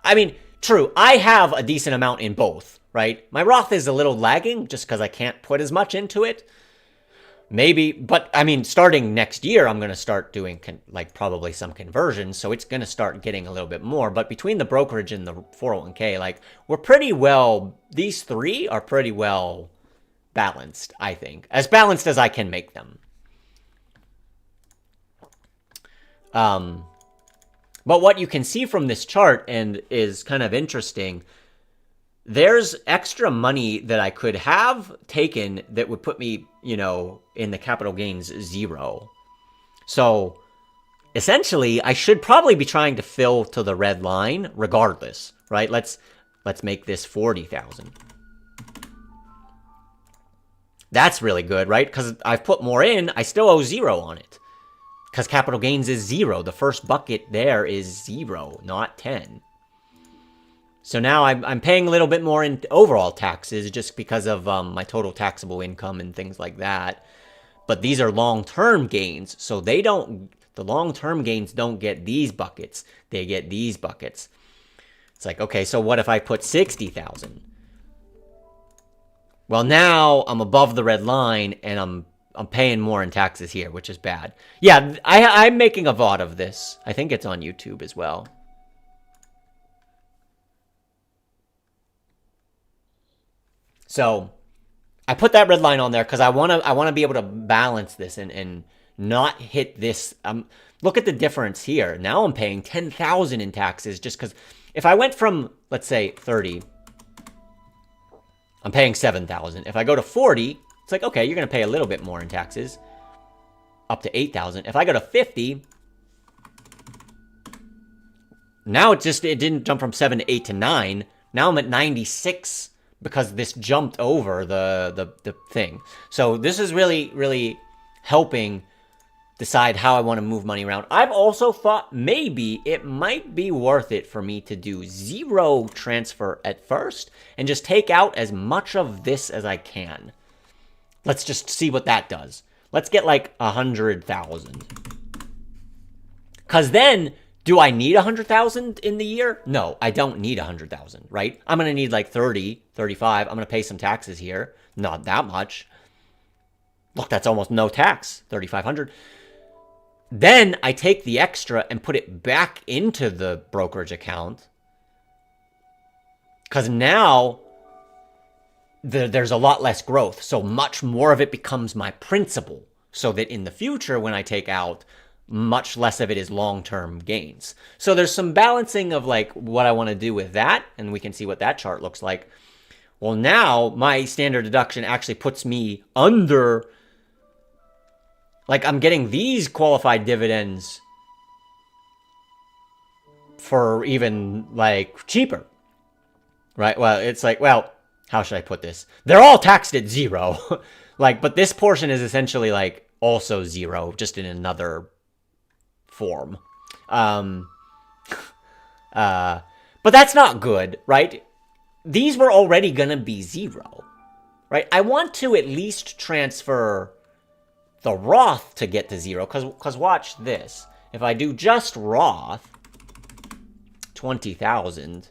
I mean, true. I have a decent amount in both, right? My Roth is a little lagging just because I can't put as much into it. Maybe, but I mean, starting next year, I'm going to start doing probably some conversions. So it's going to start getting a little bit more. But between the brokerage and the 401k, we're pretty well, these three are pretty well balanced, I think. As balanced as I can make them. But what you can see from this chart and is kind of interesting, there's extra money that I could have taken that would put me, in the capital gains 0. So essentially, I should probably be trying to fill to the red line regardless, right? Let's make this 40,000. That's really good, right? Because I've put more in, I still owe 0 on it. Because capital gains is 0. The first bucket there is 0, not 10. So now I'm paying a little bit more in overall taxes just because of my total taxable income and things like that. But these are long-term gains, so the long-term gains don't get these buckets. They get these buckets. It's like, okay, so what if I put 60,000? Well, now I'm above the red line and I'm paying more in taxes here, which is bad. Yeah, I'm making a VOD of this. I think it's on YouTube as well. So I put that red line on there because I want to be able to balance this and not hit this. Look at the difference here. Now I'm paying 10,000 in taxes just because if I went from, let's say, 30, I'm paying 7,000. If I go to 40, it's like, okay, you're going to pay a little bit more in taxes, up to 8,000. If I go to 50, now it didn't jump from 7 to 8 to 9. Now I'm at 96 because this jumped over the thing. So this is really, really helping decide how I want to move money around. I've also thought maybe it might be worth it for me to do 0 transfer at first and just take out as much of this as I can. Let's just see what that does. Let's get like 100,000. Because then, do I need 100,000 in the year? No, I don't need 100,000, right? I'm going to need like 30, 35. I'm going to pay some taxes here. Not that much. Look, that's almost no tax, 3,500. Then I take the extra and put it back into the brokerage account. Because now there's a lot less growth. So much more of it becomes my principal. So that in the future, when I take out, much less of it is long-term gains. So there's some balancing of like what I want to do with that. And we can see what that chart looks like. Well, now my standard deduction actually puts me under. Like, I'm getting these qualified dividends for even, like, cheaper. Right? Well, it's like, well, how should I put this? They're all taxed at 0. Like, but this portion is essentially, like, also 0, just in another form. But that's not good, right? These were already going to be 0. Right? I want to at least transfer the Roth to get to 0, because watch this. If I do just Roth, 20,000.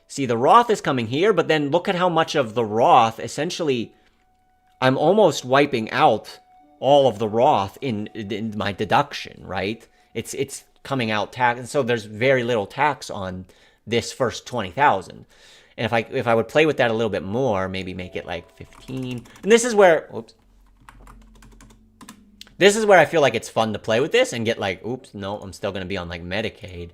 See, the Roth is coming here, but then look at how much of the Roth, essentially, I'm almost wiping out all of the Roth in my deduction, right? It's coming out tax, and so there's very little tax on this first 20,000. And if I would play with that a little bit more, maybe make it like 15. And this is where, oops. This is where I feel like it's fun to play with this and get like, oops, no, I'm still going to be on like Medicaid.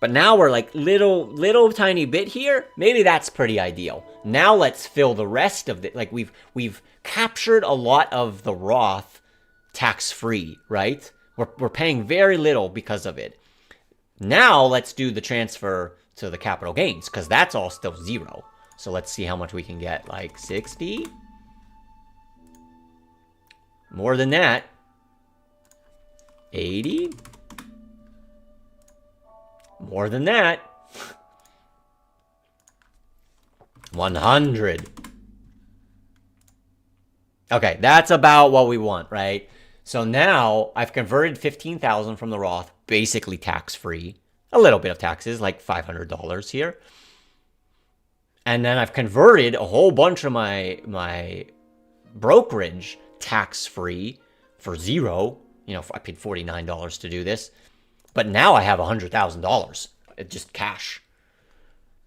But now we're like little tiny bit here. Maybe that's pretty ideal. Now let's fill the rest of it. Like we've captured a lot of the Roth tax-free, right? We're paying very little because of it. Now let's do the transfer to the capital gains, because that's all still 0. So let's see how much we can get. Like 60? More than that. 80? More than that. 100. Okay, that's about what we want, right? So now I've converted 15,000 from the Roth, basically tax-free. A little bit of taxes, like $500 here. And then I've converted a whole bunch of my brokerage tax-free for 0. You know, I paid $49 to do this. But now I have $100,000, just cash.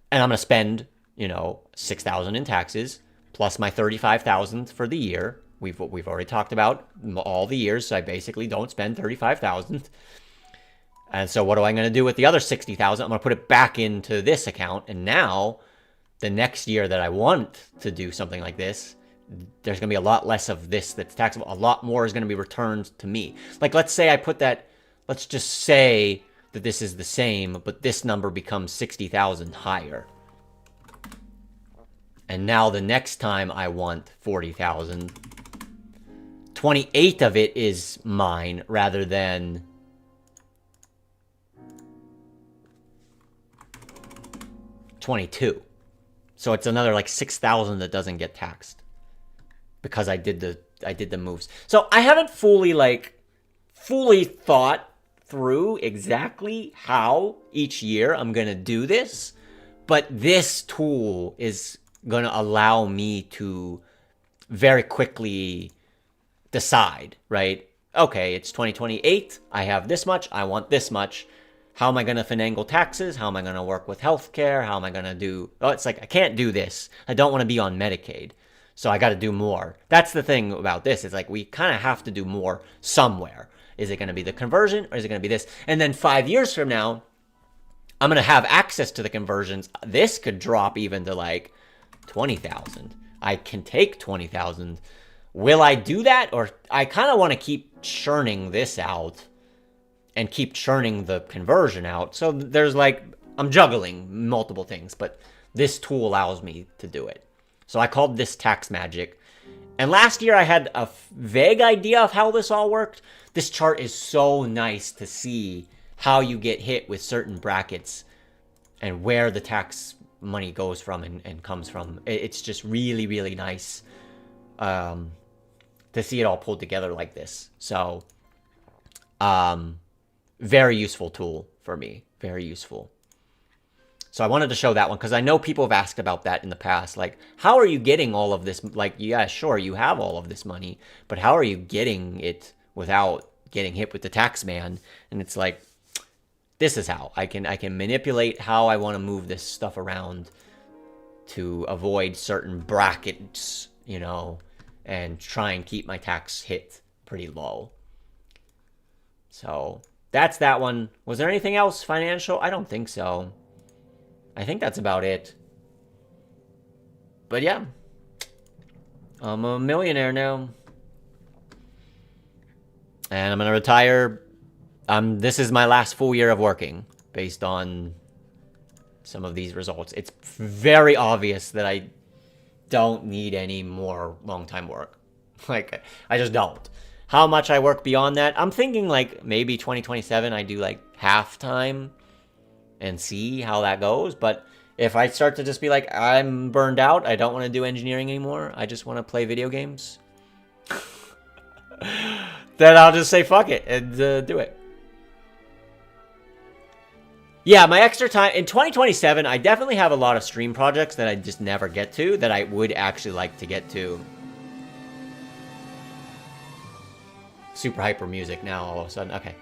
And I'm going to spend, you know, $6,000 in taxes, plus my $35,000 for the year. We've already talked about all the years, so I basically don't spend $35,000. And so what am I going to do with the other $60,000? I'm going to put it back into this account. And now, the next year that I want to do something like this, there's going to be a lot less of this that's taxable. A lot more is going to be returned to me. Like, let's say I put that, let's just say that this is the same, but this number becomes 60,000 higher. And now the next time I want 40,000, 28 of it is mine rather than 22. So it's another like 6,000 that doesn't get taxed because I did the moves. So I haven't fully thought through exactly how each year I'm going to do this, but this tool is going to allow me to very quickly decide, right? Okay, it's 2028. I have this much. I want this much. how am I going to finagle taxes? How am I going to work with healthcare? How am I going to do... Oh, it's like, I can't do this. I don't want to be on Medicaid. So I got to do more. That's the thing about this. It's like we kind of have to do more somewhere. Is it going to be the conversion or is it going to be this? And then 5 years from now, I'm going to have access to the conversions. This could drop even to like 20,000. I can take 20,000. Will I do that? Or I kind of want to keep churning this out and keep churning the conversion out. So there's like, I'm juggling multiple things, but this tool allows me to do it. So I called this Tax Magic. And last year I had a vague idea of how this all worked. This chart is so nice to see how you get hit with certain brackets and where the tax money goes from and comes from. It's just really, really nice to see it all pulled together like this. So, very useful tool for me. Very useful. So I wanted to show that one because I know people have asked about that in the past. Like, how are you getting all of this? Like, yeah, sure, you have all of this money, but how are you getting it without getting hit with the tax man? And it's like, this is how I can manipulate how I want to move this stuff around to avoid certain brackets, you know, and try and keep my tax hit pretty low. So that's that one. Was there anything else financial? I don't think so. I think that's about it. But yeah, I'm a millionaire now. And I'm going to retire. This is my last full year of working based on some of these results. It's very obvious that I don't need any more long-time work. Like, I just don't. How much I work beyond that? I'm thinking like maybe 2027 I do like half-time and see how that goes. But if I start to just be like, I'm burned out, I don't want to do engineering anymore, I just want to play video games, then I'll just say fuck it and do it. Yeah, my extra time in 2027, I definitely have a lot of stream projects that I just never get to that I would actually like to get to. Super hyper music now all of a sudden. Okay.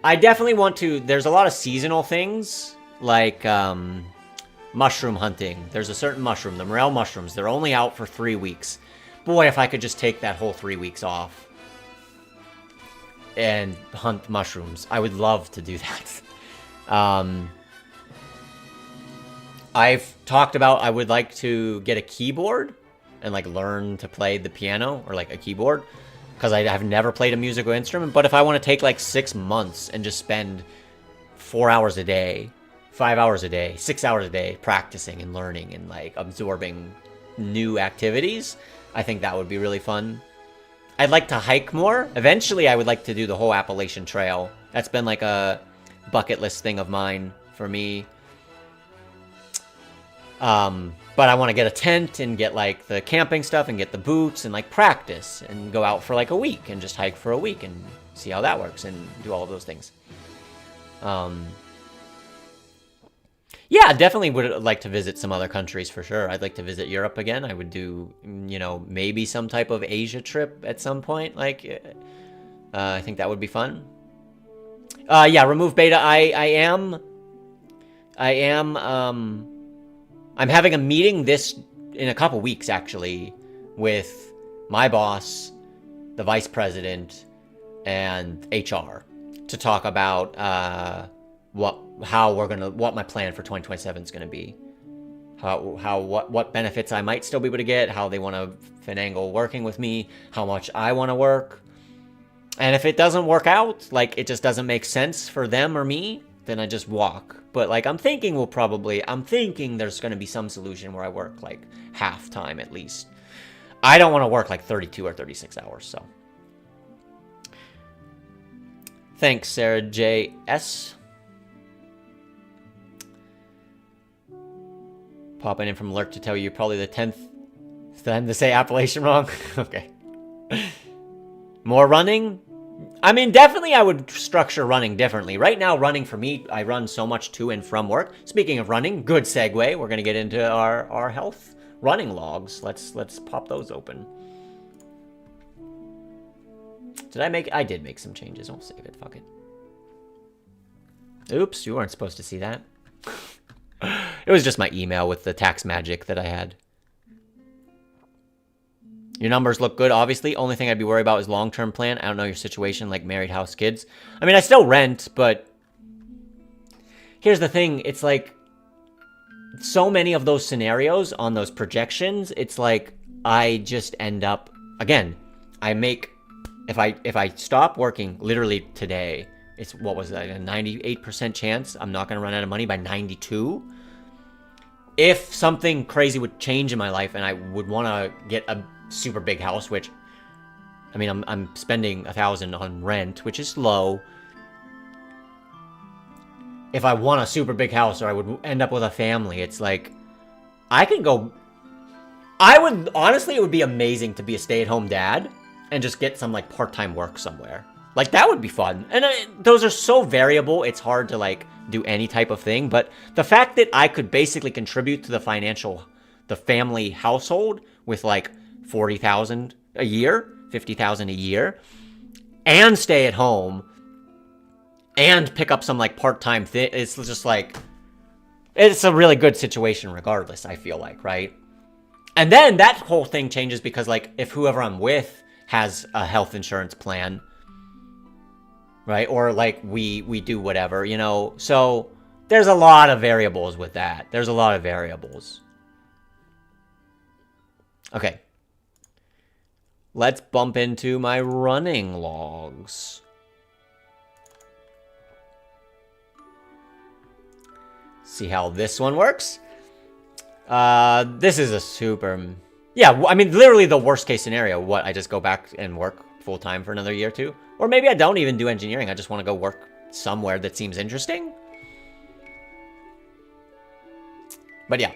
I definitely want to... There's a lot of seasonal things, like mushroom hunting. There's a certain mushroom, the morel mushrooms. They're only out for 3 weeks. Boy, if I could just take that whole 3 weeks off and hunt mushrooms. I would love to do that. I've talked about I would like to get a keyboard and like learn to play the piano or like a keyboard, because I have never played a musical instrument. But if I want to take like 6 months and just spend 4 hours a day, 5 hours a day, 6 hours a day practicing and learning and like absorbing new activities, I think that would be really fun. I'd like to hike more. Eventually, I would like to do the whole Appalachian Trail. That's been like a bucket list thing of mine for me. But I want to get a tent and get like the camping stuff and get the boots and like practice and go out for like a week and just hike for a week and see how that works and do all of those things. Yeah, definitely would like to visit some other countries for sure. I'd like to visit Europe again. I would do, you know, maybe some type of Asia trip at some point. Like, I think that would be fun. Yeah, remove beta. I'm having a meeting in a couple weeks actually with my boss, the vice president, and HR to talk about what my plan for 2027 is going to be. What benefits I might still be able to get, how they want to finagle working with me, how much I want to work. And if it doesn't work out, like it just doesn't make sense for them or me, then I just walk. But like I'm thinking there's going to be some solution where I work like half time at least. I don't want to work like 32 or 36 hours, so. Thanks, Sarah J.S. Popping in from Lurk to tell you you're probably the 10th time to say Appalachian wrong. Okay. More running? I mean, definitely I would structure running differently. Right now, running for me, I run so much to and from work. Speaking of running, good segue. We're going to get into our health running logs. Let's pop those open. I did make some changes. I'll save it. Fuck it. Oops, you weren't supposed to see that. It was just my email with the tax magic that I had. Your numbers look good, obviously. Only thing I'd be worried about is long-term plan. I don't know your situation, like married, house, kids. I mean, I still rent, but... Here's the thing. It's like... So many of those scenarios on those projections, it's like... I just end up... Again, I make... If I stop working literally today, it's... What was that? A 98% chance I'm not going to run out of money by 92? If something crazy would change in my life and I would want to get a super big house, which, I mean, I'm spending $1,000 on rent, which is low. If I want a super big house or I would end up with a family, it's like, I can go, honestly, it would be amazing to be a stay-at-home dad and just get some, like, part-time work somewhere. Like, that would be fun. And those are so variable, it's hard to, like, do any type of thing. But the fact that I could basically contribute to the family household with, like, 40,000 a year, 50,000 a year, and stay at home, and pick up some, like, part-time thing, it's just, like, it's a really good situation regardless, I feel like, right? And then that whole thing changes because, like, if whoever I'm with has a health insurance plan, right? Or, like, we do whatever, you know? So, there's a lot of variables with that. There's a lot of variables. Okay. Let's bump into my running logs. See how this one works. This is a super... Yeah, I mean, literally the worst case scenario. What, I just go back and work full-time for another year or two? Or maybe I don't even do engineering. I just want to go work somewhere that seems interesting. But yeah.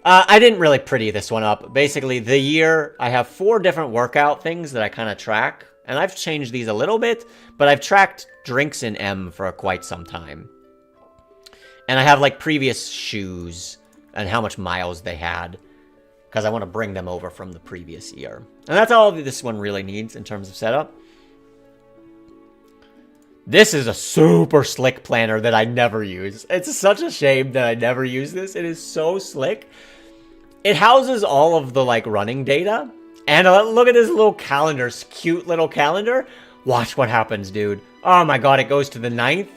I didn't really pretty this one up. Basically, the year, I have 4 different workout things that I kind of track. And I've changed these a little bit, but I've tracked drinks in M for quite some time. And I have, like, previous shoes and how much miles they had, because I want to bring them over from the previous year. And that's all this one really needs in terms of setup. This is a super slick planner that I never use. It's such a shame that I never use this. It is so slick. It houses all of the, like, running data. And look at this little calendar. It's cute little calendar. Watch what happens, dude. Oh my god, it goes to the 9th.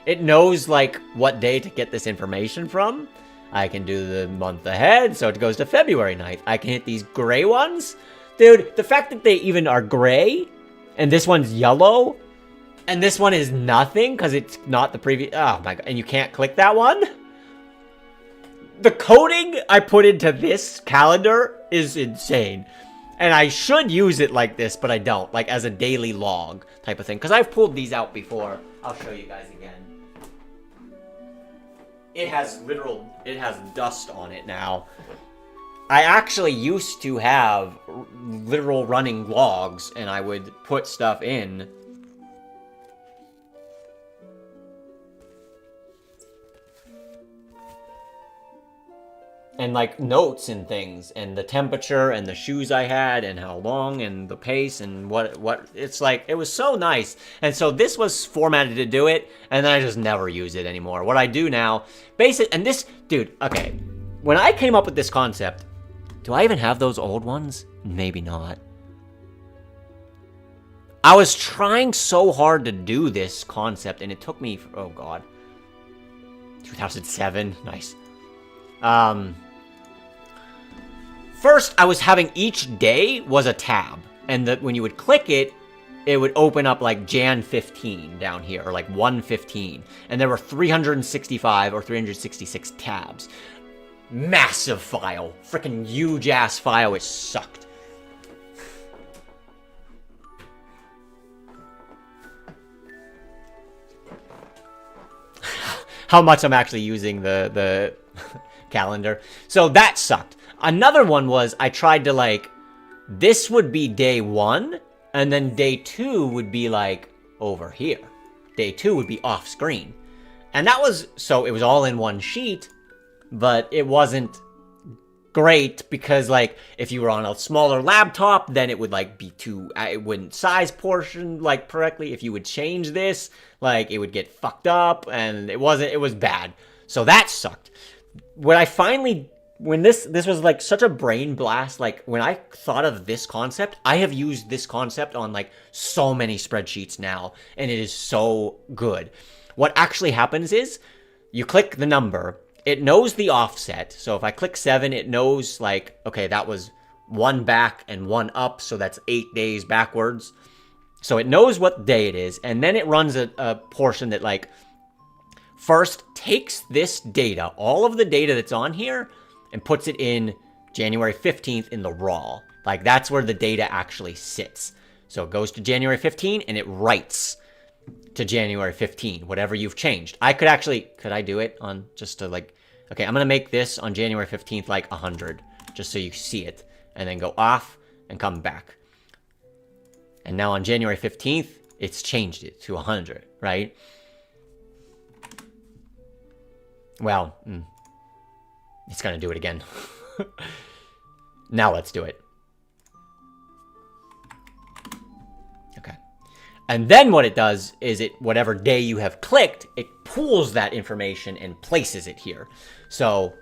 It knows, like, what day to get this information from. I can do the month ahead, so it goes to February 9th. I can hit these gray ones. Dude, the fact that they even are gray, and this one's yellow, and this one is nothing, because it's not the previous... Oh my god, and you can't click that one? The coding I put into this calendar is insane. And I should use it like this, but I don't. Like, as a daily log type of thing. Because I've pulled these out before. I'll show you guys again. It has dust on it now. I actually used to have literal running logs, and I would put stuff in. And, like, notes and things, and the temperature, and the shoes I had, and how long, and the pace, and what, it's like, it was so nice. And so this was formatted to do it, and then I just never use it anymore. What I do now, and this, dude, okay, when I came up with this concept, do I even have those old ones? Maybe not. I was trying so hard to do this concept, and it took me, oh god, 2007, nice. First, I was having each day was a tab, and when you would click it, it would open up like Jan 15 down here, or like 115, and there were 365 or 366 tabs. Massive file, freaking huge ass file. It sucked. How much I'm actually using the calendar. So that sucked. Another one was I tried to, like, this would be day 1, and then day 2 would be, like, over here. Day 2 would be off screen. And that was, so it was all in one sheet, but it wasn't great because like if you were on a smaller laptop, then it would like be too, it wouldn't size portion like correctly. If you would change this, like it would get fucked up, and it was bad. So that sucked. When I finally, when this was like such a brain blast, like when I thought of this concept, I have used this concept on like so many spreadsheets now, and it is so good. What actually happens is you click the number, it knows the offset. So if I click 7, it knows like, okay, that was 1 back and 1 up, so that's 8 days backwards. So it knows what day it is, and then it runs a portion that like first takes this data, all of the data that's on here, and puts it in January 15th in the raw. Like that's where the data actually sits. So it goes to January 15 and it writes to January 15, whatever you've changed. Could I do it on just to like, okay, I'm going to make this on January 15th like 100, just so you see it, and then go off and come back. And now on January 15th, it's changed it to 100, right? Well, it's going to do it again. Now let's do it. Okay. And then what it does is whatever day you have clicked, it pulls that information and places it here. So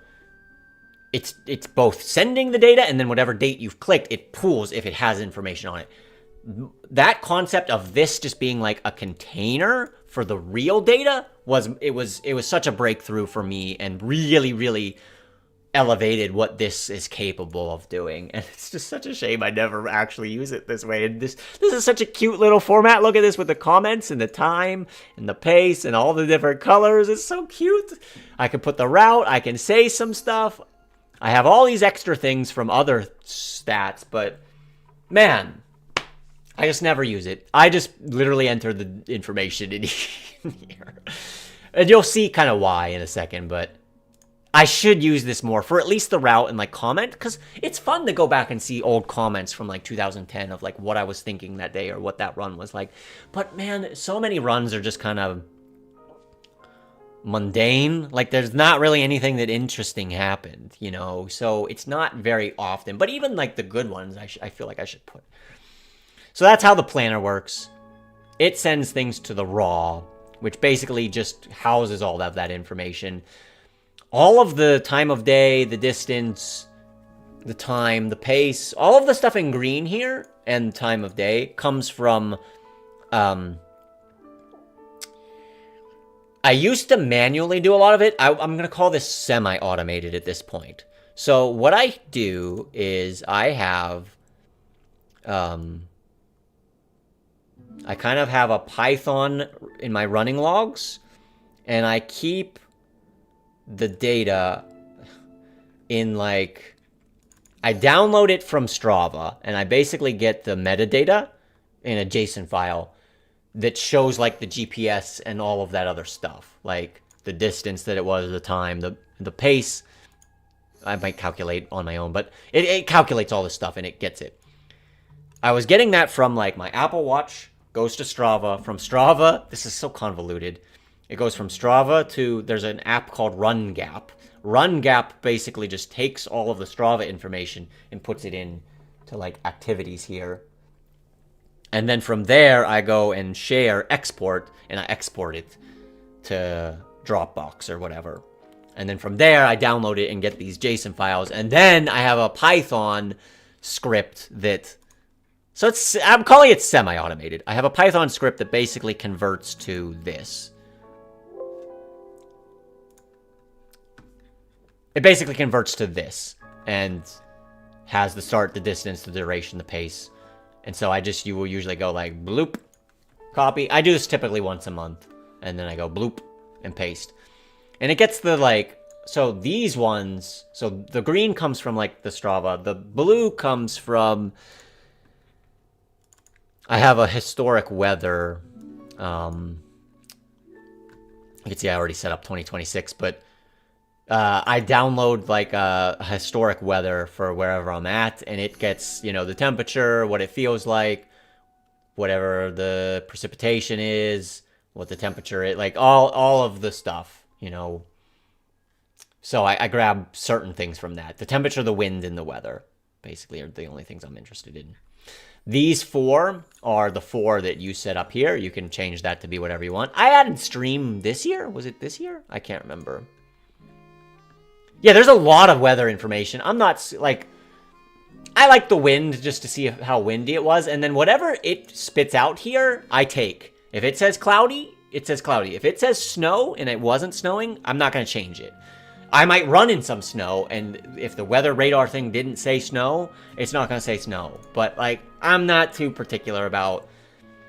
it's both sending the data, and then whatever date you've clicked, it pulls if it has information on it. That concept of this just being like a container for the real data was such a breakthrough for me, and really, really elevated what this is capable of doing. And it's just such a shame I never actually use it this way. And this is such a cute little format. Look at this with the comments and the time and the pace and all the different colors. It's so cute. I can put the route. I can say some stuff. I have all these extra things from other stats, but man, I just never use it. I just literally enter the information in here. And you'll see kind of why in a second, but I should use this more for at least the route and like comment, because it's fun to go back and see old comments from like 2010 of like what I was thinking that day or what that run was like. But man, so many runs are just kind of mundane. Like there's not really anything that interesting happened, you know? So it's not very often, but even like the good ones, I feel like I should put. So that's how the planner works. It sends things to the raw, which basically just houses all of that information. All of the time of day, the distance, the time, the pace, all of the stuff in green here and time of day comes from, I used to manually do a lot of it. I'm going to call this semi-automated at this point. So what I do is I have, I kind of have a Python in my running logs, and I keep the data in like, I download it from Strava, and I basically get the metadata in a JSON file that shows like the GPS and all of that other stuff, like the distance that it was, the time, the pace. I might calculate on my own, but it calculates all this stuff and it gets it. I was getting that from like my Apple Watch, goes to Strava. From Strava, this is so convoluted. It goes from Strava to, there's an app called RunGap. RunGap basically just takes all of the Strava information and puts it in to like activities here. And then from there, I go and export, and I export it to Dropbox or whatever. And then from there, I download it and get these JSON files. And then I have a Python script that, so I'm calling it semi-automated. I have a Python script that basically converts to this. It basically converts to this and has the start, the distance, the duration, the pace. And so you will usually go like bloop, copy. I do this typically once a month. And then I go bloop and paste. And it gets the like, so these ones, so the green comes from like the Strava. The blue comes from, I have a historic weather. You can see I already set up 2026, but I download like a historic weather for wherever I'm at, and it gets, you know, the temperature, what it feels like, whatever the precipitation is, what the temperature is, like all of the stuff, you know, So I grab certain things from that. The temperature, the wind, and the weather, basically, are the only things I'm interested in. These 4 are the 4 that you set up here. You can change that to be whatever you want. I added stream this year. Was it this year? I can't remember. Yeah, there's a lot of weather information. I'm not, like... I like the wind just to see how windy it was. And then whatever it spits out here, I take. If it says cloudy, it says cloudy. If it says snow and it wasn't snowing, I'm not going to change it. I might run in some snow, and if the weather radar thing didn't say snow, it's not going to say snow. But, like, I'm not too particular about...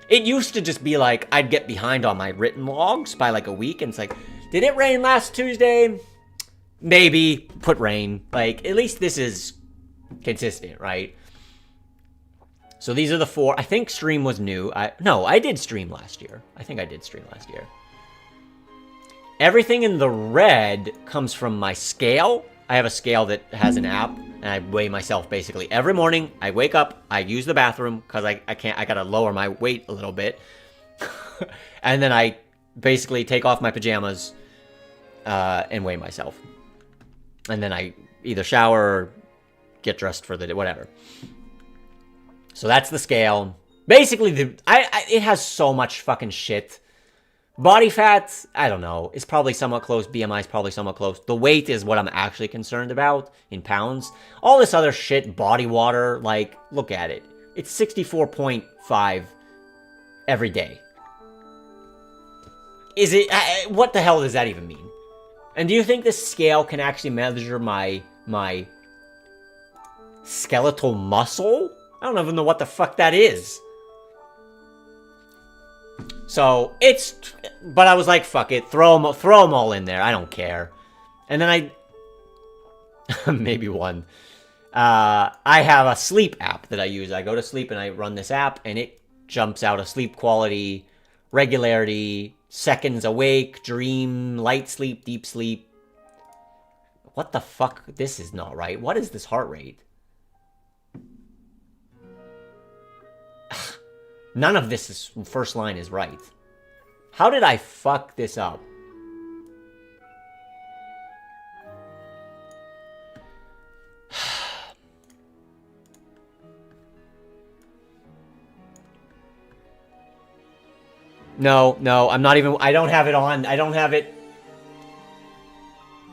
It used to just be like, I'd get behind on my written logs by, like, a week, and it's like, did it rain last Tuesday? Maybe. Put rain. Like, at least this is consistent, right? So these are the 4. I think stream was new. No, I did stream last year. I think I did stream last year. Everything in the red comes from my scale. I have a scale that has an app, and I weigh myself basically every morning. I wake up, I use the bathroom because I gotta lower my weight a little bit, and then I basically take off my pajamas and weigh myself, and then I either shower or get dressed for the day, whatever. So that's the scale. Basically, it has so much fucking shit. Body fat, I don't know, is probably somewhat close. BMI is probably somewhat close. The weight is what I'm actually concerned about in pounds. All this other shit, body water, like, look at it. It's 64.5 every day. Is it, what the hell does that even mean? And do you think this scale can actually measure my skeletal muscle? I don't even know what the fuck that is. So, but I was like, fuck it, throw them all in there, I don't care. And then maybe one. I have a sleep app that I use. I go to sleep and I run this app, and it jumps out a sleep quality, regularity, seconds awake, dream, light sleep, deep sleep. What the fuck? This is not right. What is this heart rate? None of this first line is right. How did I fuck this up? No, I'm not even... I don't have it on. I don't have it...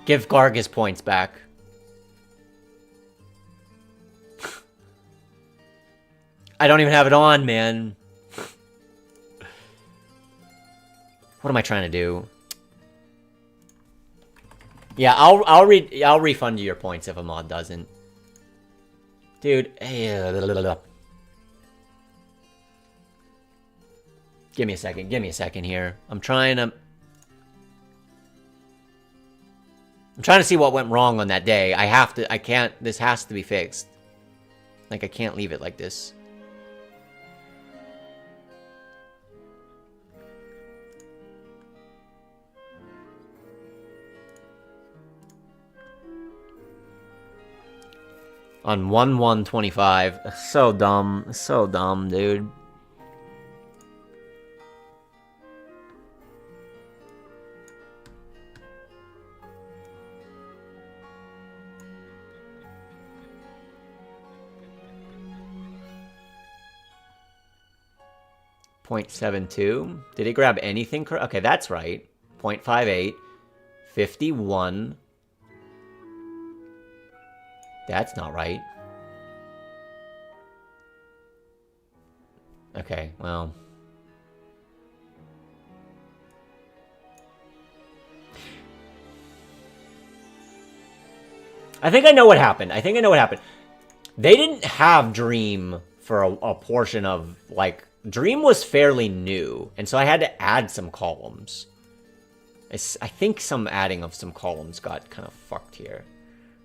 Give Garg his points back. I don't even have it on, man. What am I trying to do? Yeah, I'll refund you your points if a mod doesn't. Dude, give me a second here. I'm trying to see what went wrong on that day. This has to be fixed. Like, I can't leave it like this. On 1/1/25. So dumb, dude. .72. Did it grab anything? Okay, that's right. 0.58. 51. That's not right. Okay, well. I think I know what happened. They didn't have Dream for a portion of, like... Dream was fairly new, and so I had to add some columns. I think some adding of some columns got kind of fucked here.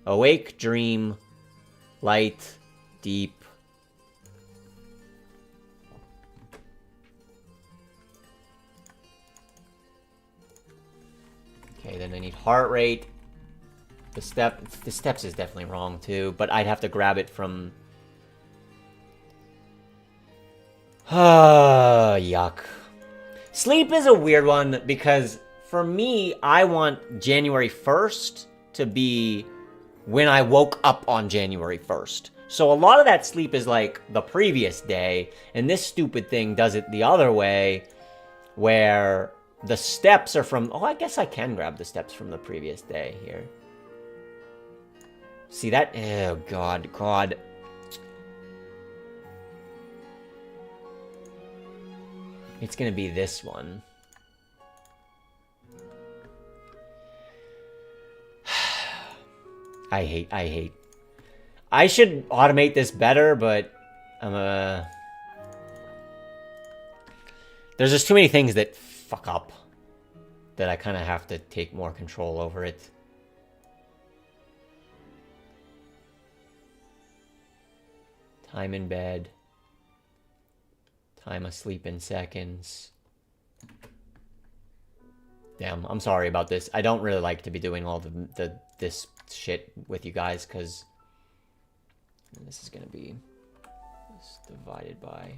Awake, dream, light, deep. Okay, then I need heart rate. The steps is definitely wrong too, but I'd have to grab it from... Yuck. Sleep is a weird one because for me, I want January 1st to be when I woke up on January 1st. So a lot of that sleep is like the previous day, and this stupid thing does it the other way, where the steps are from... Oh, I guess I can grab the steps from the previous day here. See that? Oh, God. It's gonna be this one. I hate. I should automate this better, but there's just too many things that fuck up that I kind of have to take more control over it. Time in bed. Time asleep in seconds. Damn, I'm sorry about this. I don't really like to be doing all this shit with you guys, because this is gonna be divided by...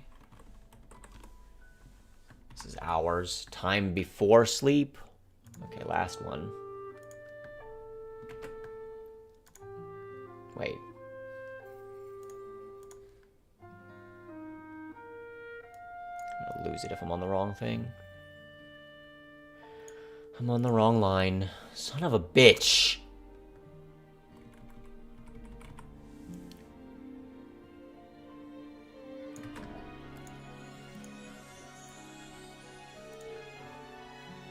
This is hours. Time before sleep. Okay, last one. Wait. I'm gonna lose it if I'm on the wrong thing. I'm on the wrong line. Son of a bitch.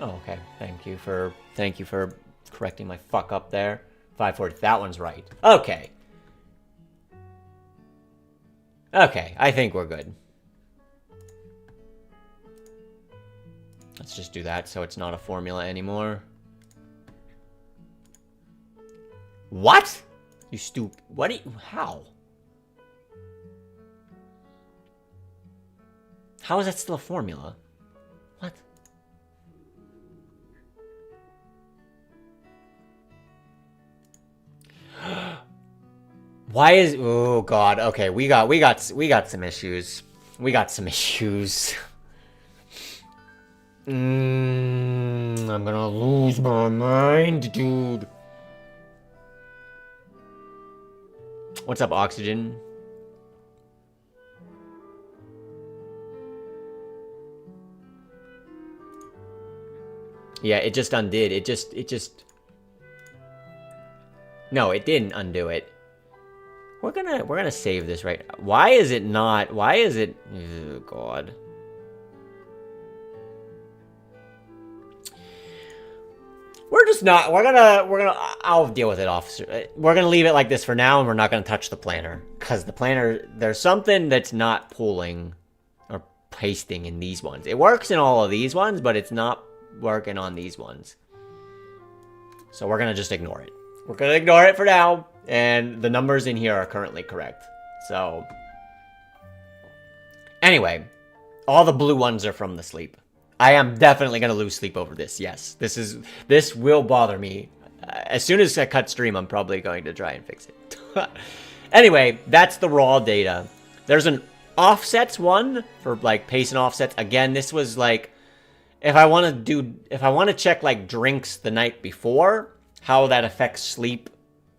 Oh, okay. Thank you for correcting my fuck up there. 540. That one's right. Okay. Okay, I think we're good. Let's just do that so it's not a formula anymore. What? You stupid. What do you... How? How is that still a formula? What? Why is... Oh, God. Okay, we got some issues. We got some issues. I'm gonna lose my mind, dude. What's up, Oxygen? Yeah, it just undid. It just... No, it didn't undo it. We're gonna save this, right? Why is it not... Why is it... Oh, God. We're just not... We're gonna... I'll deal with it, officer. We're gonna leave it like this for now, and we're not gonna touch the planner. Because the planner... There's something that's not pulling or pasting in these ones. It works in all of these ones, but it's not working on these ones. So we're gonna just ignore it. We're gonna ignore it for now, and the numbers in here are currently correct. So... Anyway, all the blue ones are from the sleep. I am definitely going to lose sleep over this, yes. This will bother me. As soon as I cut stream, I'm probably going to try and fix it. Anyway, that's the raw data. There's an offsets one for like pace and offsets. Again, this was like, if I want to check like drinks the night before, how that affects sleep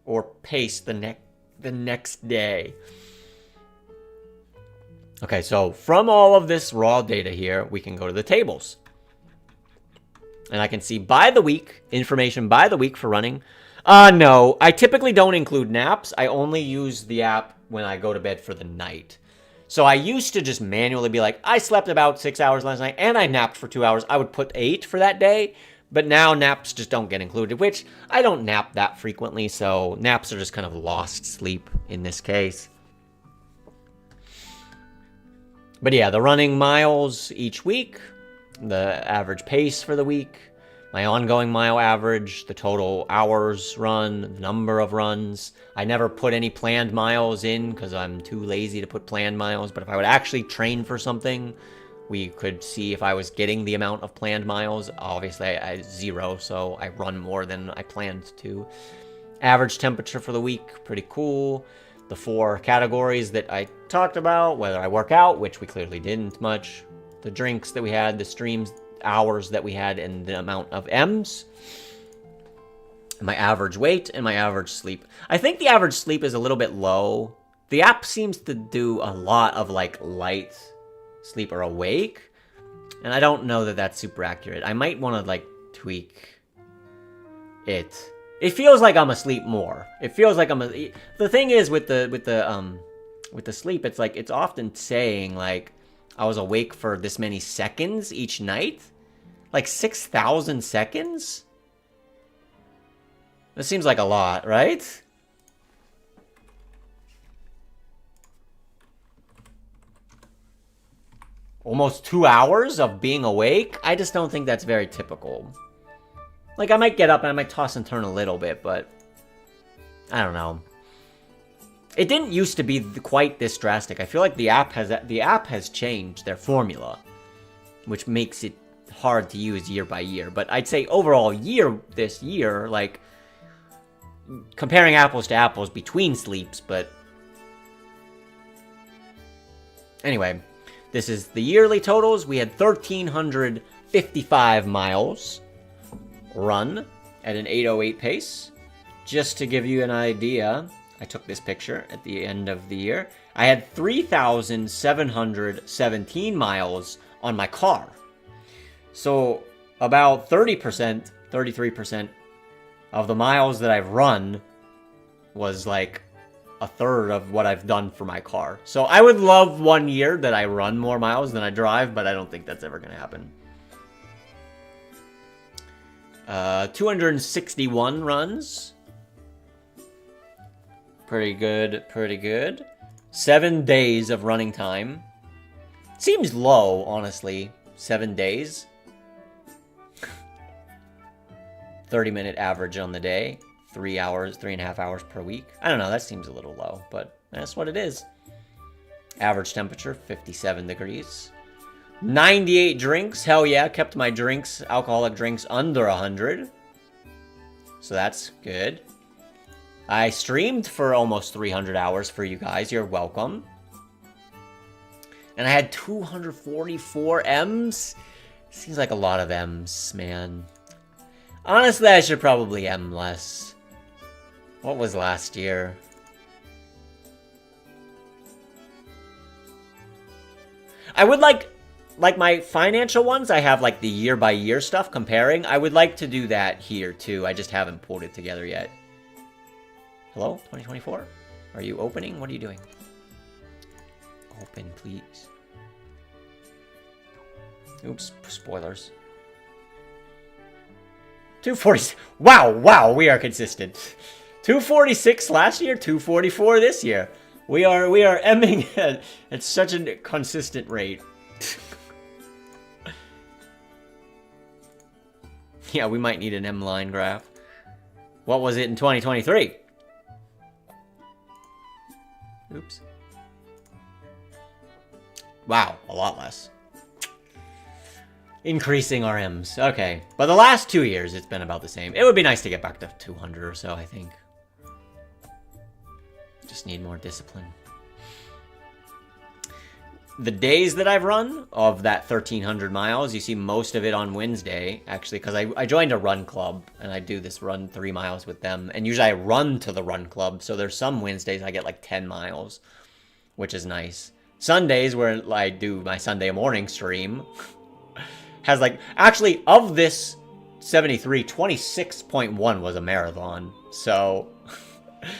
or pace the next day. Okay, so from all of this raw data here, we can go to the tables. And I can see by the week, information by the week for running. No, I typically don't include naps. I only use the app when I go to bed for the night. So I used to just manually be like, I slept about 6 hours last night and I napped for 2 hours. I would put 8 for that day. But now naps just don't get included, which I don't nap that frequently. So naps are just kind of lost sleep in this case. But yeah, the running miles each week, the average pace for the week, my ongoing mile average, the total hours run, the number of runs. I never put any planned miles in because I'm too lazy to put planned miles. But if I would actually train for something, we could see if I was getting the amount of planned miles. Obviously, I 0, so I run more than I planned to. Average temperature for the week, pretty cool. The 4 categories that I talked about, whether I work out, which we clearly didn't much, the drinks that we had, the streams, hours that we had, and the amount of M's. my average weight, and my average sleep. I think the average sleep is a little bit low. The app seems to do a lot of like light sleep or awake, and I don't know that that's super accurate. I might want to like tweak it. It feels like I'm asleep more. It feels like the thing is with the sleep, it's like it's often saying like I was awake for this many seconds each night. Like 6,000 seconds? This seems like a lot, right? Almost 2 hours of being awake? I just don't think that's very typical. Like, I might get up and I might toss and turn a little bit, but I don't know. It didn't used to be quite this drastic. I feel like the app has changed their formula, which makes it hard to use year by year. But I'd say overall this year, like comparing apples to apples between sleeps, but anyway, this is the yearly totals. We had 1,355 miles run at an 8:08 pace. Just to give you an idea, I took this picture at the end of the year. I had 3,717 miles on my car. So about 30%, 33% of the miles that I've run was like a third of what I've done for my car. So I would love 1 year that I run more miles than I drive, but I don't think that's ever going to happen. 261 runs. Pretty good, pretty good. 7 days of running time. Seems low, honestly. 7 days. 30-minute average on the day. 3 hours, 3.5 hours per week. I don't know, that seems a little low, but that's what it is. Average temperature, 57 degrees. 98 drinks, hell yeah, kept my drinks, alcoholic drinks, under 100. So that's good. I streamed for almost 300 hours for you guys, you're welcome. And I had 244 M's. Seems like a lot of M's, man. Honestly, I should probably M less. What was last year? I would like my financial ones, I have like the year by year stuff comparing. I would like to do that here too. I just haven't pulled it together yet. Hello, 2024? Are you opening? What are you doing? Open, please. Oops, spoilers. 246. Wow, we are consistent. 246 last year, 244 this year. We are emming at such a consistent rate. Yeah, we might need an M line graph. What was it in 2023? Oops. Wow, a lot less. Increasing our M's. Okay. But the last 2 years, it's been about the same. It would be nice to get back to 200 or so, I think. Just need more discipline. The days that I've run of that 1,300 miles, you see most of it on Wednesday, actually, because I joined a run club, and I do this run 3 miles with them. And usually I run to the run club, so there's some Wednesdays I get like 10 miles, which is nice. Sundays, where I do my Sunday morning stream, has like, actually, of this 73, 26.1 was a marathon. So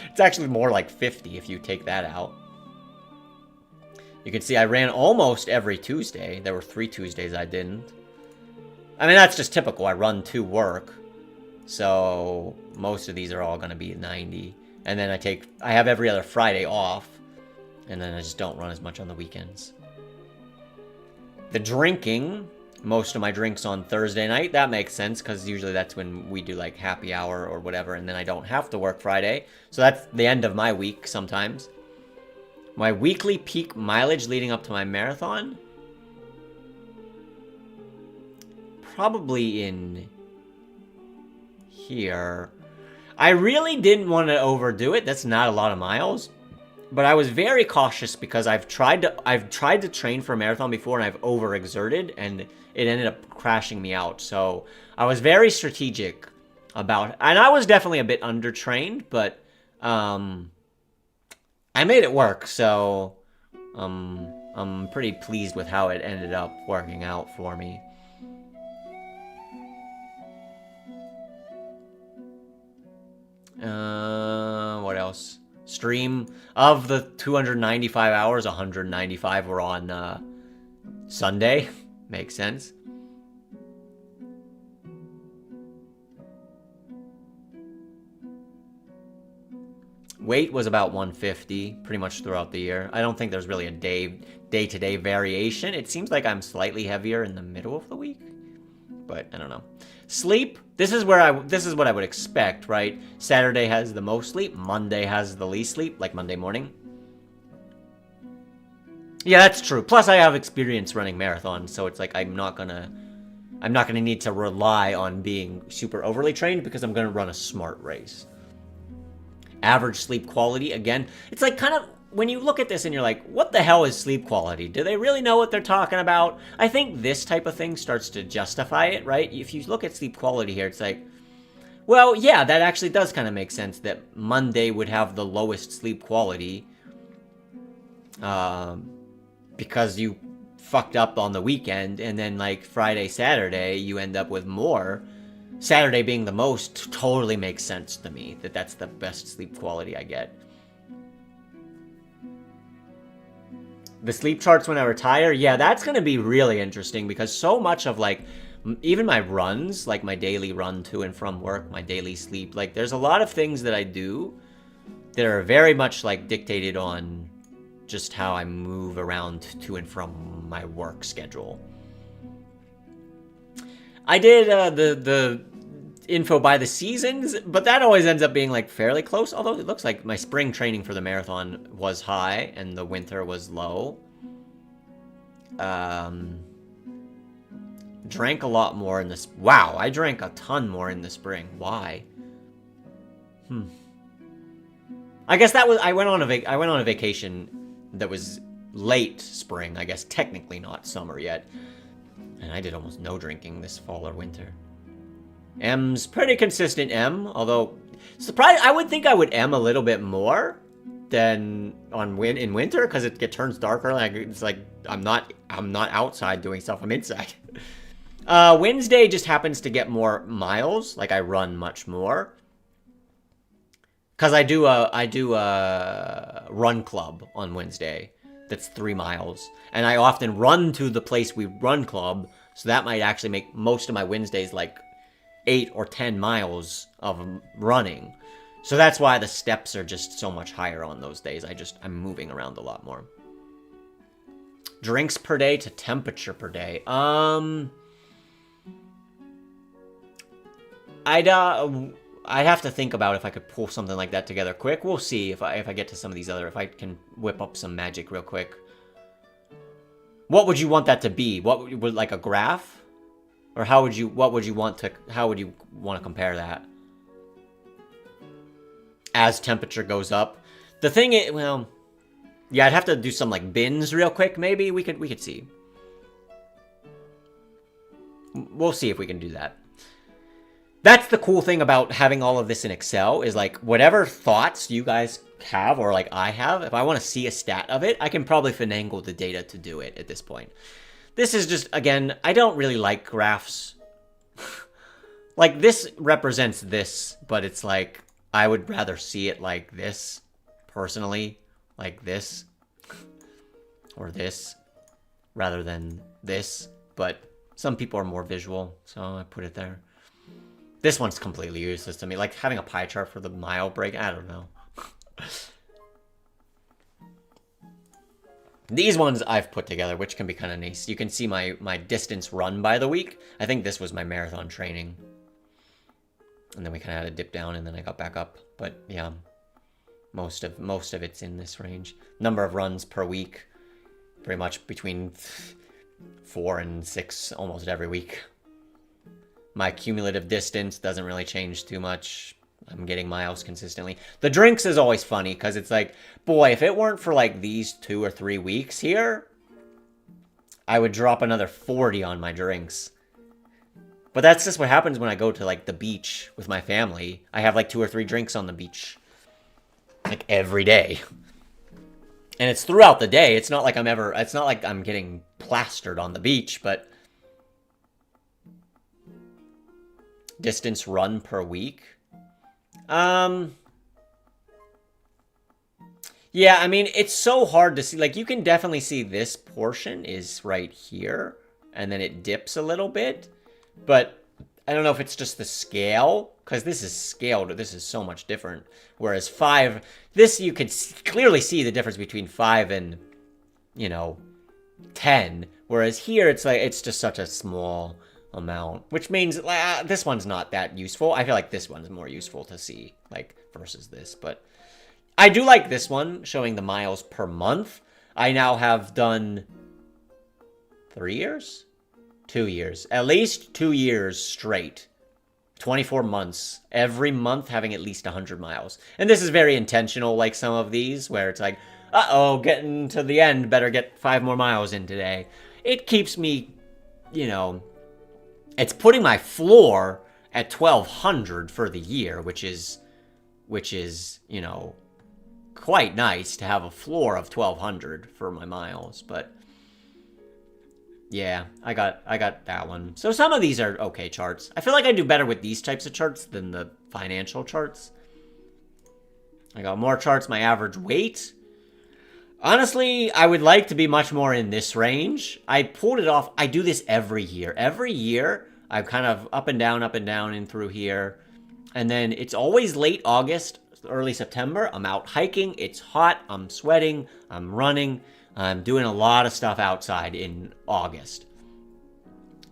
it's actually more like 50 if you take that out. You can see I ran almost every Tuesday. There were 3 Tuesdays I didn't. I mean, that's just typical. I run to work. So most of these are all going to be 90. And then I have every other Friday off. And then I just don't run as much on the weekends. The drinking, most of my drinks on Thursday night. That makes sense because usually that's when we do like happy hour or whatever. And then I don't have to work Friday. So that's the end of my week sometimes. My weekly peak mileage leading up to my marathon? Probably in here. I really didn't want to overdo it. That's not a lot of miles. But I was very cautious because I've tried to train for a marathon before and I've overexerted and it ended up crashing me out. So I was very strategic about, and I was definitely a bit undertrained, but I made it work, so I'm pretty pleased with how it ended up working out for me. What else? Stream of the 295 hours, 195 were on Sunday. Makes sense. Weight was about 150 pretty much throughout the year. I don't think there's really a day-to-day variation. It seems like I'm slightly heavier in the middle of the week, but I don't know. Sleep, this is what I would expect, right? Saturday has the most sleep, Monday has the least sleep, like Monday morning. Yeah, that's true. Plus I have experience running marathons, so it's like I'm not gonna need to rely on being super overly trained because I'm gonna run a smart race. Average sleep quality, again, it's like kind of, when you look at this and you're like, what the hell is sleep quality? Do they really know what they're talking about? I think this type of thing starts to justify it, right? If you look at sleep quality here, it's like, well, yeah, that actually does kind of make sense that Monday would have the lowest sleep quality because you fucked up on the weekend, and then like Friday, Saturday, you end up with more. Saturday being the most totally makes sense to me, that's the best sleep quality I get. The sleep charts when I retire, yeah, that's going to be really interesting because so much of like, even my runs, like my daily run to and from work, my daily sleep, like there's a lot of things that I do that are very much like dictated on just how I move around to and from my work schedule. I did the info by the seasons, but that always ends up being like fairly close, although it looks like my spring training for the marathon was high and the winter was low. Drank a lot more in this. Wow, I drank a ton more in the spring. Why? I guess that was, I went on a vacation that was late spring, I guess technically not summer yet. And I did almost no drinking this fall or winter. M's pretty consistent M, although surprised, I would think I would M a little bit more than in winter because it turns darker. Like it's like I'm not outside doing stuff. I'm inside. Wednesday just happens to get more miles. Like I run much more because I do a run club on Wednesday. That's 3 miles, and I often run to the place we run club. So that might actually make most of my Wednesdays like 8 or 10 miles of running. So that's why the steps are just so much higher on those days. I'm moving around a lot more. Drinks per day to temperature per day. I'd have to think about if I could pull something like that together quick. We'll see if I get to some of these other, if I can whip up some magic real quick. What would you want that to be? What would, like a graph? Or how would you want to compare that? As temperature goes up. The thing is, well, yeah, I'd have to do some like bins real quick. Maybe we could see. We'll see if we can do that. That's the cool thing about having all of this in Excel is like whatever thoughts you guys have or like I have, if I want to see a stat of it, I can probably finagle the data to do it at this point. This is just, again, I don't really like graphs. Like this represents this, but it's like I would rather see it like this, personally, like this, or this, rather than this, but some people are more visual, so I put it there. This one's completely useless to me, like having a pie chart for the mile break, I don't know. These ones I've put together, which can be kind of nice. You can see my distance run by the week. I think this was my marathon training. And then we kind of had a dip down and then I got back up. But yeah, most of it's in this range. Number of runs per week, pretty much between 4 and 6 almost every week. My cumulative distance doesn't really change too much. I'm getting miles consistently. The drinks is always funny because it's like, boy, if it weren't for like these 2 or 3 weeks here, I would drop another 40 on my drinks. But that's just what happens when I go to, like, the beach with my family. I have, like, 2 or 3 drinks on the beach. Like, every day. And it's throughout the day. It's not like it's not like I'm getting plastered on the beach, but... Distance run per week? Yeah, I mean, it's so hard to see. Like, you can definitely see this portion is right here, and then it dips a little bit. But I don't know if it's just the scale, because this is scaled. This is so much different. Whereas 5, this you could clearly see the difference between 5 and, 10. Whereas here, it's like, it's just such a small amount, which means this one's not that useful. I feel like this one's more useful to see, like, versus this, but... I do like this one, showing the miles per month. I now have done 3 years? 2 years. At least 2 years straight. 24 months. Every month having at least 100 miles. And this is very intentional, like some of these, where it's like, uh-oh, getting to the end, better get 5 more miles in today. It keeps me, it's putting my floor at 1,200 for the year, which is, quite nice to have a floor of 1,200 for my miles, but yeah, I got that one. So some of these are okay charts. I feel like I do better with these types of charts than the financial charts. I got more charts, my average weight. Honestly, I would like to be much more in this range. I pulled it off. I do this every year. Every year, I'm kind of up and down, and through here. And then it's always late August, early September. I'm out hiking. It's hot. I'm sweating. I'm running. I'm doing a lot of stuff outside in August.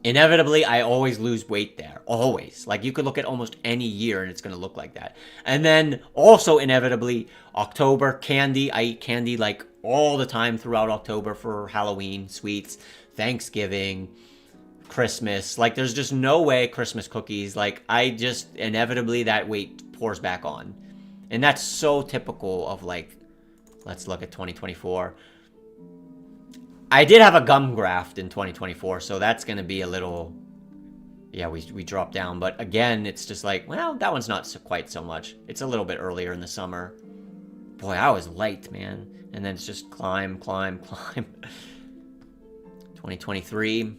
Inevitably, I always lose weight there. Always. Like, you could look at almost any year and it's going to look like that. And then also inevitably, October, candy. I eat candy like all the time throughout October for Halloween, sweets, Thanksgiving, Christmas. Like, there's just no way Christmas cookies. Like, I just inevitably that weight pours back on. And that's so typical of, like, let's look at 2024. I did have a gum graft in 2024, so that's going to be a little... Yeah, we dropped down. But again, it's just like, well, that one's not quite so much. It's a little bit earlier in the summer. Boy, I was light, man. And then it's just climb. 2023.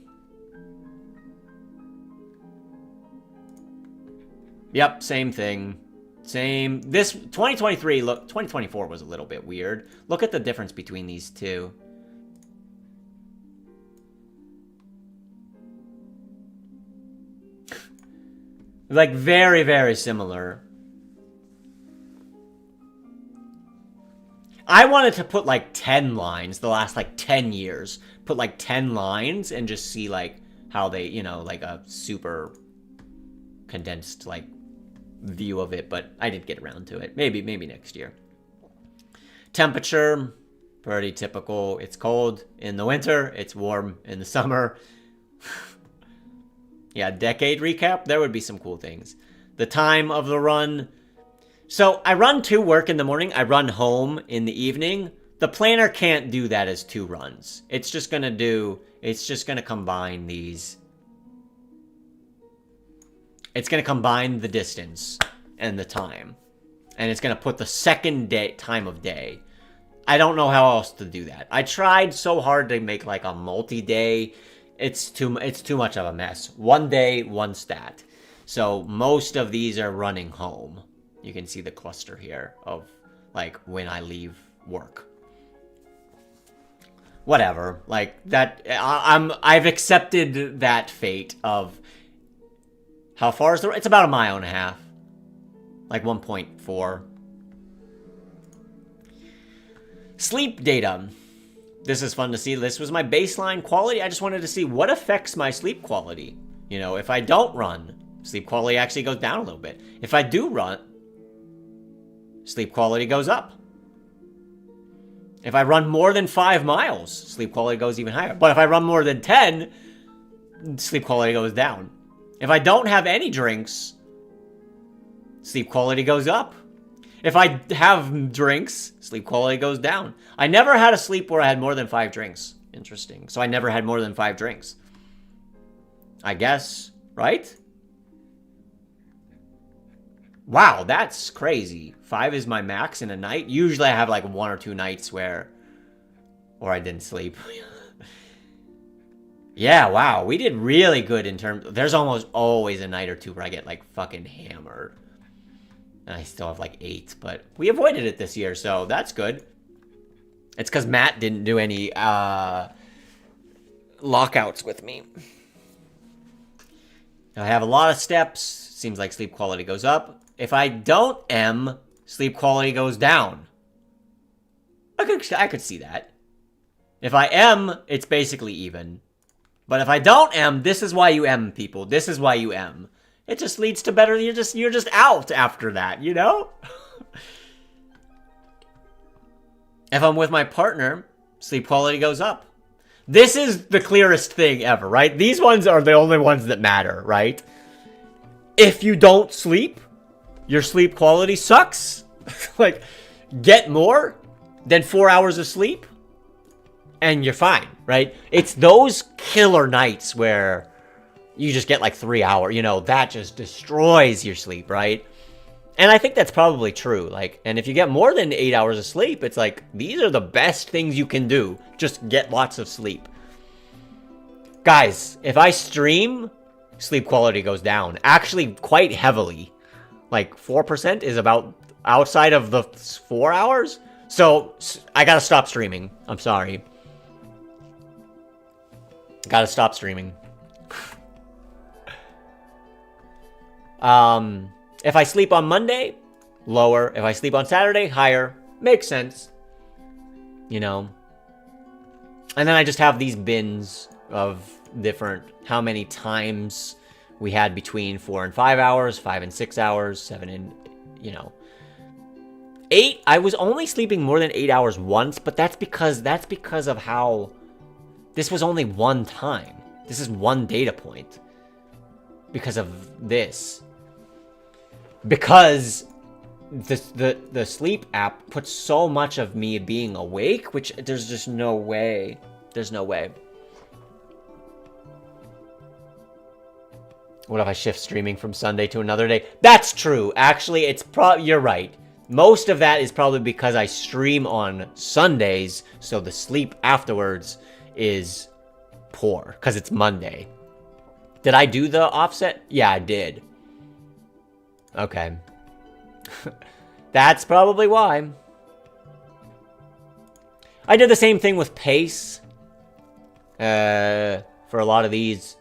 Yep, same thing. Same. This 2023, look, 2024 was a little bit weird. Look at the difference between these two. Like, very, very similar. I wanted to put, like, 10 lines the last, like, 10 years. Put, like, 10 lines and just see, like, how they, like, a super condensed, like, view of it, but I didn't get around to it. Maybe next year. Temperature, pretty typical. It's cold in the winter. It's warm in the summer. Yeah, decade recap. There would be some cool things. The time of the run. So I run to work in the morning. I run home in the evening. The planner can't do that as 2 runs. It's just going to combine these. It's going to combine the distance and the time. And it's going to put the second time of day. I don't know how else to do that. I tried so hard to make like a multi-day. It's too much of a mess. 1 day, 1 stat. So most of these are running home. You can see the cluster here of like when I leave work. Whatever. Like that, I've accepted that fate of... How far is the... It's about 1.5 miles. Like 1.4. Sleep data. This is fun to see. This was my baseline quality. I just wanted to see what affects my sleep quality. If I don't run, sleep quality actually goes down a little bit. If I do run, sleep quality goes up. If I run more than 5 miles, sleep quality goes even higher. But if I run more than 10, sleep quality goes down. If I don't have any drinks, sleep quality goes up. If I have drinks, sleep quality goes down. I never had a sleep where I had more than 5 drinks. Interesting. So I never had more than 5 drinks. I guess right? Wow, that's crazy. 5 is my max in a night. Usually I have like 1 or 2 nights where I didn't sleep. Yeah, wow, we did really good in terms. There's almost always a night or 2 where I get like fucking hammered. And I still have like 8, but we avoided it this year, so that's good. It's because Matt didn't do any lockouts with me. I have a lot of steps. Seems like sleep quality goes up. If I don't M, sleep quality goes down. I could see that. If I M, it's basically even. But if I don't M, this is why you M, people. This is why you M. It just leads to better. You're just out after that, you know? If I'm with my partner, sleep quality goes up. This is the clearest thing ever, right? These ones are the only ones that matter, right? If you don't sleep, your sleep quality sucks. Like, get more than 4 hours of sleep, and you're fine, right? It's those killer nights where you just get like 3 hours, you know, that just destroys your sleep, right? And I think that's probably true. Like, and if you get more than 8 hours of sleep, it's like, these are the best things you can do. Just get lots of sleep. Guys, if I stream, sleep quality goes down. Actually, quite heavily. Like, 4% is about outside of the 4 hours. So, I gotta stop streaming. I'm sorry. Gotta stop streaming. If I sleep on Monday, lower. If I sleep on Saturday, higher. Makes sense. You know. And then I just have these bins of different, how many times we had between 4 and 5 hours, 5 and 6 hours, 7 and, you know. 8, I was only sleeping more than 8 hours once, but that's because of how, this was only one time. This is one data point. Because of this. Because the sleep app puts so much of me being awake, which there's just no way. There's no way. What if I shift streaming from Sunday to another day? That's true. Actually, you're right. Most of that is probably because I stream on Sundays, so the sleep afterwards is poor, because it's Monday. Did I do the offset? Yeah, I did. Okay. That's probably why. I did the same thing with pace. For a lot of these.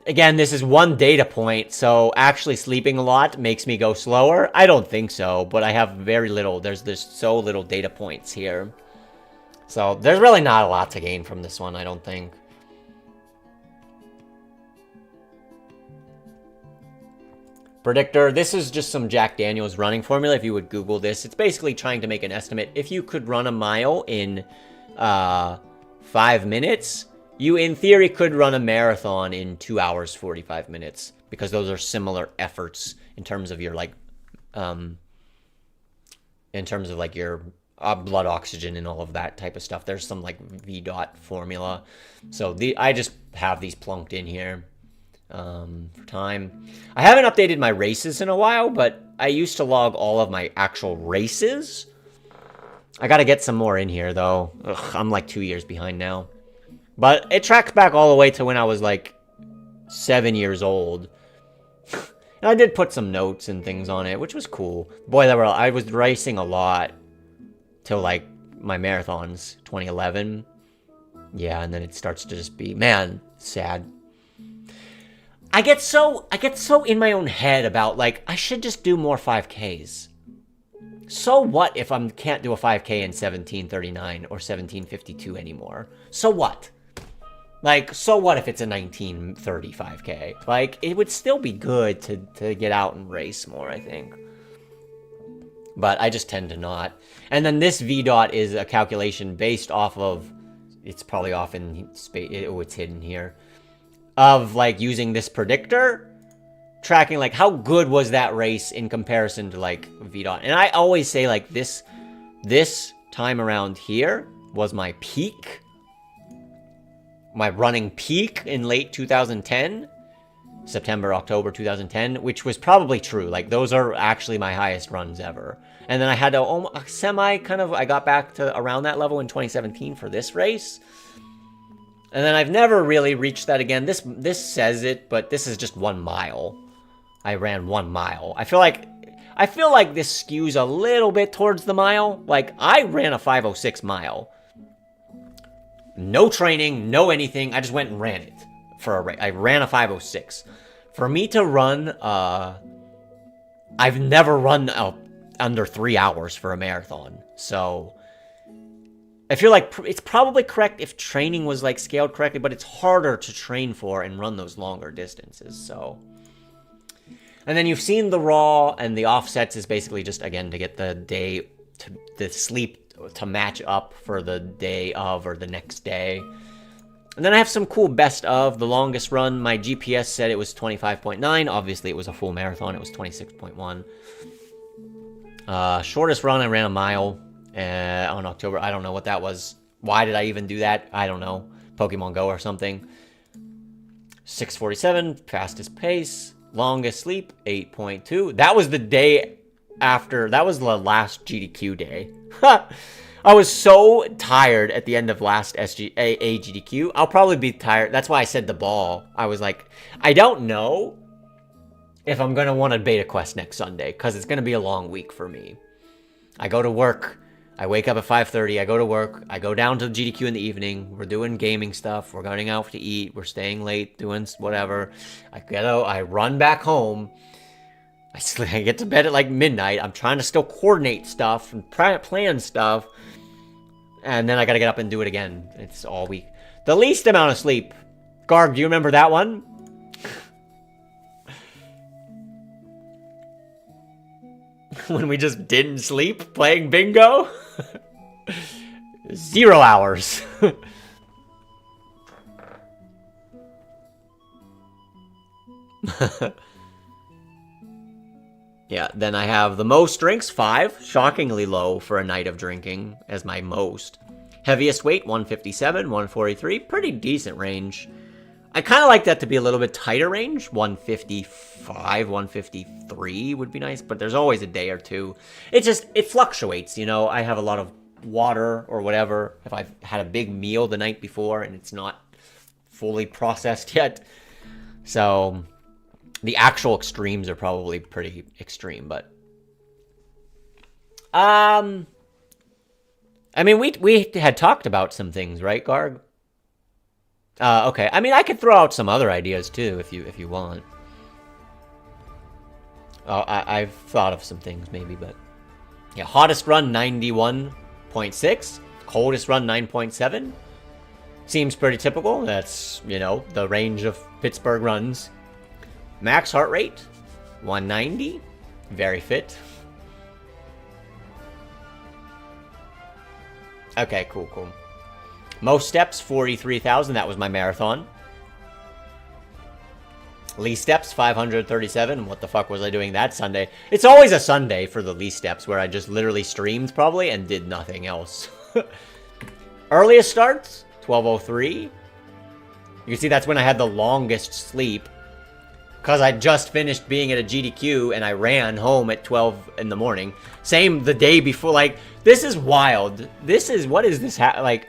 Again, this is one data point, so actually sleeping a lot makes me go slower? I don't think so, but I have very little. There's so little data points here. So there's really not a lot to gain from this one, I don't think. Predictor, this is just some Jack Daniels running formula. If you would Google this, it's basically trying to make an estimate. If you could run a mile in 5 minutes, you in theory could run a marathon in 2 hours 45 minutes, because those are similar efforts in terms of your like your blood oxygen and all of that type of stuff. There's some like VDOT formula. So I just have these plunked in here. For time. I haven't updated my races in a while, but I used to log all of my actual races. I gotta get some more in here, though. Ugh, I'm like 2 years behind now. But it tracks back all the way to when I was like 7 years old. And I did put some notes and things on it, which was cool. Boy, I was racing a lot till like my marathons, 2011. Yeah, and then it starts to just be, man, sad. I get so in my own head about, like, I should just do more 5Ks. So what if I can't do a 5K in 1739 or 1752 anymore? So what? Like, so what if it's a 1930 5K? Like, it would still be good to get out and race more, I think. But I just tend to not. And then this VDOT is a calculation based off of, it's probably off in space, oh, it's hidden here, of like using this predictor, tracking like how good was that race in comparison to like VDOT. And I always say like this time around here was my peak, my running peak in late 2010. September, October 2010, which was probably true. Like, those are actually my highest runs ever. And then I had a semi kind of, I got back to around that level in 2017 for this race. And then I've never really reached that again. This says it, but this is just 1 mile. I ran 1 mile. I feel like this skews a little bit towards the mile. Like, I ran a 5:06 mile. No training, no anything. I just went and ran it for a race. I ran a 5:06. For me to run, I've never run under 3 hours for a marathon. So I feel like it's probably correct if training was like scaled correctly, but it's harder to train for and run those longer distances. So, and then you've seen the raw, and the offsets is basically just, again, to get the day to the sleep to match up for the day of or the next day. And then I have some cool best of. The longest run, my GPS said it was 25.9. Obviously, it was a full marathon. It was 26.1. Shortest run, I ran a mile on October. I don't know what that was. Why did I even do that? I don't know. Pokemon Go or something. 6:47, fastest pace. Longest sleep, 8.2. That was the day after. That was the last GDQ day. I was so tired at the end of last GDQ. I'll probably be tired. That's why I said the ball. I was like, I don't know if I'm going to want a beta quest next Sunday, because it's going to be a long week for me. I go to work. I wake up at 5:30. I go to work. I go down to the GDQ in the evening. We're doing gaming stuff. We're going out to eat. We're staying late, doing whatever. I get out. I run back home. I get to bed at like midnight. I'm trying to still coordinate stuff and plan stuff. And then I got to get up and do it again. It's all week. The least amount of sleep. Garg, do you remember that one? When we just didn't sleep playing bingo? 0 hours. Yeah, then I have the most drinks, 5. Shockingly low for a night of drinking as my most. Heaviest weight, 157, 143. Pretty decent range. I kind of like that to be a little bit tighter range. 155, 153 would be nice, but there's always a day or two. It fluctuates, you know. I have a lot of water or whatever if I've had a big meal the night before and it's not fully processed yet. So the actual extremes are probably pretty extreme, but I mean, we had talked about some things, right, Garg? Okay. I mean, I could throw out some other ideas too if you want. I've thought of some things maybe, but yeah, hottest run 91.6, coldest run 9.7. Seems pretty typical. That's, you know, the range of Pittsburgh runs. Max heart rate 190, very fit. Okay, cool. Most steps, 43,000. That was my marathon. Least steps, 537. What the fuck was I doing that Sunday? It's always a Sunday for the least steps where I just literally streamed probably and did nothing else. Earliest starts, 12:03. You can see that's when I had the longest sleep. Because I just finished being at a GDQ and I ran home at 12 in the morning. Same the day before. Like, this is wild. What is this? Like,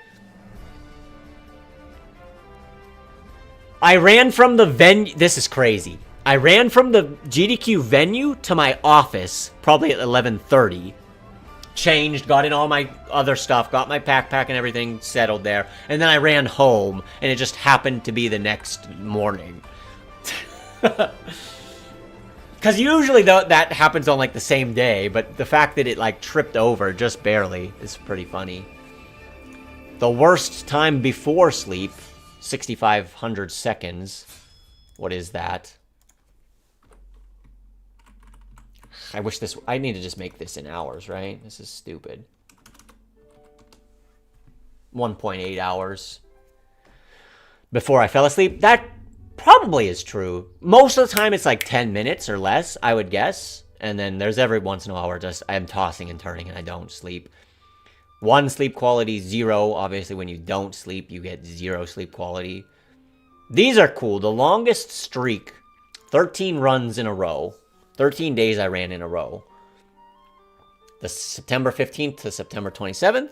I ran from the venue. This is crazy. I ran from the GDQ venue to my office, probably at 11:30. Changed, got in all my other stuff, got my backpack and everything settled there. And then I ran home, and it just happened to be the next morning. Because usually that happens on like the same day, but the fact that it like tripped over just barely is pretty funny. The worst time before sleep, 6,500 seconds. What is that? I need to just make this in hours, right? This is stupid. 1.8 hours before I fell asleep. That probably is true. Most of the time it's like 10 minutes or less, I would guess. And then there's every once in a while where just I'm tossing and turning and I don't sleep. 1 sleep quality, 0. Obviously when you don't sleep, you get 0 sleep quality. These are cool. The longest streak 13 runs in a row. 13 days I ran in a row. The September 15th to September 27th.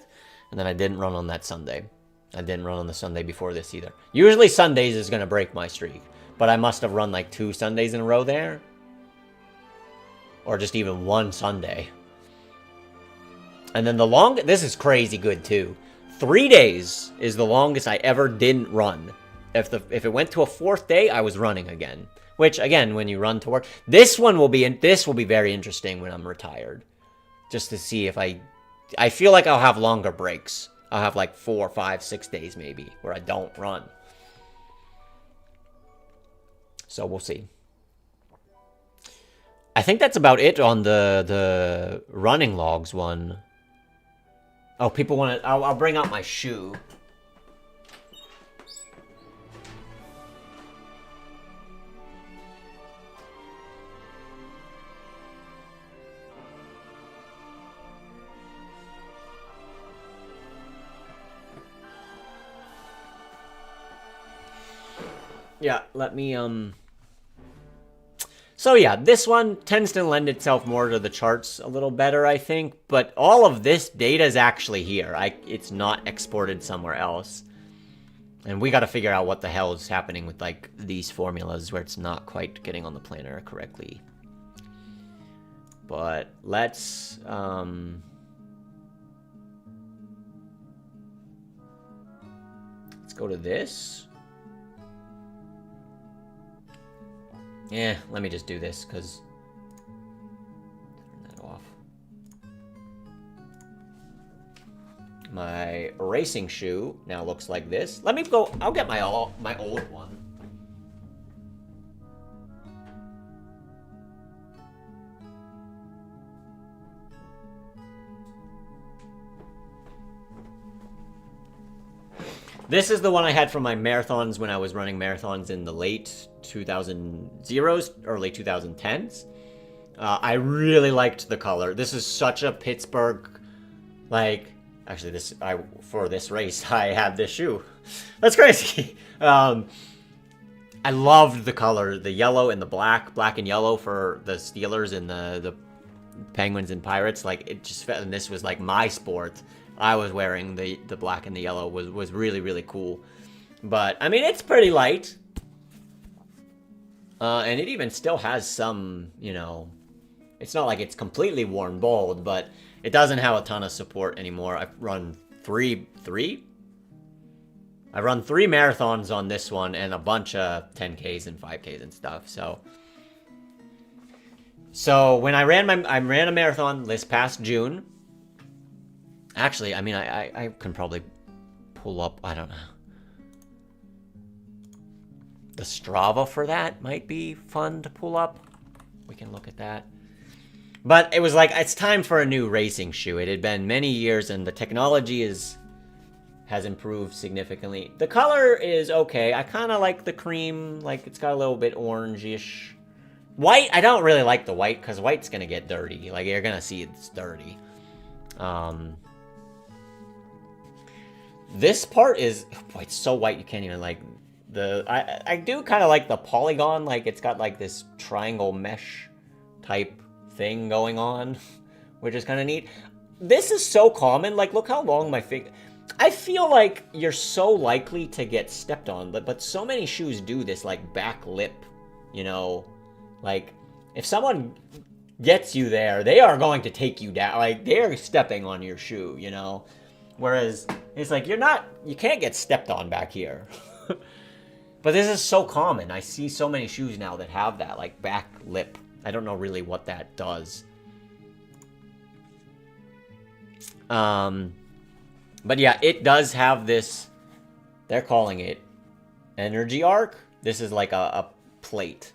And then I didn't run on that Sunday. I didn't run on the Sunday before this either. Usually Sundays is going to break my streak. But I must have run like 2 Sundays in a row there. Or just even 1 Sunday. And then the longest... This is crazy good too. 3 days is the longest I ever didn't run. If it went to a 4th day, I was running again. Which, again, when you run to work... This will be very interesting when I'm retired. Just to see if I feel like I'll have longer breaks. I'll have like 4, 5, 6 days maybe where I don't run. So we'll see. I think that's about it on the running logs one. Oh, people want to... I'll bring out my shoe. Yeah, let me, So yeah, this one tends to lend itself more to the charts a little better, I think. But all of this data is actually here. It's not exported somewhere else. And we got to figure out what the hell is happening with, like, these formulas where it's not quite getting on the planner correctly. But let's, let's go to this. Yeah, let me just do this, because... Turn that off. My racing shoe now looks like this. Let me go... I'll get my old one. This is the one I had from my marathons when I was running marathons in the late 2000s, early 2010s. I really liked the color. This is such a Pittsburgh, like, actually for this race, I had this shoe. That's crazy. I loved the color, the yellow and the black and yellow for the Steelers and the Penguins and Pirates. Like, it just felt, and this was like my sport. I was wearing the black and the yellow was really, really cool. But, I mean, it's pretty light. And it even still has some, you know... It's not like it's completely worn bald, but it doesn't have a ton of support anymore. I've run three? I've run 3 marathons on this one and a bunch of 10Ks and 5Ks and stuff, so... So, when I ran a marathon this past June... Actually, I mean, I can probably pull up, I don't know. The Strava for that might be fun to pull up. We can look at that. But it was like, it's time for a new racing shoe. It had been many years and the technology has improved significantly. The color is okay. I kind of like the cream, like it's got a little bit orange-ish. White, I don't really like the white because white's going to get dirty. Like, you're going to see it's dirty. This part is, boy, it's so white you can't even, like, I do kind of like the polygon, like, it's got, like, this triangle mesh type thing going on, which is kind of neat. This is so common, like, look how long my finger, I feel like you're so likely to get stepped on, but so many shoes do this, like, back lip, you know, like, if someone gets you there, they are going to take you down, like, they're stepping on your shoe, you know. Whereas, it's like, you can't get stepped on back here. But this is so common. I see so many shoes now that have that, like, back lip. I don't know really what that does. But yeah, it does have this, they're calling it energy arc. This is like a plate.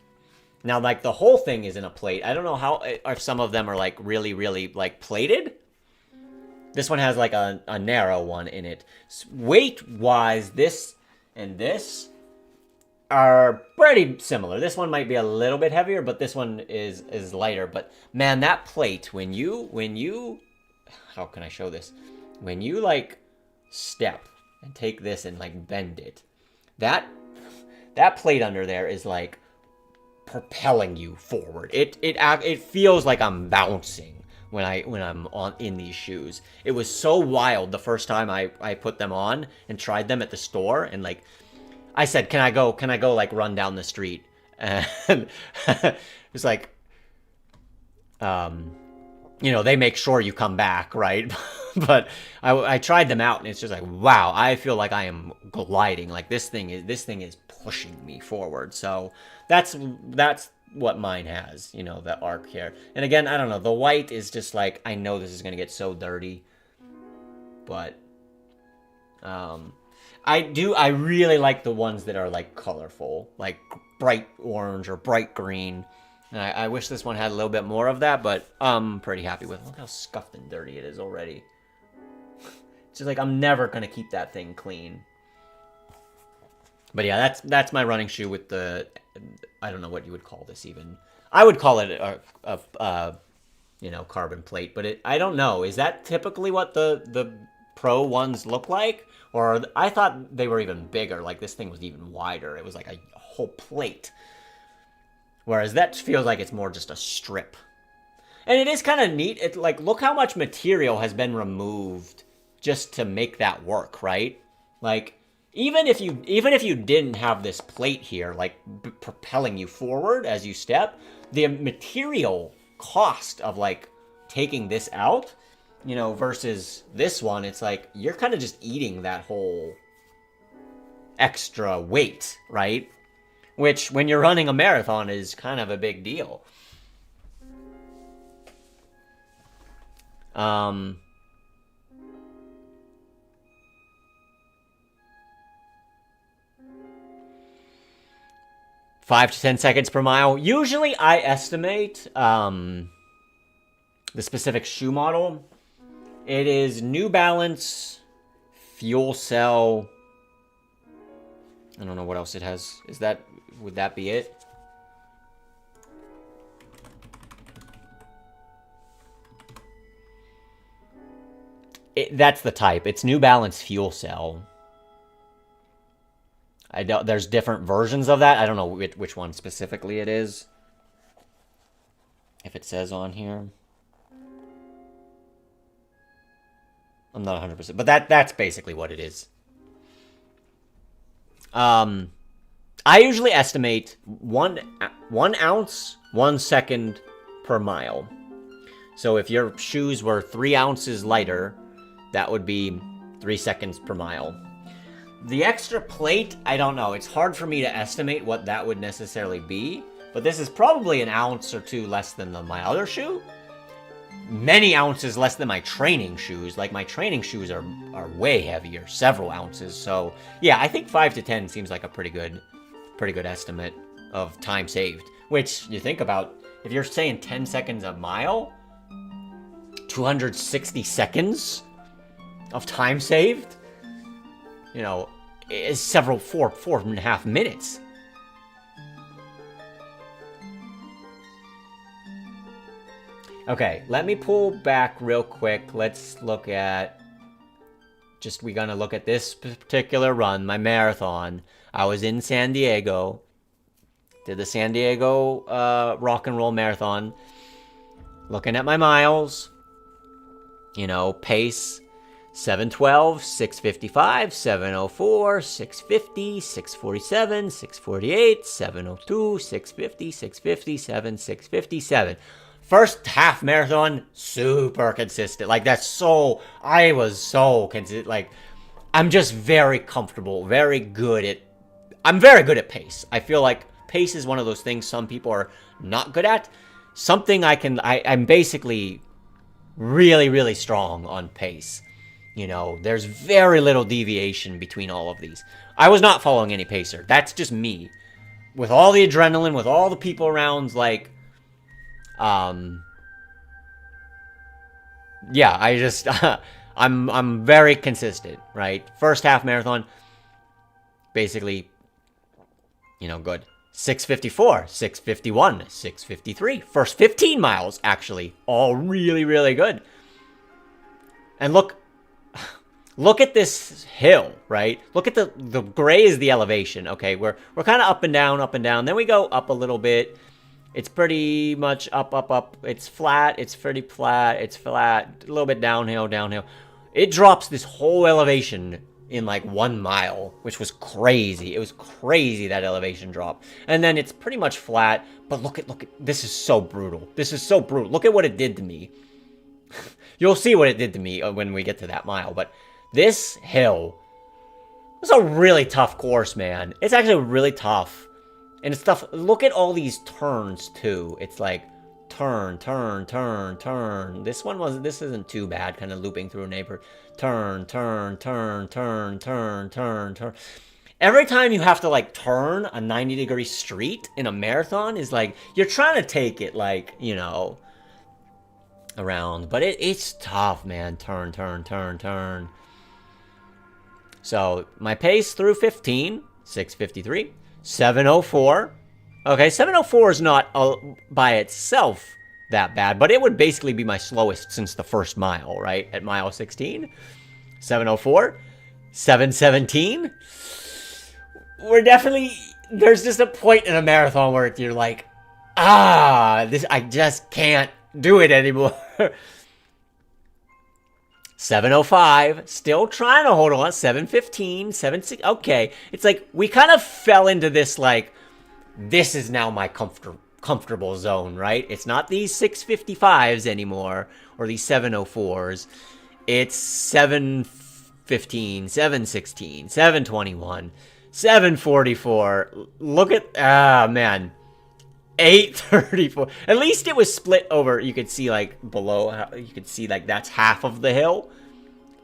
Now, like, the whole thing is in a plate. I don't know how, if some of them are, like, really, really, like, plated. This one has, like, a narrow one in it. Weight-wise, this and this are pretty similar. This one might be a little bit heavier, but this one is lighter. But, man, that plate, when you... How can I show this? When you, like, step and take this and, like, bend it, that plate under there is, like, propelling you forward. It feels like I'm bouncing when I'm in these shoes. It was so wild the first time I put them on and tried them at the store, and like I said, can I go like run down the street? And it's like, they make sure you come back, right? But I tried them out, and it's just like, wow, I feel like I am gliding. Like this thing is pushing me forward. So that's what mine has, the arc here. And again, I don't know, the white is just like, I know this is gonna get so dirty, but I really like the ones that are like colorful, like bright orange or bright green. And I wish this one had a little bit more of that, but I'm pretty happy with it. Look how scuffed and dirty it is already. It's just like, I'm never going to keep that thing clean. But yeah, that's my running shoe with the, I don't know what you would call this even. I would call it a carbon plate, but I don't know. Is that typically what the Pro ones look like? Or I thought they were even bigger, like this thing was even wider. It was like a whole plate. Whereas that feels like it's more just a strip. And it is kind of neat. It's like, look how much material has been removed just to make that work, right? Like, even if you didn't have this plate here, like propelling you forward as you step, the material cost of like taking this out, versus this one, it's like you're kind of just eating that whole extra weight, right? Which, when you're running a marathon, is kind of a big deal. 5 to 10 seconds per mile. Usually I estimate the specific shoe model. It is New Balance, Fuel Cell. I don't know what else it has. Would that be it? That's the type. It's New Balance Fuel Cell. There's different versions of that. I don't know which one specifically it is. If it says on here. I'm not 100%, but that's basically what it is. I usually estimate 1 ounce, 1 second per mile. So if your shoes were 3 ounces lighter, that would be 3 seconds per mile. The extra plate, I don't know. It's hard for me to estimate what that would necessarily be, but this is probably an ounce or 2 less than my other shoe. Many ounces less than my training shoes. Like, my training shoes are way heavier, several ounces. So yeah, I think 5 to 10 seems like a pretty good estimate of time saved. Which, you think about, if you're saying 10 seconds a mile, 260 seconds of time saved, is four and a half minutes. Okay, let me pull back real quick. Let's look at, we're gonna look at this particular run, my marathon. I was in San Diego, did the San Diego Rock and Roll Marathon. Looking at my miles, pace, 712, 655, 704, 650, 647, 648, 702, 650, 657, 657. First half marathon, super consistent. Like, I was so consistent. Like, I'm just very comfortable, I'm very good at pace. I feel like pace is one of those things some people are not good at. Something I'm basically really, really strong on pace. There's very little deviation between all of these. I was not following any pacer. That's just me. With all the adrenaline, with all the people around, like, yeah, I just, I'm very consistent, right? First half marathon, basically, good. 654, 651, 653. First 15 miles, actually, all really, really good. And look, look at this hill, right? Look at the gray is the elevation. Okay, we're kind of up and down, up and down. Then we go up a little bit. It's pretty much up, up, up. It's flat. It's pretty flat. It's flat. A little bit downhill, downhill. It drops this whole elevation in like 1 mile, which was crazy. It was crazy, that elevation drop. And then it's pretty much flat. But look at, this is so brutal. This is so brutal. Look at what it did to me. You'll see what it did to me when we get to that mile. But this hill was a really tough course, man. It's actually really tough. And it's tough. Look at all these turns, too. It's like turn, turn, turn, turn. This isn't too bad, kind of looping through a neighborhood. Turn, turn, turn, turn, turn, turn, turn. Every time you have to, like, turn a 90-degree street in a marathon is like, you're trying to take it, like, you know, around. But it's tough, man. Turn, turn, turn, turn. So, my pace through 15, 6:53. 7:04. Okay, 7:04 is not by itself that bad, but it would basically be my slowest since the first mile, right? At mile 16. 7:04. 7:17. We're definitely... There's just a point in a marathon where you're like, I just can't do it anymore. 7:05, still trying to hold on. 7:15, 7:6. Okay, it's like we kind of fell into this, like, this is now my comfortable zone, right? It's not these 6:55s anymore, or these 7:04s. It's 7:15, 7:16, 7:21, 7:44. Look at, man. 8:34. At least it was split over. You could see, like, below. You could see, like, that's half of the hill.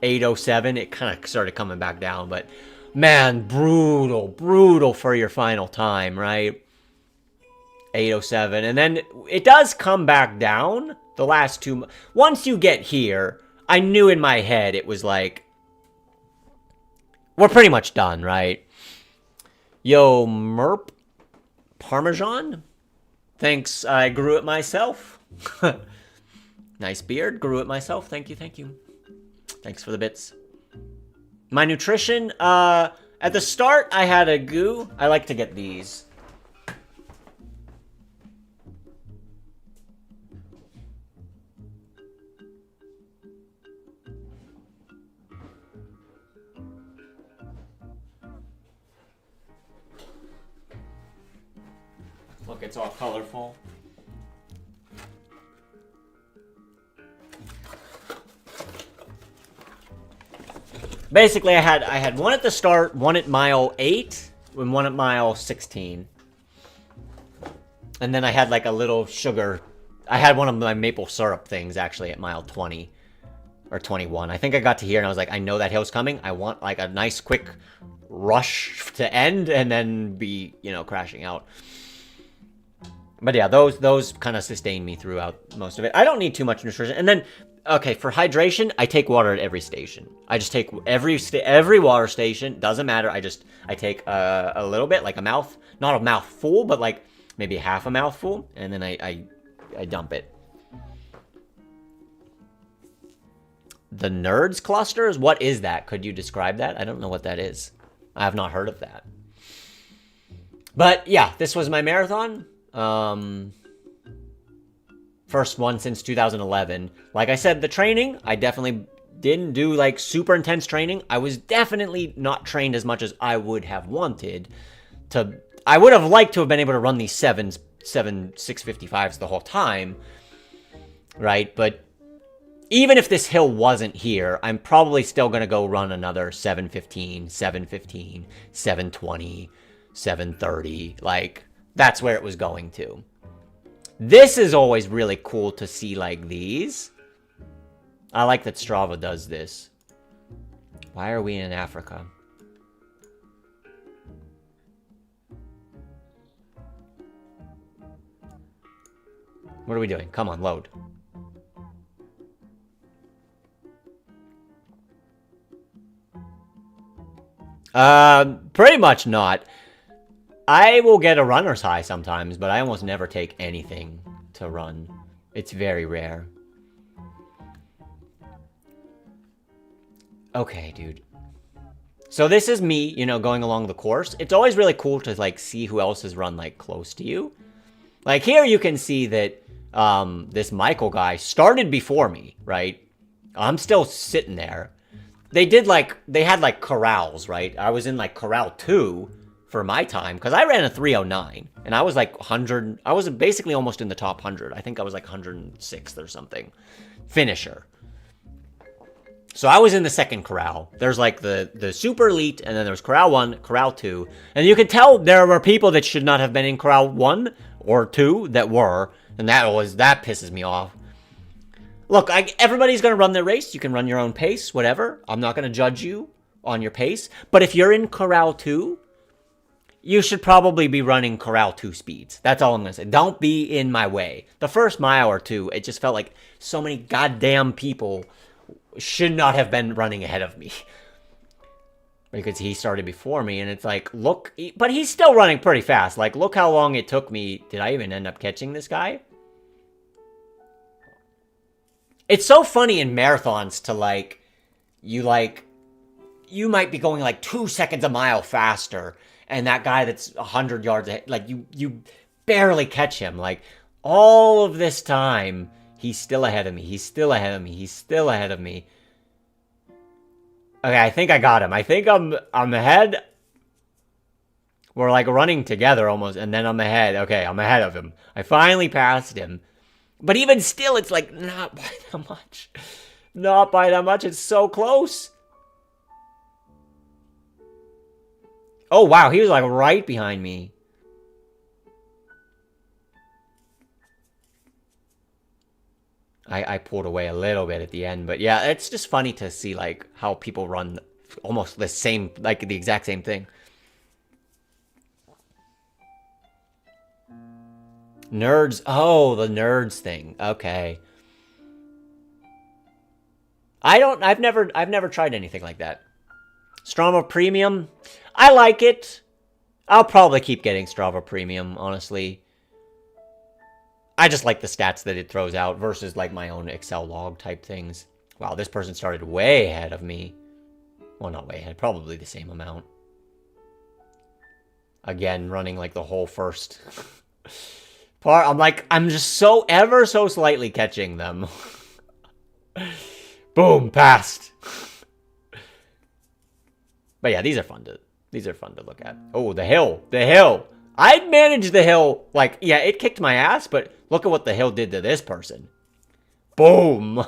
8:07. It kind of started coming back down. But, man, brutal for your final time, right? 8:07. And then it does come back down. The last two. Once you get here, I knew in my head it was like, we're pretty much done, right? Yo, Merp Parmesan. Thanks, I grew it myself. Nice beard, grew it myself. Thank you, thank you. Thanks for the bits. My nutrition, at the start, I had a goo. I like to get these. Look, it's all colorful. Basically, I had one at the start, one at mile 8, and one at mile 16. And then I had like a little sugar. I had one of my maple syrup things actually at mile 20 or 21. I think I got to here and I was like, I know that hill's coming. I want like a nice quick rush to end and then be, you know, crashing out. But yeah, those kind of sustain me throughout most of it. I don't need too much nutrition. And then, okay, for hydration, I take water at every station. I just take every water station. Doesn't matter. I take a little bit, like a mouth, not a mouthful, but like maybe half a mouthful, and then I dump it. The Nerds Clusters? What is that? Could you describe that? I don't know what that is. I have not heard of that. But yeah, this was my marathon. First one since 2011. Like I said, the training, I definitely didn't do like super intense training. I was definitely not trained as much as I would have wanted to. I would have liked to have been able to run these 655s the whole time, right? But even if this hill wasn't here, I'm probably still going to go run another 715, 715, 720, 730. Like, that's where it was going to. This is always really cool to see like these. I like that Strava does this. Why are we in Africa? What are we doing? Come on, load. Pretty much not. I will get a runner's high sometimes, but I almost never take anything to run. It's very rare. Okay, dude. So this is me, you know, going along the course. It's always really cool to, like, see who else has run, like, close to you. Like, here you can see that this Michael guy started before me, right? I'm still sitting there. They had, like, corrals, right? I was in, like, corral 2 for my time, because I ran a 309, and I was, like, 100... I was basically almost in the top 100. I think I was, like, 106th or something. Finisher. So I was in the second corral. There's like the super elite, and then there's corral 1, corral 2. And you can tell there were people that should not have been in corral 1 or 2 that were. And that pisses me off. Look, everybody's going to run their race. You can run your own pace, whatever. I'm not going to judge you on your pace. But if you're in corral 2, you should probably be running corral 2 speeds. That's all I'm going to say. Don't be in my way. The first mile or two, it just felt like so many goddamn people should not have been running ahead of me. Because he started before me, and it's like, look... But he's still running pretty fast. Like, look how long it took me... Did I even end up catching this guy? It's so funny in marathons to, like... You might be going, like, 2 seconds a mile faster, and that guy that's 100 yards ahead... Like, you barely catch him. Like, all of this time... He's still ahead of me. He's still ahead of me. He's still ahead of me. Okay, I think I got him. I think I'm ahead. We're like running together almost, and then I'm ahead. Okay, I'm ahead of him. I finally passed him. But even still, it's like not by that much. Not by that much. It's so close. Oh, wow. He was like right behind me. I pulled away a little bit at the end, but yeah, it's just funny to see like how people run almost the same, like the exact same thing. Nerds. Oh, the nerds thing. Okay. I've never tried anything like that. Strava Premium. I like it. I'll probably keep getting Strava Premium, honestly. I just like the stats that it throws out versus like my own Excel log type things. Wow, this person started way ahead of me. Well, not way ahead, probably the same amount. Again, running like the whole first part. I'm just so ever so slightly catching them. Boom, passed. But yeah, these are fun to look at. Oh, the hill. The hill. I'd managed the hill, like, yeah, it kicked my ass, but look at what the hill did to this person. Boom.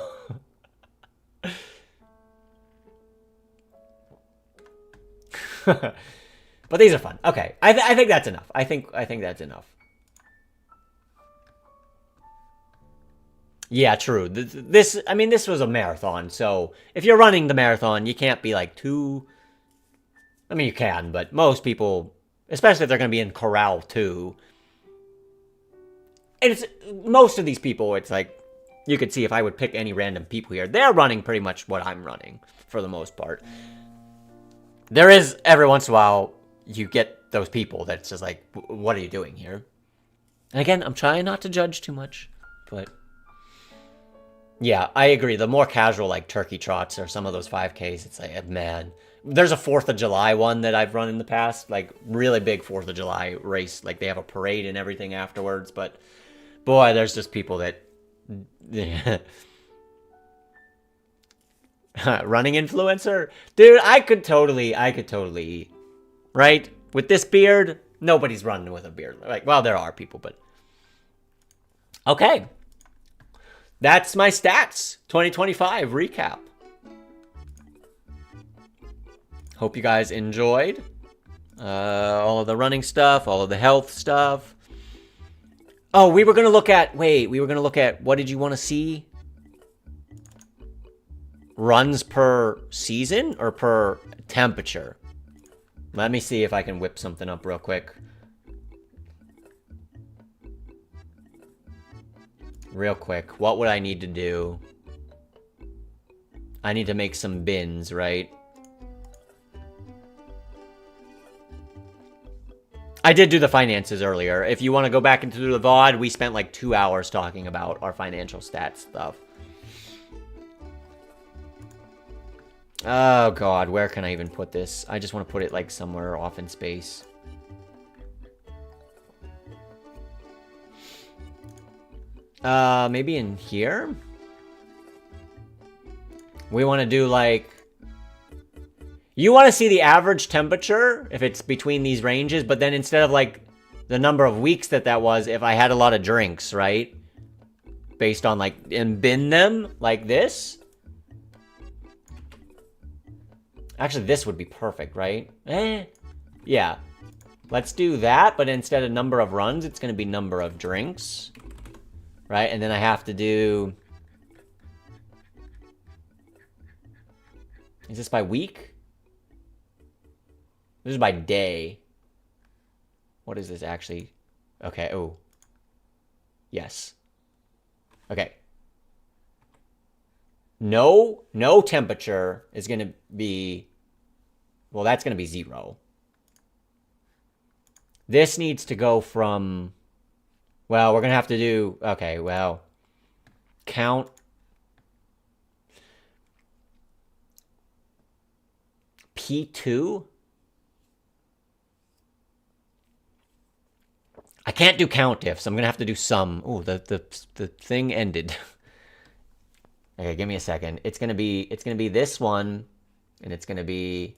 But these are fun. Okay, I think that's enough. I think that's enough. Yeah, true. I mean, this was a marathon, so if you're running the marathon, you can't be like too... I mean, you can, but most people... Especially if they're going to be in Corral 2. And it's most of these people, it's like, you could see if I would pick any random people here, they're running pretty much what I'm running, for the most part. There is, every once in a while, you get those people that's just like, what are you doing here? And again, I'm trying not to judge too much, but... Yeah, I agree. The more casual, like, turkey trots or some of those 5Ks, it's like, man... There's a 4th of July one that I've run in the past, like really big 4th of July race. Like they have a parade and everything afterwards, but boy, there's just people that running influencer, dude. I could totally, right? With this beard, nobody's running with a beard. Like, well, there are people, but okay. That's my stats 2025 recap. Hope you guys enjoyed all of the running stuff, all of the health stuff. Oh, we were going to look at... Wait, we were going to look at... What did you want to see? Runs per season or per temperature? Let me see if I can whip something up real quick. Real quick. What would I need to do? I need to make some bins, right? I did do the finances earlier. If you want to go back into the VOD, we spent like 2 hours talking about our financial stats stuff. Oh god, where can I even put this? I just want to put it like somewhere off in space. Maybe in here? We want to do like... You want to see the average temperature, if it's between these ranges, but then instead of like the number of weeks that was, if I had a lot of drinks, right? Based on like, and bin them like this. Actually, this would be perfect, right? Yeah. Let's do that, but instead of number of runs, it's going to be number of drinks. Right? And then I have to do... Is this by week? This is by day. What is this actually? Okay, oh. Yes. Okay. No temperature is going to be... Well, that's going to be 0. This needs to go from... Well, we're going to have to do... Okay, well... Count... P2? I can't do count ifs. I'm going to have to do sum. Oh, the thing ended. Okay, give me a second. It's going to be this one, and it's going to be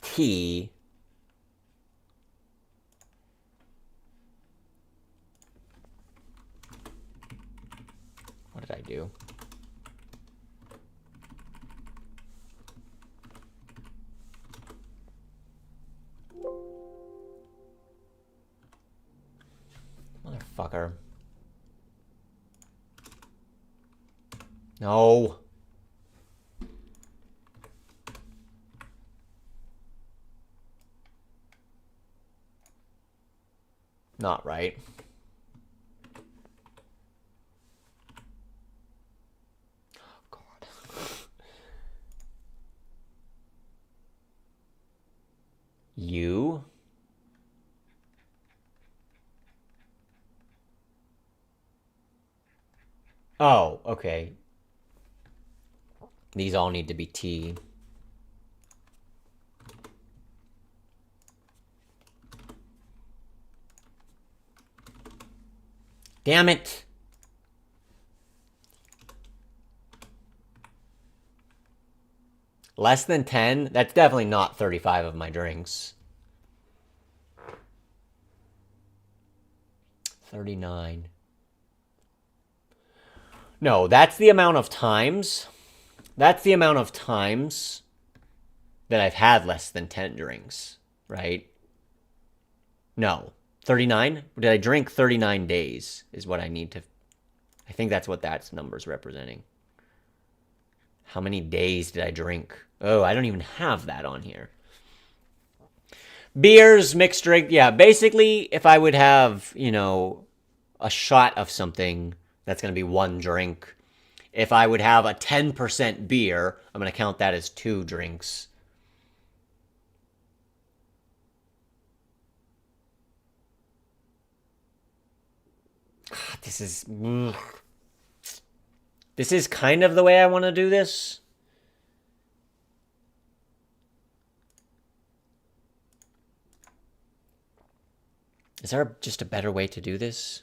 T. What did I do? Motherfucker. No. Not right. Oh, God. You? Oh, okay. These all need to be T. Damn it! Less than 10? That's definitely not 35 of my drinks. 39. No, that's the amount of times. That's the amount of times that I've had less than 10 drinks, right? No. 39? Did I drink 39 days is what I need to... I think that's what that number's representing. How many days did I drink? Oh, I don't even have that on here. Beers, mixed drink. Yeah, basically, if I would have, you know, a shot of something, that's going to be 1 drink. If I would have a 10% beer, I'm going to count that as 2 drinks. This is... This is kind of the way I want to do this. Is there just a better way to do this?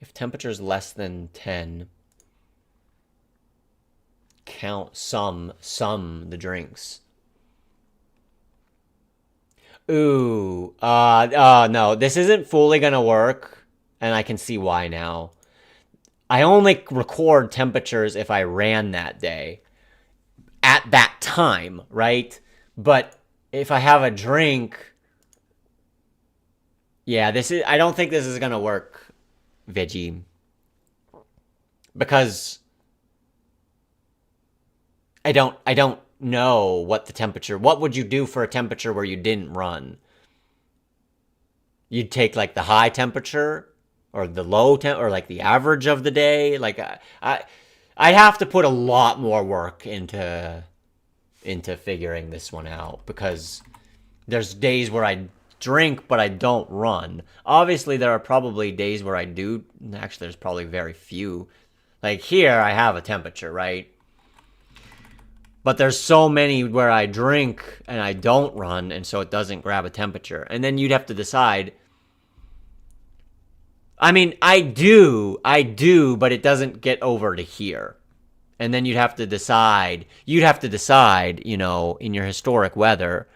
If temperature is less than 10, count sum the drinks. Ooh, no, this isn't fully gonna work, and I can see why now. I only record temperatures if I ran that day. At that time, right? But if I have a drink... Yeah, I don't think this is gonna work, Veggie. Because... I don't know what the temperature... What would you do for a temperature where you didn't run? You'd take, like, the high temperature? Or the low or, like, the average of the day? Like, I'd have to put a lot more work into figuring this one out. Because there's days where I drink, but I don't run. Obviously, there are probably days where I do. Actually, there's probably very few. Like here, I have a temperature, right? But there's so many where I drink and I don't run, and so it doesn't grab a temperature. And then you'd have to decide. I mean, I do, but it doesn't get over to here. And then you'd have to decide, you know, in your historic weather,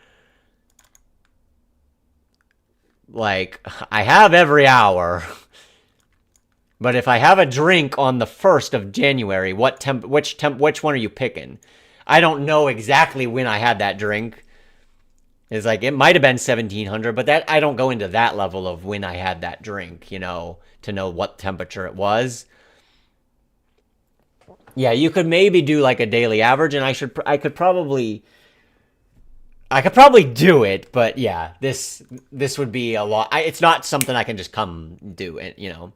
like, I have every hour, but if I have a drink on the 1st of January, which one are you picking? I don't know exactly when I had that drink. It's like, it might have been 1700, but that I don't go into that level of when I had that drink, you know, to know what temperature it was. Yeah, you could maybe do like a daily average, and I could probably do it, but yeah, this would be a lot. It's not something I can just come do it, you know.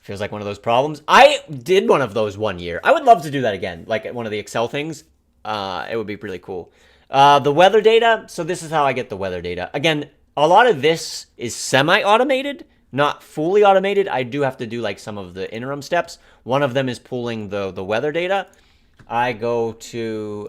Feels like one of those problems. I did one of those one year. I would love to do that again, like one of the Excel things. It would be really cool. The weather data. So this is how I get the weather data. Again, a lot of this is semi-automated, not fully automated. I do have to do like some of the interim steps. One of them is pulling the weather data. I go to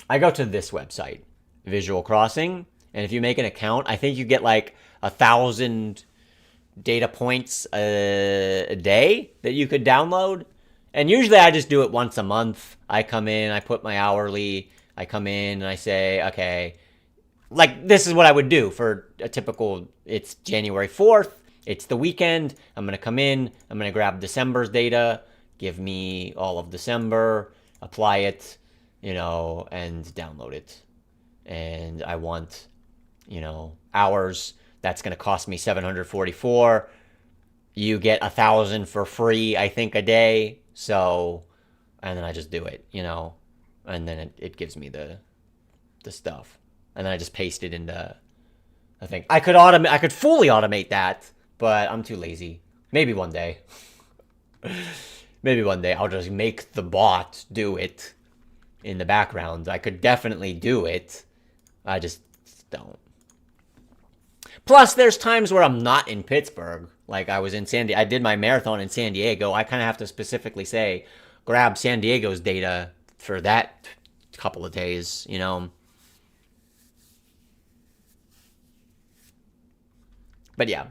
this website, Visual Crossing, and if you make an account, I think you get like 1,000 data points a day that you could download. And usually I just do it once a month. I come in, I put my hourly, I come in and I say, okay, like this is what I would do for a typical, it's January 4th, it's the weekend, I'm going to come in, I'm going to grab December's data, give me all of December, apply it, you know, and download it. And I want, you know, hours. That's going to cost me 744. You get 1,000 for free, I think, a day. So, and then I just do it, you know, and then it gives me the stuff. And then I just paste it into, I think I could fully automate that, but I'm too lazy. Maybe one day. Maybe one day I'll just make the bot do it in the background. I could definitely do it. I just don't. Plus, there's times where I'm not in Pittsburgh. Like I was in I did my marathon in San Diego. I kind of have to specifically say, grab San Diego's data for that couple of days, you know. But yeah.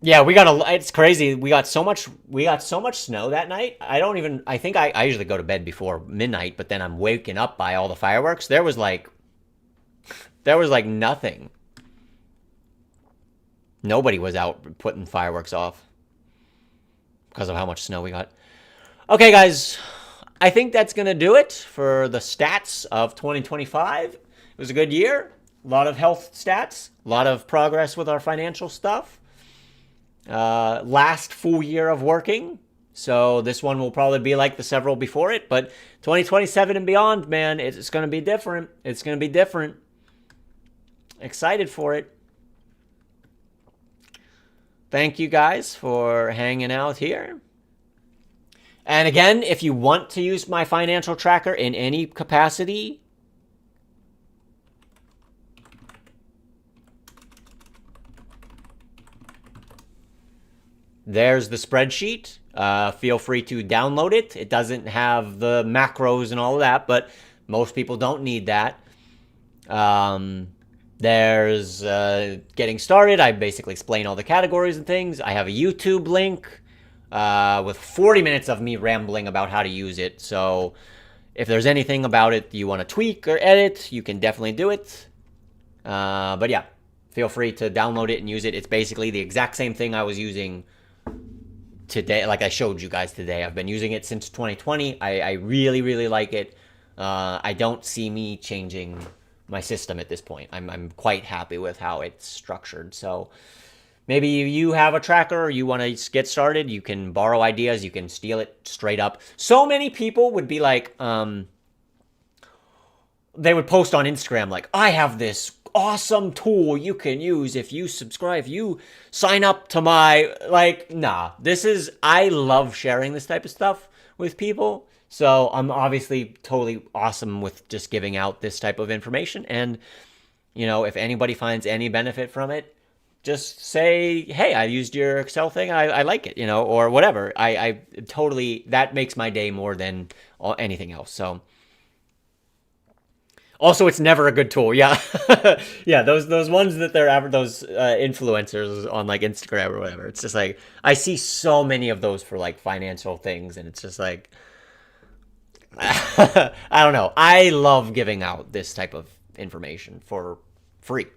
Yeah, it's crazy. We got so much snow that night. I think I usually go to bed before midnight, but then I'm waking up by all the fireworks. There was like nothing. Nobody was out putting fireworks off because of how much snow we got. Okay, guys, I think that's going to do it for the stats of 2025. It was a good year. A lot of health stats, a lot of progress with our financial stuff. Last full year of working. So this one will probably be like the several before it, but 2027 and beyond, man, it's going to be different. It's going to be different. Excited for it. Thank you guys for hanging out here. And again, if you want to use my financial tracker in any capacity, there's the spreadsheet. Feel free to download it. It doesn't have the macros and all of that, but most people don't need that. There's getting started. I basically explain all the categories and things. I have a YouTube link with 40 minutes of me rambling about how to use it. So if there's anything about it you want to tweak or edit, you can definitely do it. But yeah, feel free to download it and use it. It's basically the exact same thing I was using today, like I showed you guys today. I've been using it since 2020. I really, really like it. I don't see me changing my system at this point. I'm quite happy with how it's structured. So maybe you have a tracker or you want to get started, you can borrow ideas, you can steal it straight up. So many people would be like, they would post on Instagram like, I have this awesome tool you can use if you subscribe, you sign up to my, like, nah. I love sharing this type of stuff with people. So I'm obviously totally awesome with just giving out this type of information. And, you know, if anybody finds any benefit from it, just say, hey, I used your Excel thing. I like it, you know, or whatever. I totally, that makes my day more than anything else. So also, it's never a good tool. Yeah. Yeah. Those ones that those influencers on like Instagram or whatever. It's just like, I see so many of those for like financial things. And it's just like, I don't know. I love giving out this type of information for free.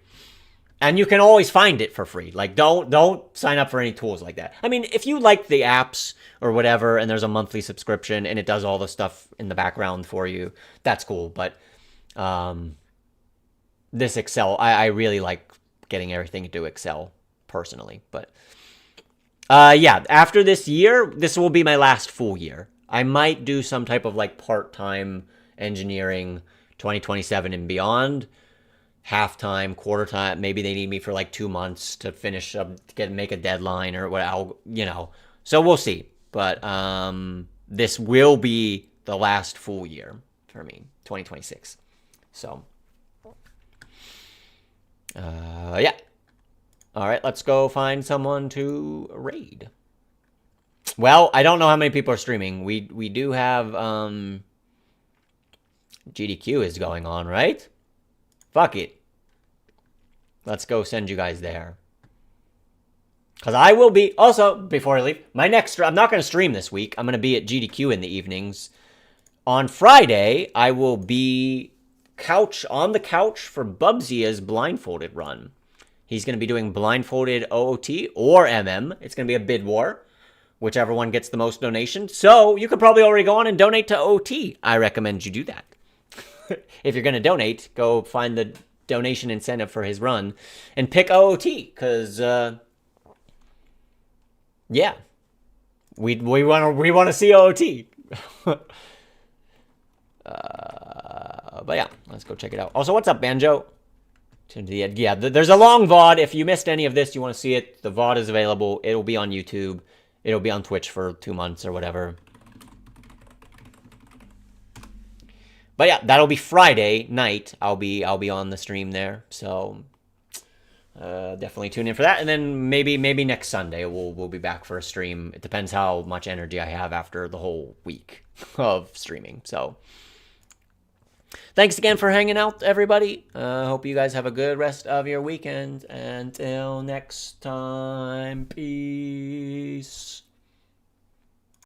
And you can always find it for free. Like, don't sign up for any tools like that. I mean, if you like the apps or whatever, and there's a monthly subscription and it does all the stuff in the background for you, that's cool. But this Excel, I really like getting everything to Excel personally. But yeah, after this year, this will be my last full year. I might do some type of like part-time engineering 2027 and beyond. Half-time, quarter-time, maybe they need me for like 2 months to finish up, make a deadline or what, you know. So we'll see. But this will be the last full year for me, 2026. So, yeah. All right, let's go find someone to raid. Well, I don't know how many people are streaming. We do have GDQ is going on, right? Fuck it. Let's go send you guys there. Because I will be, also, before I leave, I'm not going to stream this week. I'm going to be at GDQ in the evenings. On Friday, I will be on the couch for Bubsia's blindfolded run. He's going to be doing blindfolded OOT or MM. It's going to be a bid war, whichever one gets the most donations. So you could probably already go on and donate to OT. I recommend you do that. If you're going to donate, go find the donation incentive for his run and pick OOT, because yeah, we want to see OOT. But yeah, let's go check it out. Also, what's up, Banjo? Yeah, there's a long VOD. If you missed any of this, you want to see it, the VOD is available. It'll be on YouTube. It'll be on Twitch for 2 months or whatever. But yeah, that'll be Friday night. I'll be on the stream there. So definitely tune in for that. And then maybe next Sunday we'll be back for a stream. It depends how much energy I have after the whole week of streaming. So thanks again for hanging out, everybody. Hope you guys have a good rest of your weekend. Until next time, peace.